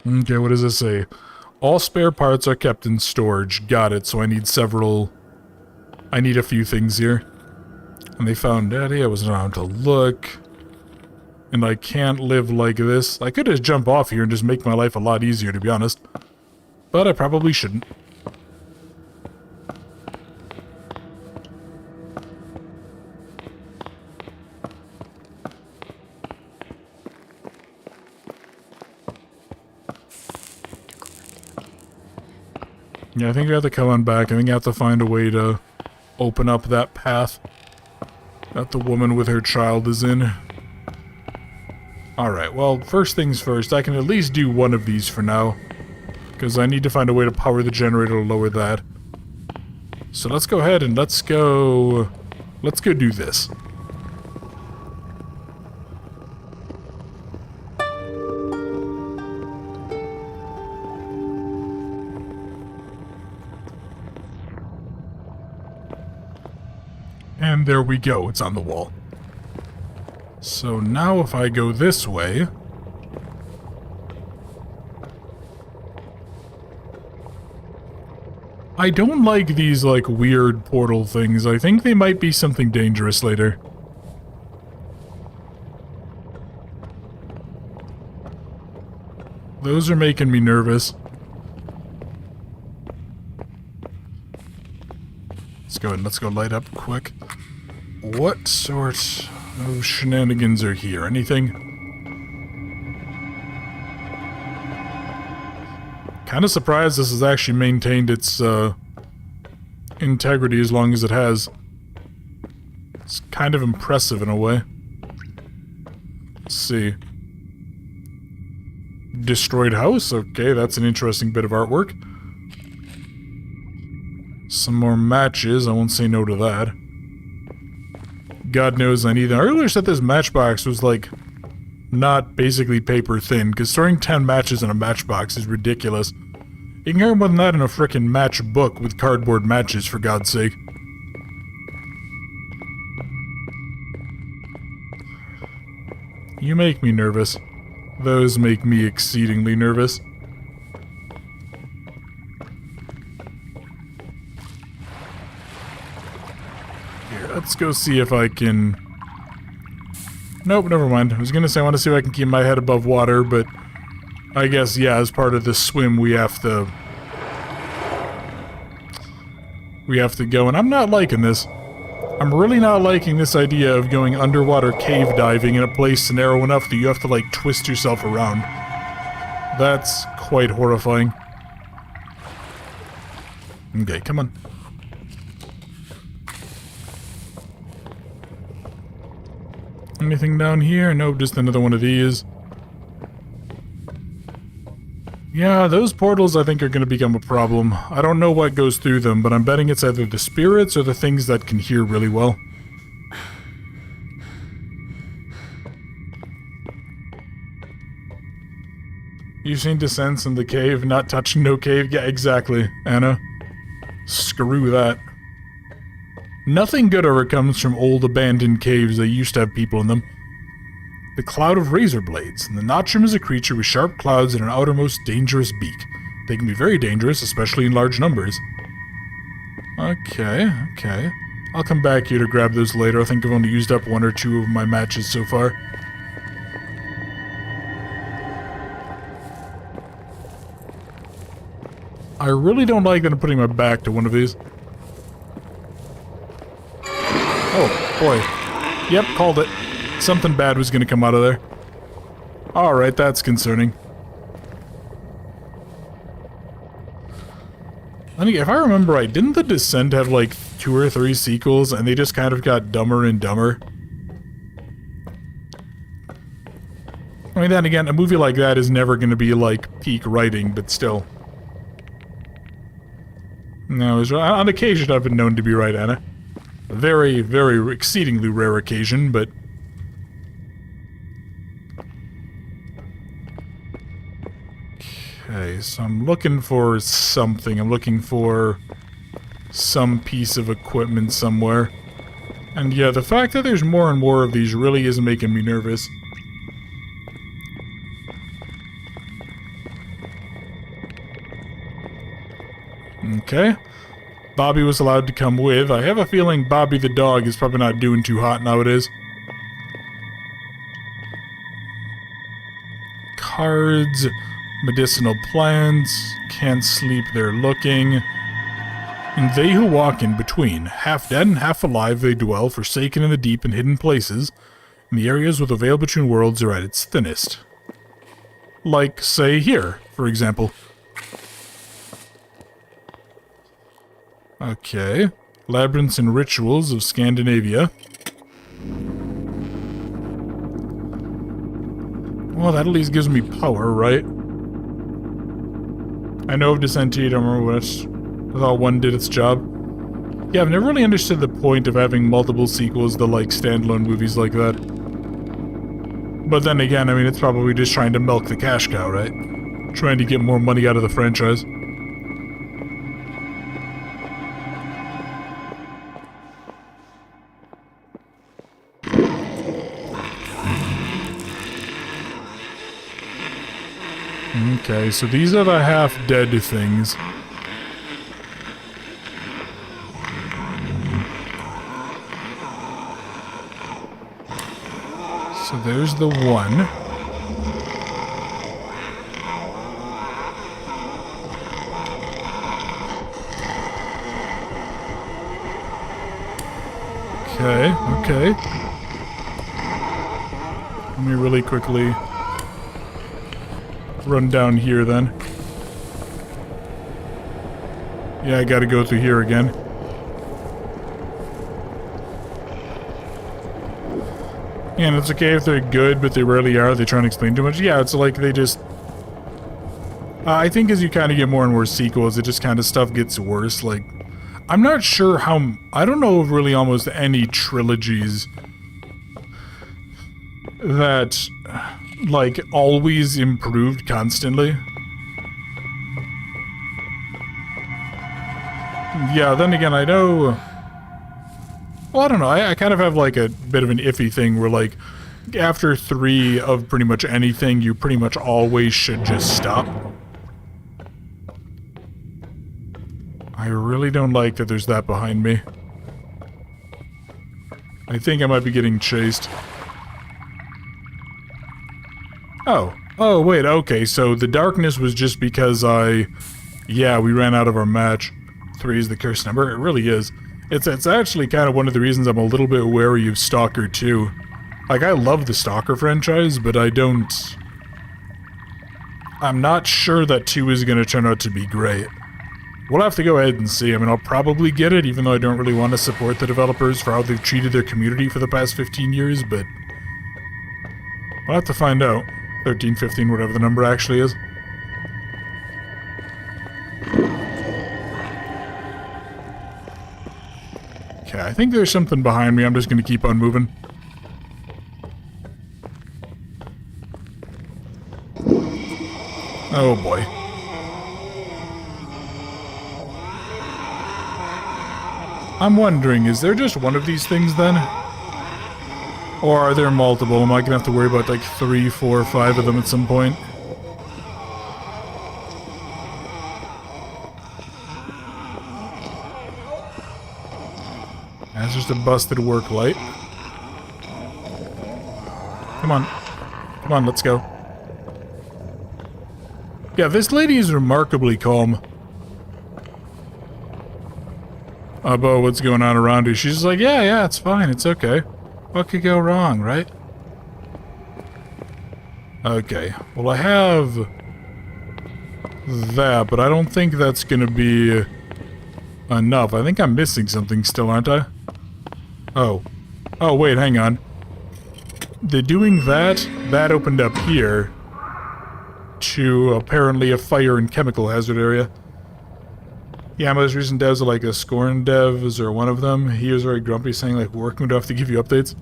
A: Okay, what does this say? All spare parts are kept in storage. Got it, so I need a few things here. And they found Daddy, I wasn't around to look. And I can't live like this. I could just jump off here and just make my life a lot easier, to be honest. But I probably shouldn't. Yeah, I think I have to come on back. I think I have to find a way to open up that path that the woman with her child is in. Alright, well, first things first, I can at least do one of these for now. Because I need to find a way to power the generator to lower that. So let's go ahead and let's go do this. And there we go, it's on the wall. So now if I go this way... I don't like these, like, weird portal things. I think they might be something dangerous later. Those are making me nervous. Let's go light up quick. What sort of shenanigans are here? Anything? Kind of surprised this has actually maintained its integrity as long as it has. It's kind of impressive in a way. Let's see. Destroyed house? Okay, that's an interesting bit of artwork. Some more matches, I won't say no to that. God knows I need them. I really wish that this matchbox was, like, not basically paper thin, because storing 10 matches in a matchbox is ridiculous. You can carry more than that in a frickin' match book with cardboard matches, for God's sake. You make me nervous. Those make me exceedingly nervous. Here, let's go see if I can... Nope, never mind. I was gonna say I want to see if I can keep my head above water, but... I guess, yeah, as part of this swim we have to... go, and I'm not liking this. I'm really not liking this idea of going underwater cave diving in a place narrow enough that you have to, like, twist yourself around. That's quite horrifying. Okay, come on. Anything down here? Nope, just another one of these. Yeah, those portals I think are going to become a problem. I don't know what goes through them, but I'm betting it's either the spirits or the things that can hear really well. You've seen Descents in the Cave, not touching no cave? Yeah, exactly, Anna. Screw that. Nothing good ever comes from old abandoned caves that used to have people in them. The cloud of razor blades. The Notchum is a creature with sharp clouds and an outermost dangerous beak. They can be very dangerous, especially in large numbers. Okay. I'll come back here to grab those later. I think I've only used up 1 or 2 of my matches so far. I really don't like that I'm putting my back to one of these. Oh, boy. Yep, called it. Something bad was gonna come out of there. Alright, that's concerning. I think, if I remember right, didn't The Descent have like 2 or 3 sequels and they just kind of got dumber and dumber? I mean, then again, a movie like that is never gonna be like peak writing, but still. No, on occasion I've been known to be right, Anna. A very, very exceedingly rare occasion, but... Okay, so I'm looking for something. I'm looking for some piece of equipment somewhere. And yeah, the fact that there's more and more of these really is making me nervous. Okay. Bobby was allowed to come with. I have a feeling Bobby the dog is probably not doing too hot nowadays. Cards, medicinal plants, can't sleep, they're looking. And they who walk in between, half dead and half alive, they dwell, forsaken in the deep and hidden places, and the areas where the veil between worlds are at its thinnest. Like, say, here, for example. Okay. Labyrinths and Rituals of Scandinavia. Well, that at least gives me power, right? I know of Descent, I don't remember which. I thought one did its job. Yeah, I've never really understood the point of having multiple sequels to, like, standalone movies like that. But then again, I mean, it's probably just trying to milk the cash cow, right? Trying to get more money out of the franchise. Okay, so these are the half-dead things. So there's the one. Okay, okay. Let me really quickly run down here then. Yeah, I gotta go through here again. And it's okay if they're good, but they rarely are. They try and explain too much. Yeah, it's like they just... I think as you kind of get more and more sequels, it just kind of stuff gets worse. Like, I'm not sure how... I don't know of really almost any trilogies that, like, always improved constantly. Yeah, then again, I know... Well, I don't know. I kind of have, like, a bit of an iffy thing where, like, after 3 of pretty much anything, you pretty much always should just stop. I really don't like that there's that behind me. I think I might be getting chased. Oh. Oh, wait, okay, so the darkness was just because yeah, we ran out of our match. 3 is the curse number. It really is. It's actually kind of one of the reasons I'm a little bit wary of Stalker 2. Like, I love the Stalker franchise, but I'm not sure that 2 is going to turn out to be great. We'll have to go ahead and see. I mean, I'll probably get it, even though I don't really want to support the developers for how they've treated their community for the past 15 years, but... we'll have to find out. 13, 15, whatever the number actually is. Okay, I think there's something behind me. I'm just gonna keep on moving. Oh boy. I'm wondering, is there just one of these things then? Or are there multiple? Am I gonna have to worry about like 3, 4, 5 of them at some point? That's just a busted work light. Come on. Come on, let's go. Yeah, this lady is remarkably calm. About what's going on around her. She's just like, yeah, it's fine, it's okay. What could go wrong, right? Okay, well I have that, but I don't think that's gonna be enough. I think I'm missing something still, aren't I? Oh. Oh, wait, hang on. They're doing that opened up here to apparently a fire and chemical hazard area. Yeah, most recent devs are like the Quern devs, or one of them. He was very grumpy, saying like, working would have to give you updates.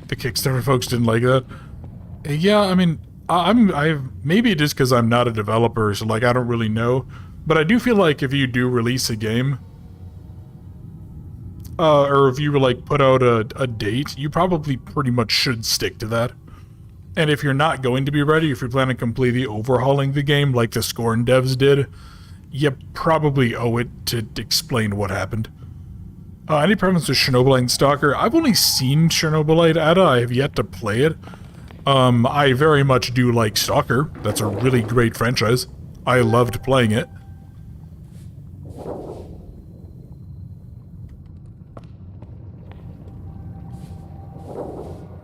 A: The Kickstarter folks didn't like that. Yeah, I mean, maybe just because I'm not a developer, so like I don't really know. But I do feel like if you do release a game, or if you like put out a date, you probably pretty much should stick to that. And if you're not going to be ready, if you're planning on completely overhauling the game like the Quern devs did, you probably owe it to explain what happened. Any preference with Chernobylite and Stalker? I've only seen Chernobylite, Ada. I have yet to play it. I very much do like Stalker. That's a really great franchise. I loved playing it.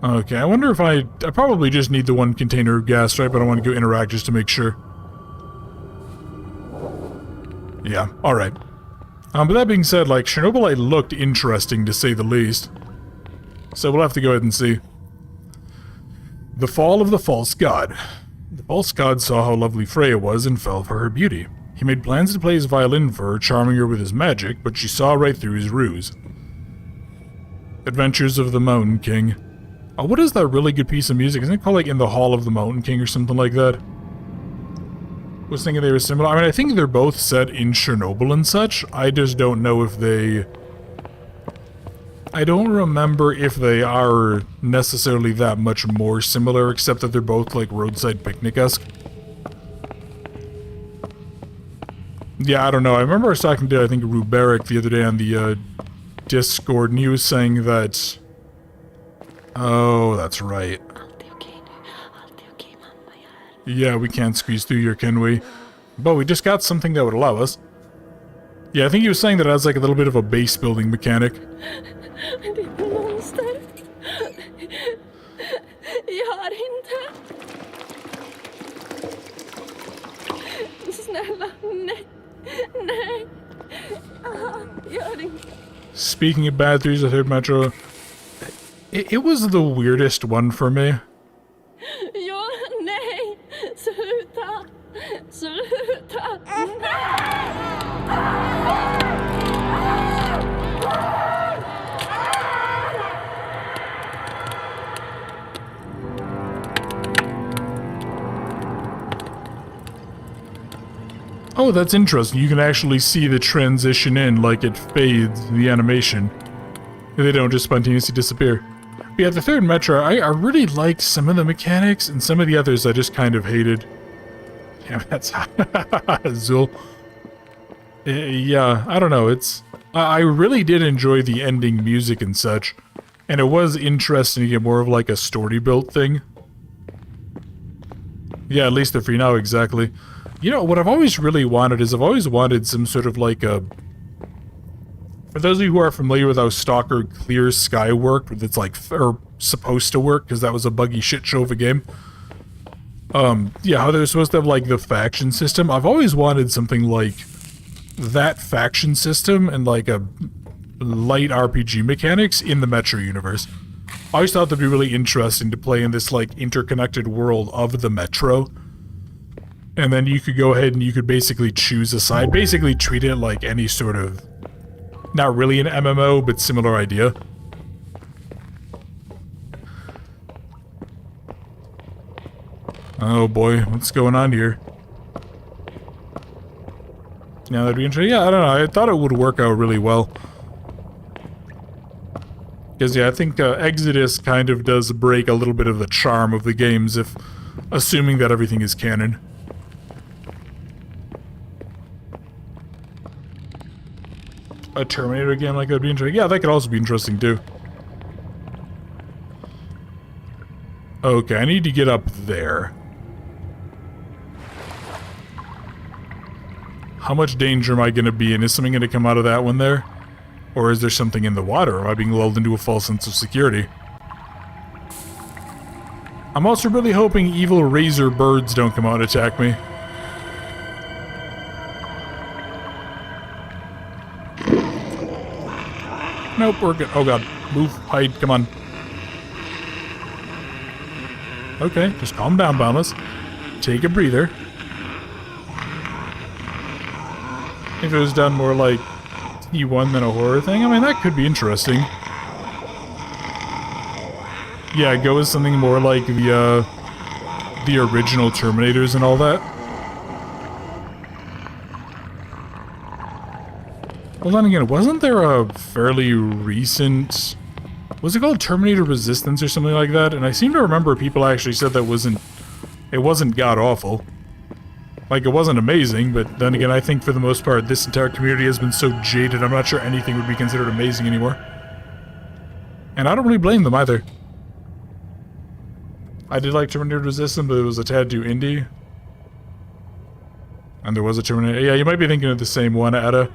A: Okay, I wonder if I probably just need the one container of gas, right? But I want to go interact just to make sure. Yeah, alright. But that being said, like, Chernobylite looked interesting to say the least. So we'll have to go ahead and see. The fall of the false god. The false god saw how lovely Freya was and fell for her beauty. He made plans to play his violin for her, charming her with his magic, but she saw right through his ruse. Adventures of the Mountain King. Oh, what is that really good piece of music? Isn't it called like In the Hall of the Mountain King or something like that? I was thinking they were similar. I mean, I think they're both set in Chernobyl and such. I just don't know if they I don't remember if they are necessarily that much more similar, except that they're both like roadside picnic-esque. Yeah, I don't know. I remember I was talking to, I think, Ruberic the other day on the Discord, and he was saying that... Oh, that's right. Yeah, we can't squeeze through here, can we? But we just got something that would allow us. Yeah, I think he was saying that it has like a little bit of a base building mechanic.
F: Monster. Gör inte. Snälla, nej. Nej. Gör inte.
A: Speaking of bad threes, the third metro, it was the weirdest one for me.
F: Ja, nej. Sluta. Sluta. Nej.
A: Oh, that's interesting. You can actually see the transition in, like it fades, the animation. They don't just spontaneously disappear. But yeah, the third Metro, I really liked some of the mechanics, and some of the others I just kind of hated. Yeah, that's... Zul. Yeah, I don't know, it's... I really did enjoy the ending music and such. And it was interesting to get more of like a story-built thing. Yeah, at least the free now, exactly. You know, what I've always really wanted is I've always wanted some sort of like a... For those of you who are familiar with how Stalker Clear Sky worked, it's like, or supposed to work, because that was a buggy shit show of a game. Yeah, how they're supposed to have like the faction system. I've always wanted something like that faction system and like a light RPG mechanics in the Metro universe. I always thought that'd be really interesting to play in this like interconnected world of the Metro. And then you could go ahead and you could basically choose a side, basically treat it like any sort of, not really an MMO, but similar idea. Oh boy, what's going on here? Yeah, that'd be interesting. Yeah, I don't know, I thought it would work out really well. Because yeah, I think Exodus kind of does break a little bit of the charm of the games, if assuming that everything is canon. A Terminator game like that would be interesting. Yeah, that could also be interesting too. Okay, I need to get up there. How much danger am I going to be in? Is something going to come out of that one there? Or is there something in the water? Am I being lulled into a false sense of security? I'm also really hoping evil razor birds don't come out and attack me. Nope, we're good. Oh god. Move. Hide. Come on. Okay, just calm down, Boundless. Take a breather. If it was done more like T1 than a horror thing, I mean, that could be interesting. Yeah, go with something more like the original Terminators and all that. Well, then again, wasn't there a fairly recent... Was it called Terminator Resistance or something like that? And I seem to remember people actually said that it wasn't god-awful. Like, it wasn't amazing, but then again, I think for the most part, this entire community has been so jaded, I'm not sure anything would be considered amazing anymore. And I don't really blame them either. I did like Terminator Resistance, but it was a tad too indie. And there was a Terminator... Yeah, you might be thinking of the same one, Ada.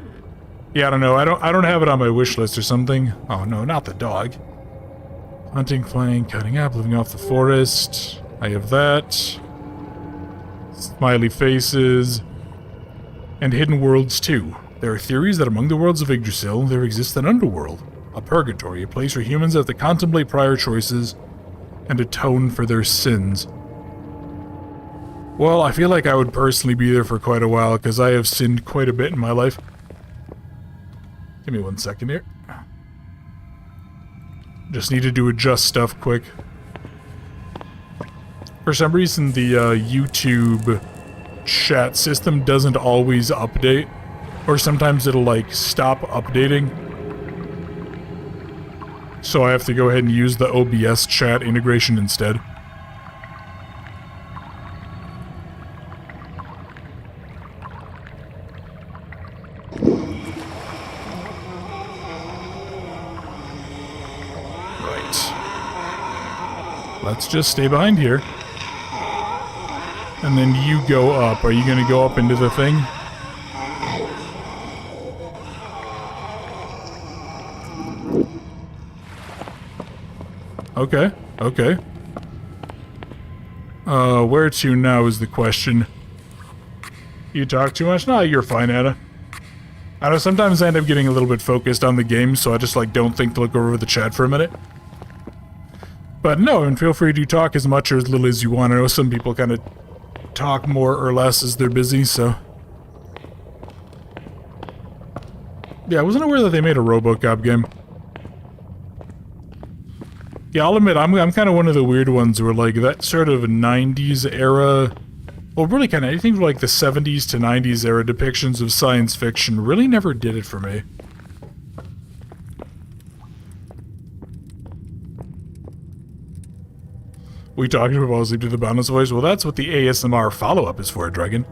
A: Yeah, I don't know. I don't have it on my wish list or something. Oh no, not the dog. Hunting, flying, cutting up, living off the forest. I have that. Smiley faces. And hidden worlds too. There are theories that among the worlds of Yggdrasil, there exists an underworld. A purgatory, a place where humans have to contemplate prior choices and atone for their sins. Well, I feel like I would personally be there for quite a while, because I have sinned quite a bit in my life. Give me 1 second here. Just needed to adjust stuff quick. For some reason, the YouTube chat system doesn't always update. Or sometimes it'll, like, stop updating. So I have to go ahead and use the OBS chat integration instead. Let's just stay behind here. And then you go up. Are you going to go up into the thing? Okay, okay. Where to now is the question. You talk too much? No, you're fine, Anna. I know sometimes I end up getting a little bit focused on the game, so I just like don't think to look over the chat for a minute. But no, and feel free to talk as much or as little as you want. I know some people kind of talk more or less as they're busy, so... Yeah, I wasn't aware that they made a RoboCop game. Yeah, I'll admit, I'm kind of one of the weird ones where, like, that sort of 90s era... Well, really kind of anything from, like, the 70s to 90s era depictions of science fiction really never did it for me. We talking about falling asleep to the boundless voice? Well, that's what the ASMR follow-up is for, Dragon.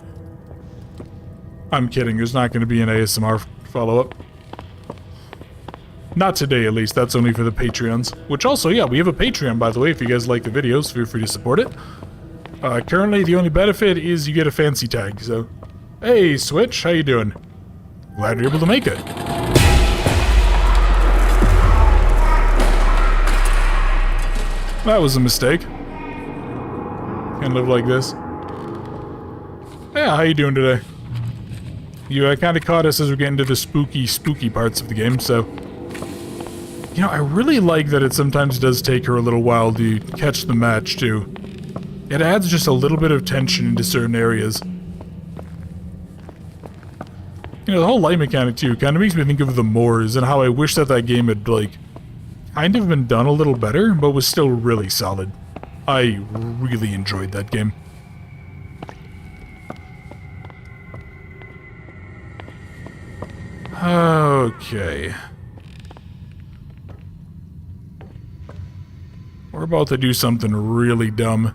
A: I'm kidding, there's not going to be an ASMR follow-up. Not today, at least. That's only for the Patreons. Which also, yeah, we have a Patreon, by the way. If you guys like the videos, feel free to support it. Currently, the only benefit is you get a fancy tag, so... Hey, Switch, how you doing? Glad you're able to make it. That was a mistake. Can't live like this. Yeah, how you doing today? You kind of caught us as we're getting to the spooky parts of the game, so... You know, I really like that it sometimes does take her a little while to catch the match, too. It adds just a little bit of tension into certain areas. You know, the whole light mechanic, too, kind of makes me think of the Moors and how I wish that that game had, like, kind of been done a little better, but was still really solid. I really enjoyed that game. Okay. We're about to do something really dumb.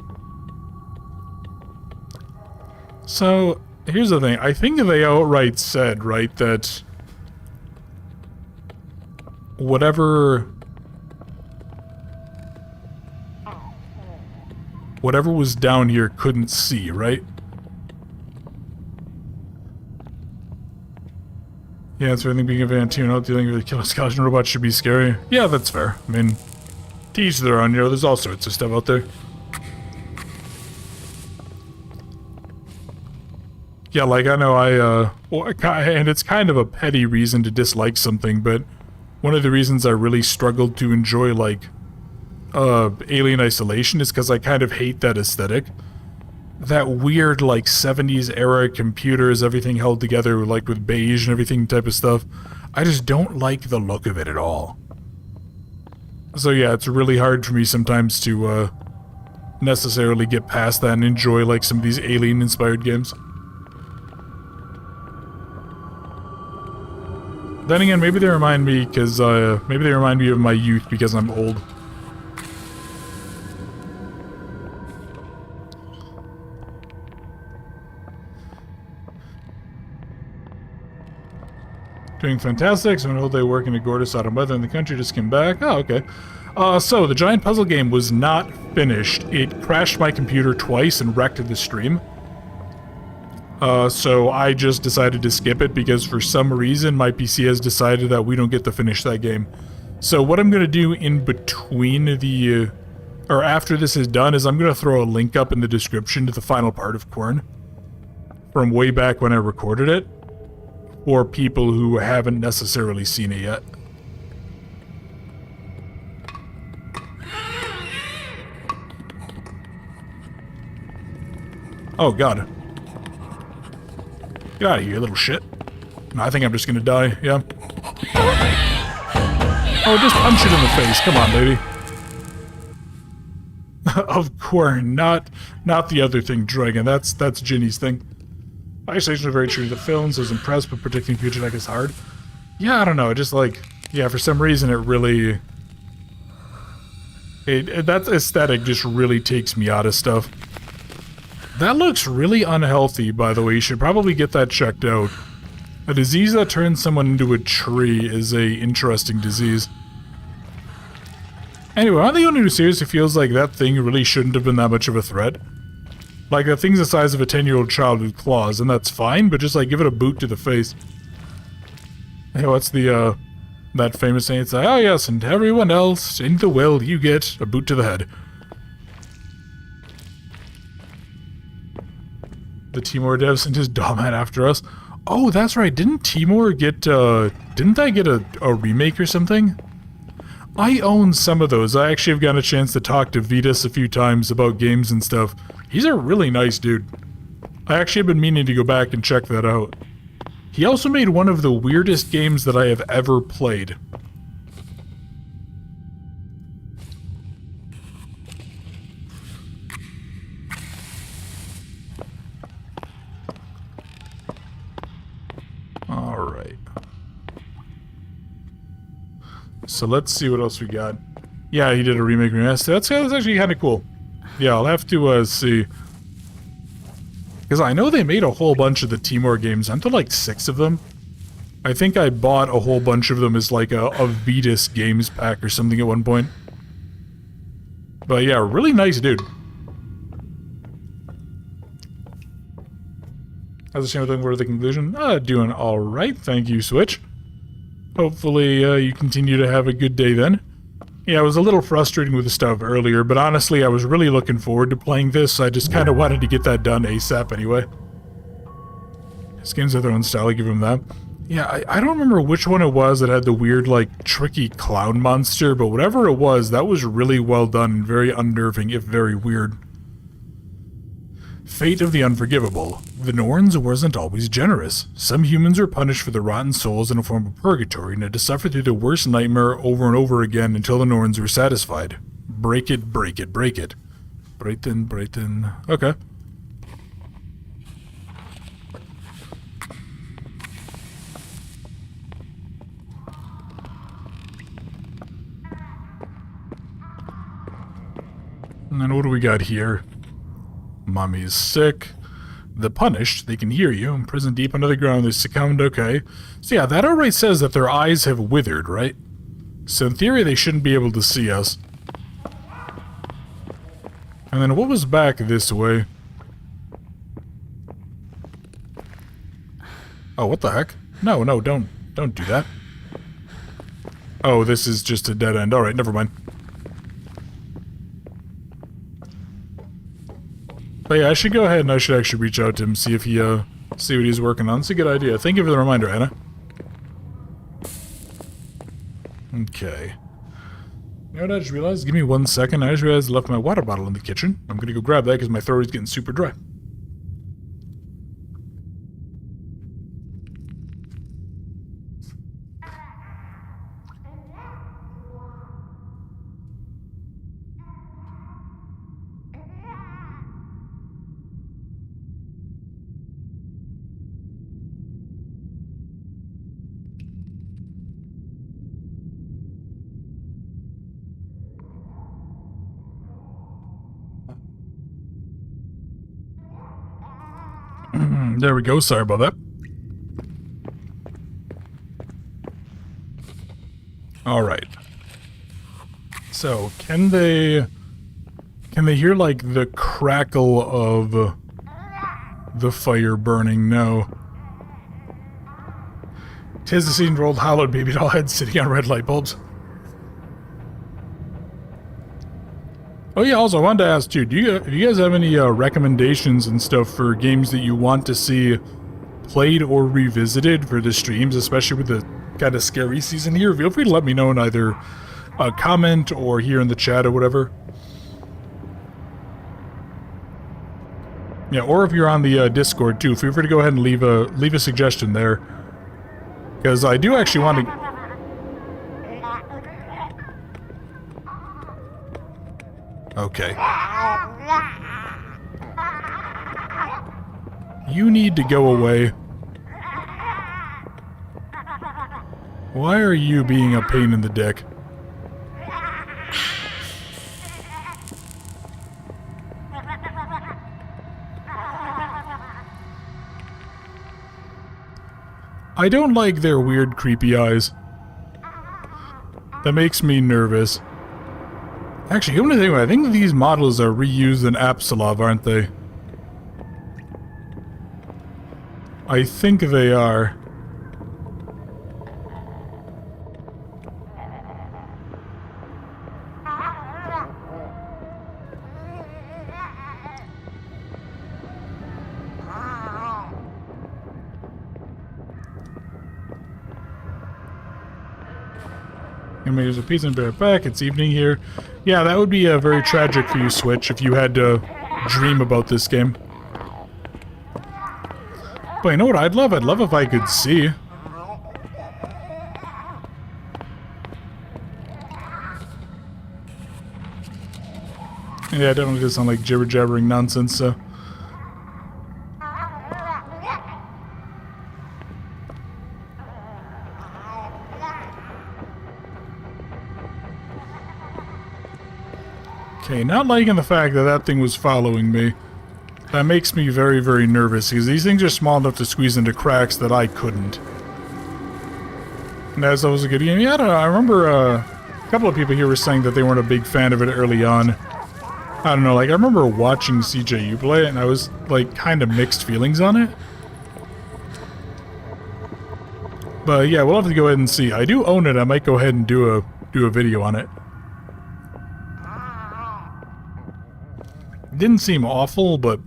A: So, here's the thing. I think they outright said, right, that whatever was down here couldn't see, right? Yeah, it's everything being a van too. Not dealing with a killer skeleton robot should be scary. Yeah, that's fair. I mean, to each their own, you know, there's all sorts of stuff out there. Yeah, like, I know and it's kind of a petty reason to dislike something, but one of the reasons I really struggled to enjoy, like, Alien Isolation is because I kind of hate that aesthetic. That weird, like, 70s era computers, everything held together, like, with beige and everything type of stuff. I just don't like the look of it at all. So yeah, it's really hard for me sometimes to, necessarily get past that and enjoy, like, some of these Alien-inspired games. Then again, maybe they remind me because, maybe they remind me of my youth because I'm old. Doing fantastic. So I know they work in a gorgeous autumn weather in the country. Just came back. Oh, okay. So the giant puzzle game was not finished. It crashed my computer twice and wrecked the stream. So I just decided to skip it because for some reason my PC has decided that we don't get to finish that game. So what I'm going to do in between the, or after this is done is I'm going to throw a link up in the description to the final part of Quern. From way back when I recorded it. For people who haven't necessarily seen it yet. Oh god. Get out of here, little shit. No, I think I'm just gonna die, yeah. Oh, just punch it in the face, come on, lady. Of Quern, not the other thing, Dragon. That's Ginny's thing. Isolation is very true to the films. I was impressed, but predicting future tech is hard. Yeah, I don't know. Just like, yeah, for some reason it really That aesthetic just really takes me out of stuff. That looks really unhealthy, by the way. You should probably get that checked out. A disease that turns someone into a tree is a interesting disease. Anyway, I'm the only one who seriously feels like that thing really shouldn't have been that much of a threat. Like, that thing's the size of a 10-year-old child with claws, and that's fine, but just, like, give it a boot to the face. Hey, what's the, that famous saying? It's like, oh yes, and everyone else in the will, you get a boot to the head. The Timor dev sent his dom hat after us. Oh, that's right, didn't Timor get, didn't I get a remake or something? I own some of those. I actually have gotten a chance to talk to Vitas a few times about games and stuff. He's a really nice dude. I actually have been meaning to go back and check that out. He also made one of the weirdest games that I have ever played. Alright. So let's see what else we got. Yeah, he did a remake remaster. That's actually kind of cool. Yeah, I'll have to see. Because I know they made a whole bunch of the Timor games. I'm to like 6 of them. I think I bought a whole bunch of them as like a Vitas games pack or something at one point. But yeah, really nice dude. How's the same thing? What are the conclusion? Doing alright, thank you, Switch. Hopefully you continue to have a good day then. Yeah, it was a little frustrating with the stuff earlier, but honestly I was really looking forward to playing this. I just kind of wanted to get that done ASAP anyway. Skins have their own style, I give them that. Yeah, I don't remember which one it was that had the weird, like, tricky clown monster, but whatever it was, that was really well done and very unnerving, if very weird. Fate of the unforgivable. The Norns wasn't always generous. Some humans were punished for their rotten souls in a form of purgatory and had to suffer through the worst nightmare over and over again until the Norns were satisfied. Break it, break it, break it. Brighton, Brighton. Okay. And then what do we got here? Mommy's sick. The punished, they can hear you. Imprisoned deep under the ground, they succumbed, okay. So yeah, that already says that their eyes have withered, right? So in theory, they shouldn't be able to see us. And then what was back this way? Oh, what the heck? No, don't do that. Oh, this is just a dead end. Alright, never mind. But yeah, I should go ahead and I should actually reach out to him, see if he, see what he's working on. It's a good idea. Thank you for the reminder, Anna. Okay. You know what I just realized? Give me 1 second. I just realized I left my water bottle in the kitchen. I'm gonna go grab that because my throat is getting super dry. There we go, sorry about that. Alright. So, can they hear, like, the crackle of the fire burning? No. 'Tis the scene for old hallowed baby doll head sitting on red light bulbs. Oh yeah, also I wanted to ask too, do you guys have any recommendations and stuff for games that you want to see played or revisited for the streams, especially with the kind of scary season here? Feel free to let me know in either a comment or here in the chat or whatever. Yeah, or if you're on the Discord too, feel free to go ahead and leave a suggestion there, because I do actually want to. Okay. You need to go away. Why are you being a pain in the dick? I don't like their weird, creepy eyes. That makes me nervous. Actually, come to think of it, I think these models are reused in Apsilov, aren't they? I think they are. And there's a pizza and bear back. It's evening here. Yeah, that would be very tragic for you, Switch, if you had to dream about this game. But you know what I'd love? I'd love if I could see. Yeah, I don't want to sound like jibber-jabbering nonsense, so... Okay, not liking the fact that that thing was following me. That makes me very, very nervous, because these things are small enough to squeeze into cracks that I couldn't. And as that was a good game, yeah, I don't know, I remember a couple of people here were saying that they weren't a big fan of it early on. I don't know, like, I remember watching CJU play it, and I was, like, kind of mixed feelings on it. But yeah, we'll have to go ahead and see. I do own it, I might go ahead and do a video on it. It didn't seem awful, but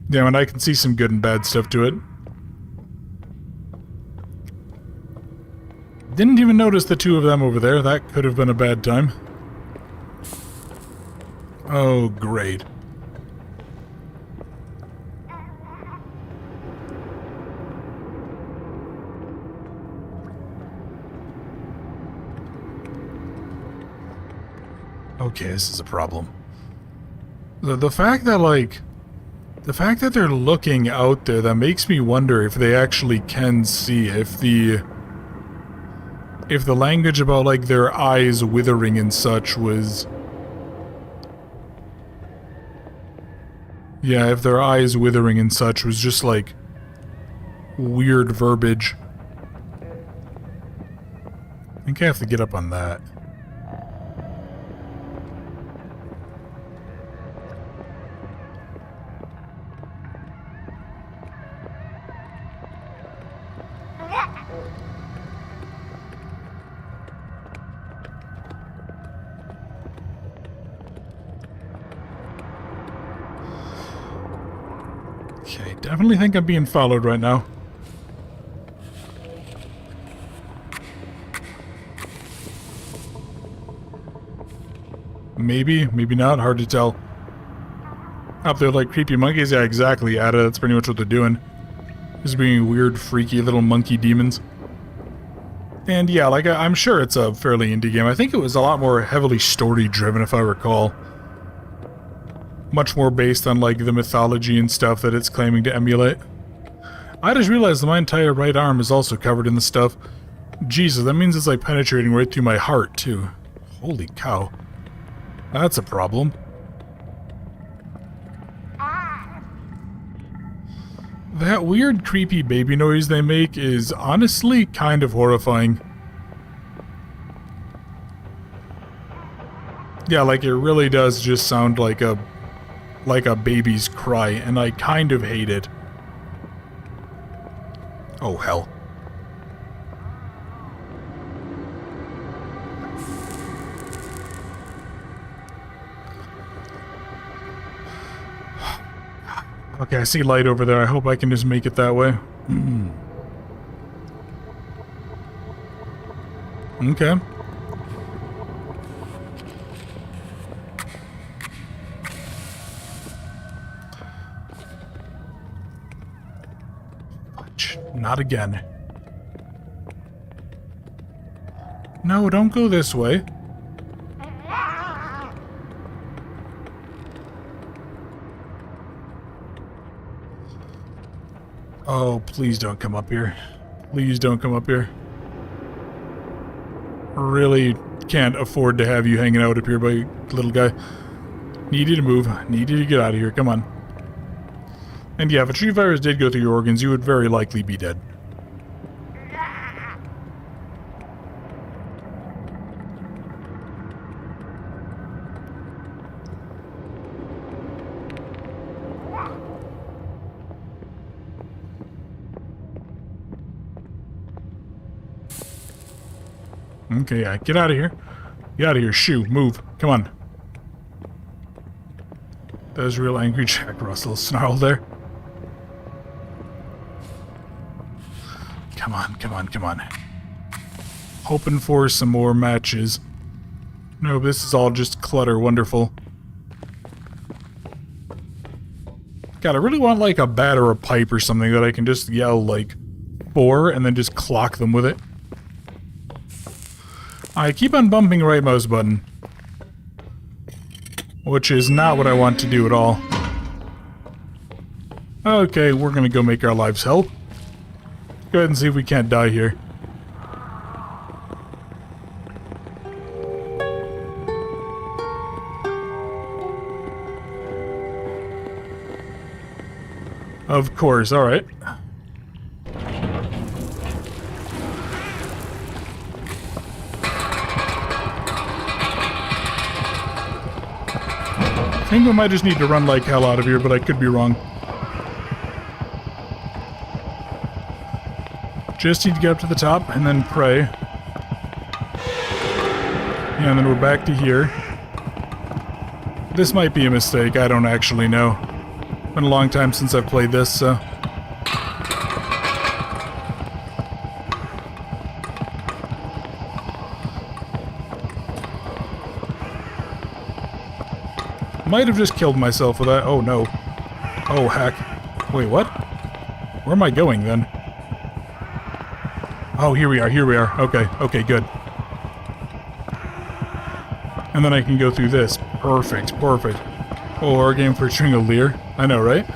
A: yeah, and I can see some good and bad stuff to it. Didn't even notice the two of them over there. That could have been a bad time. Oh, great. Okay, this is a problem. The fact that, like... The fact that they're looking out there, that makes me wonder if they actually can see, if the language about, like, their eyes withering and such was... Yeah, if their eyes withering and such was just, like, weird verbiage. I think I have to get up on that. Okay, definitely think I'm being followed right now. Maybe, maybe not, hard to tell. Up there like creepy monkeys, yeah, exactly, Ada, that's pretty much what they're doing. Just being weird, freaky little monkey demons. And yeah, like, I'm sure it's a fairly indie game. I think it was a lot more heavily story-driven, if I recall. Much more based on, like, the mythology and stuff that it's claiming to emulate. I just realized that my entire right arm is also covered in the stuff. Jesus, that means it's, like, penetrating right through my heart, too. Holy cow. That's a problem. That weird, creepy baby noise they make is honestly kind of horrifying. Yeah, like, it really does just sound like a baby's cry, and I kind of hate it. Oh, hell. Okay, I see light over there. I hope I can just make it that way. Okay. Not again. No, don't go this way. Oh, please don't come up here. Please don't come up here. Really can't afford to have you hanging out up here, buddy, little guy. Need you to move. Need you to get out of here. Come on. And yeah, if a tree virus did go through your organs, you would very likely be dead. Okay, yeah, get out of here. Get out of here, shoo, move. Come on. That was a real angry Jack Russell snarl there. Come on, come on, come on. Hoping for some more matches. No, this is all just clutter. Wonderful. God, I really want like a bat or a pipe or something that I can just yell like 4 and then just clock them with it. I keep on bumping right mouse button. Which is not what I want to do at all. Okay, we're gonna go make our lives hell. Go ahead and see if we can't die here. Of course, alright. I think we might just need to run like hell out of here, but I could be wrong. Just need to get up to the top and then pray. Yeah, and then we're back to here. This might be a mistake, I don't actually know. Been a long time since I've played this, so... Might have just killed myself with that. Oh, no. Oh, heck. Wait, what? Where am I going, then? Oh, here we are, here we are. Okay, okay, good. And then I can go through this. Perfect, perfect. Oh, our game featuring a Lear. I know, right?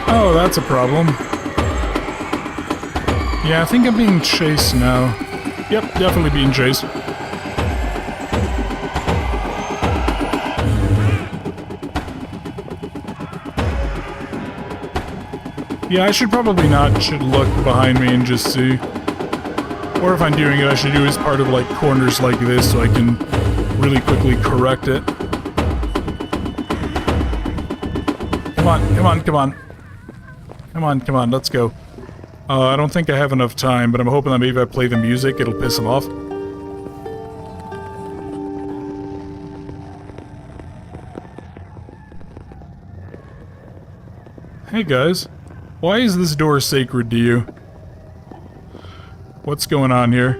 A: Oh, that's a problem. Yeah, I think I'm being chased now. Yep, definitely being chased. Yeah, I should probably not look behind me and just see. Or if I'm doing it, I should do it as part of like corners like this so I can really quickly correct it. Come on, come on, come on. Come on, come on, let's go. I don't think I have enough time, but I'm hoping that maybe if I play the music, it'll piss him off. Hey guys, why is this door sacred to you? What's going on here?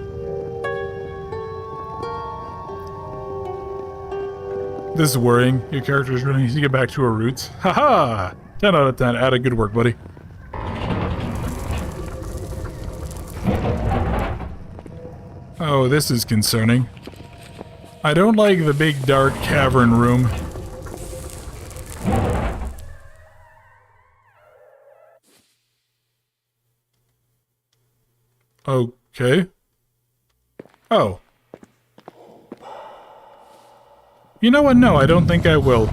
A: This is worrying. Your characters really need to get back to her roots. Haha! 10 out of 10. Atta, good work, buddy. Oh, this is concerning. I don't like the big dark cavern room. Okay. Oh. You know what? No, I don't think I will.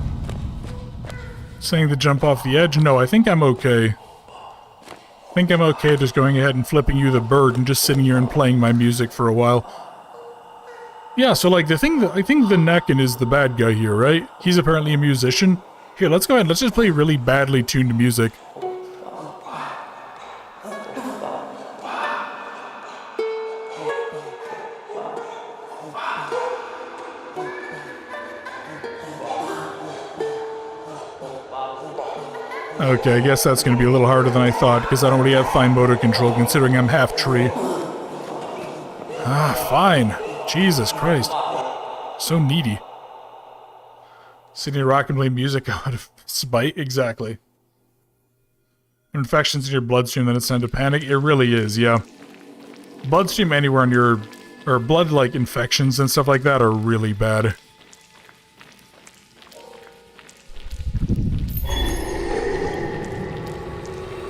A: Saying to jump off the edge? No, I think I'm okay. I think I'm okay just going ahead and flipping you the bird and just sitting here and playing my music for a while. Yeah, so like the thing that I think the Neckin is the bad guy here, right? He's apparently a musician. Here, let's go ahead. Let's just play really badly tuned music. Okay, I guess that's going to be a little harder than I thought, because I don't really have fine motor control, considering I'm half tree. Ah, fine. Jesus Christ. So needy. Sitting rock and play music out of spite? Exactly. Infections in your bloodstream, then it's time to panic? It really is, yeah. Bloodstream anywhere on your... or blood-like infections and stuff like that are really bad.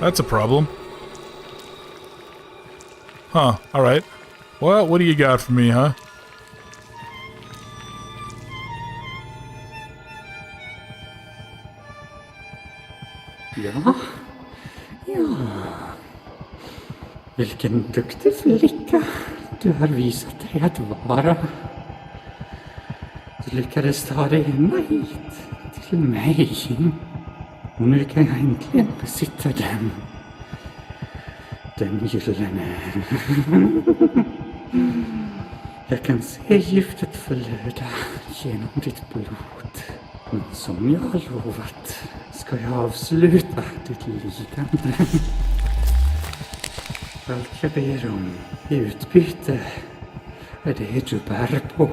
A: That's a problem. Huh, alright. Well, what do you got for me, huh?
G: Ja. Ja. Vilken duktig flicka du har visat dig att vara. Du lyckades ta dig ända hit till mig. Och nu kan jag äntligen besitta Den gyllene. Jag kan se giftet flöda genom ditt blod. Men som jag har lovat ska jag avsluta ditt lidande. Allt jag ber om i utbyte är det du bär på.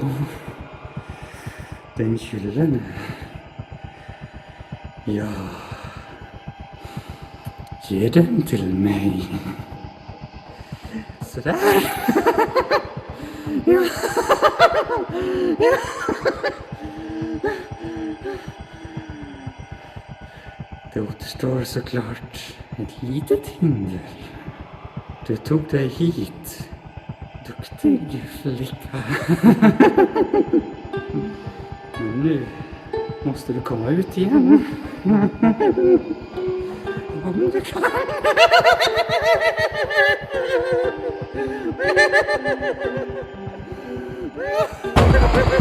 G: Den gyllene. Ja. Ge den till mig. Sådär. Ja. Ja. Det återstår såklart ett litet hinder. Du tog dig hit. Duktig flicka. Men nu måste du komma ut igen. Om du kan.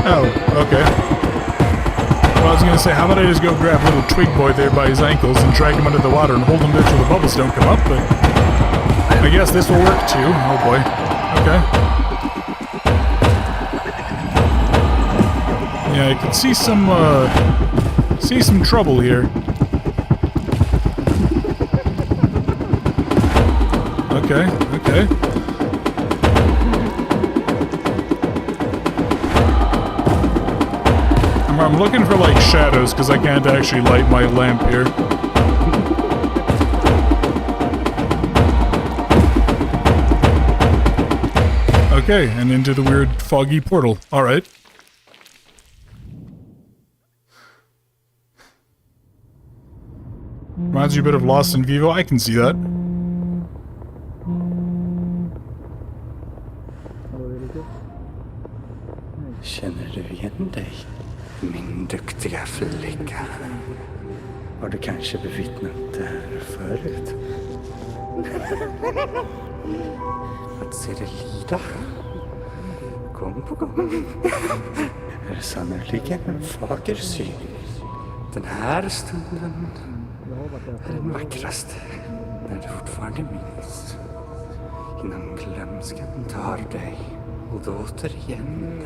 A: Oh, okay. Well, I was gonna say, how about I just go grab little twig boy there by his ankles and drag him under the water and hold him there till the bubbles don't come up, but I guess this will work too. Oh boy. Okay. Yeah, I can see some trouble here. Okay, okay. I'm looking for like shadows because I can't actually light my lamp here. Okay, and into the weird foggy portal. Alright. Reminds you a bit of Lost in Vivo. I can see that.
G: Känner du igen dig, min duktiga flicka? Har du kanske bevittnat det här förut? Att se dig lida gång på gång är sannoliken en fager syn. Den här stunden är den vackraste när du fortfarande minns. Innan glömskan tar dig och då återigen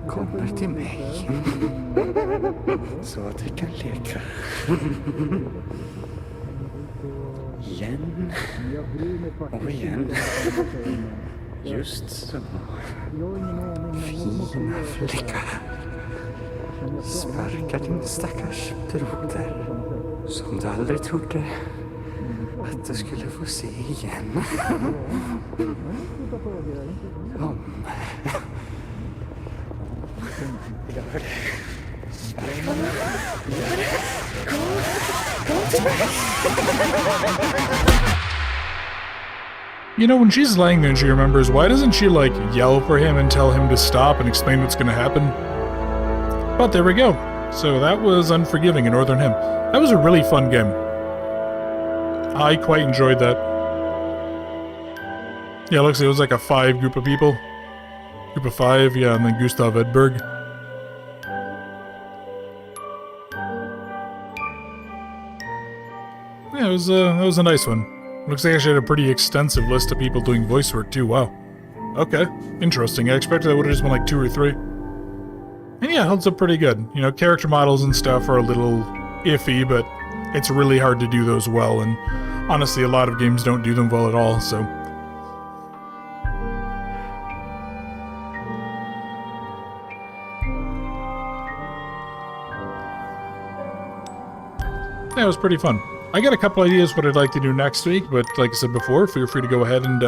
G: kommer till mig. Så att vi kan leka. Igen och igen. Just så. Fina flicka. Sparka din stackars broder som du aldrig trodde att du skulle få se igen. Kom. Gör det. Kom till mig.
A: You know, when she's laying there and she remembers, why doesn't she, like, yell for him and tell him to stop and explain what's gonna happen? But there we go. So that was Unforgiving in Northern Hymn. That was a really fun game. I quite enjoyed that. Yeah, it looks like it was like a 5 group of people. Group of 5, yeah, and then Gustav Edberg. Yeah, that was a nice one. Looks like I actually had a pretty extensive list of people doing voice work too, wow. Okay, interesting. I expected that would have just been like 2 or 3. And yeah, it holds up pretty good. You know, character models and stuff are a little iffy, but it's really hard to do those well, and honestly, a lot of games don't do them well at all, so... Yeah, it was pretty fun. I got a couple ideas what I'd like to do next week, but like I said before, feel free to go ahead and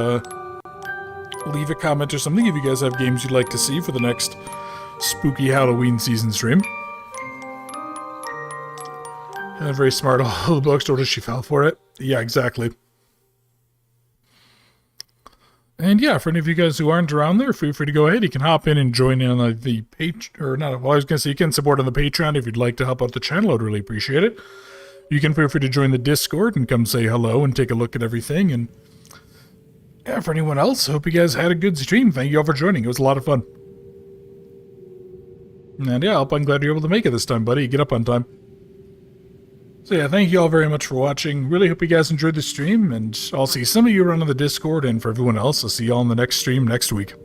A: leave a comment or something if you guys have games you'd like to see for the next spooky Halloween season stream. Very smart. All the bookstore, she fell for it. Yeah, exactly. And yeah, for any of you guys who aren't around there, feel free to go ahead. You can hop in and join in on the page, or not. Well, I was gonna say you can support on the Patreon if you'd like to help out the channel. I'd really appreciate it. You can feel free to join the Discord and come say hello and take a look at everything. And yeah, for anyone else, hope you guys had a good stream. Thank you all for joining. It was a lot of fun. And yeah, I'm glad you're able to make it this time, buddy. Get up on time. So yeah, thank you all very much for watching. Really hope you guys enjoyed the stream, and I'll see some of you around on the Discord, and for everyone else, I'll see you all in the next stream next week.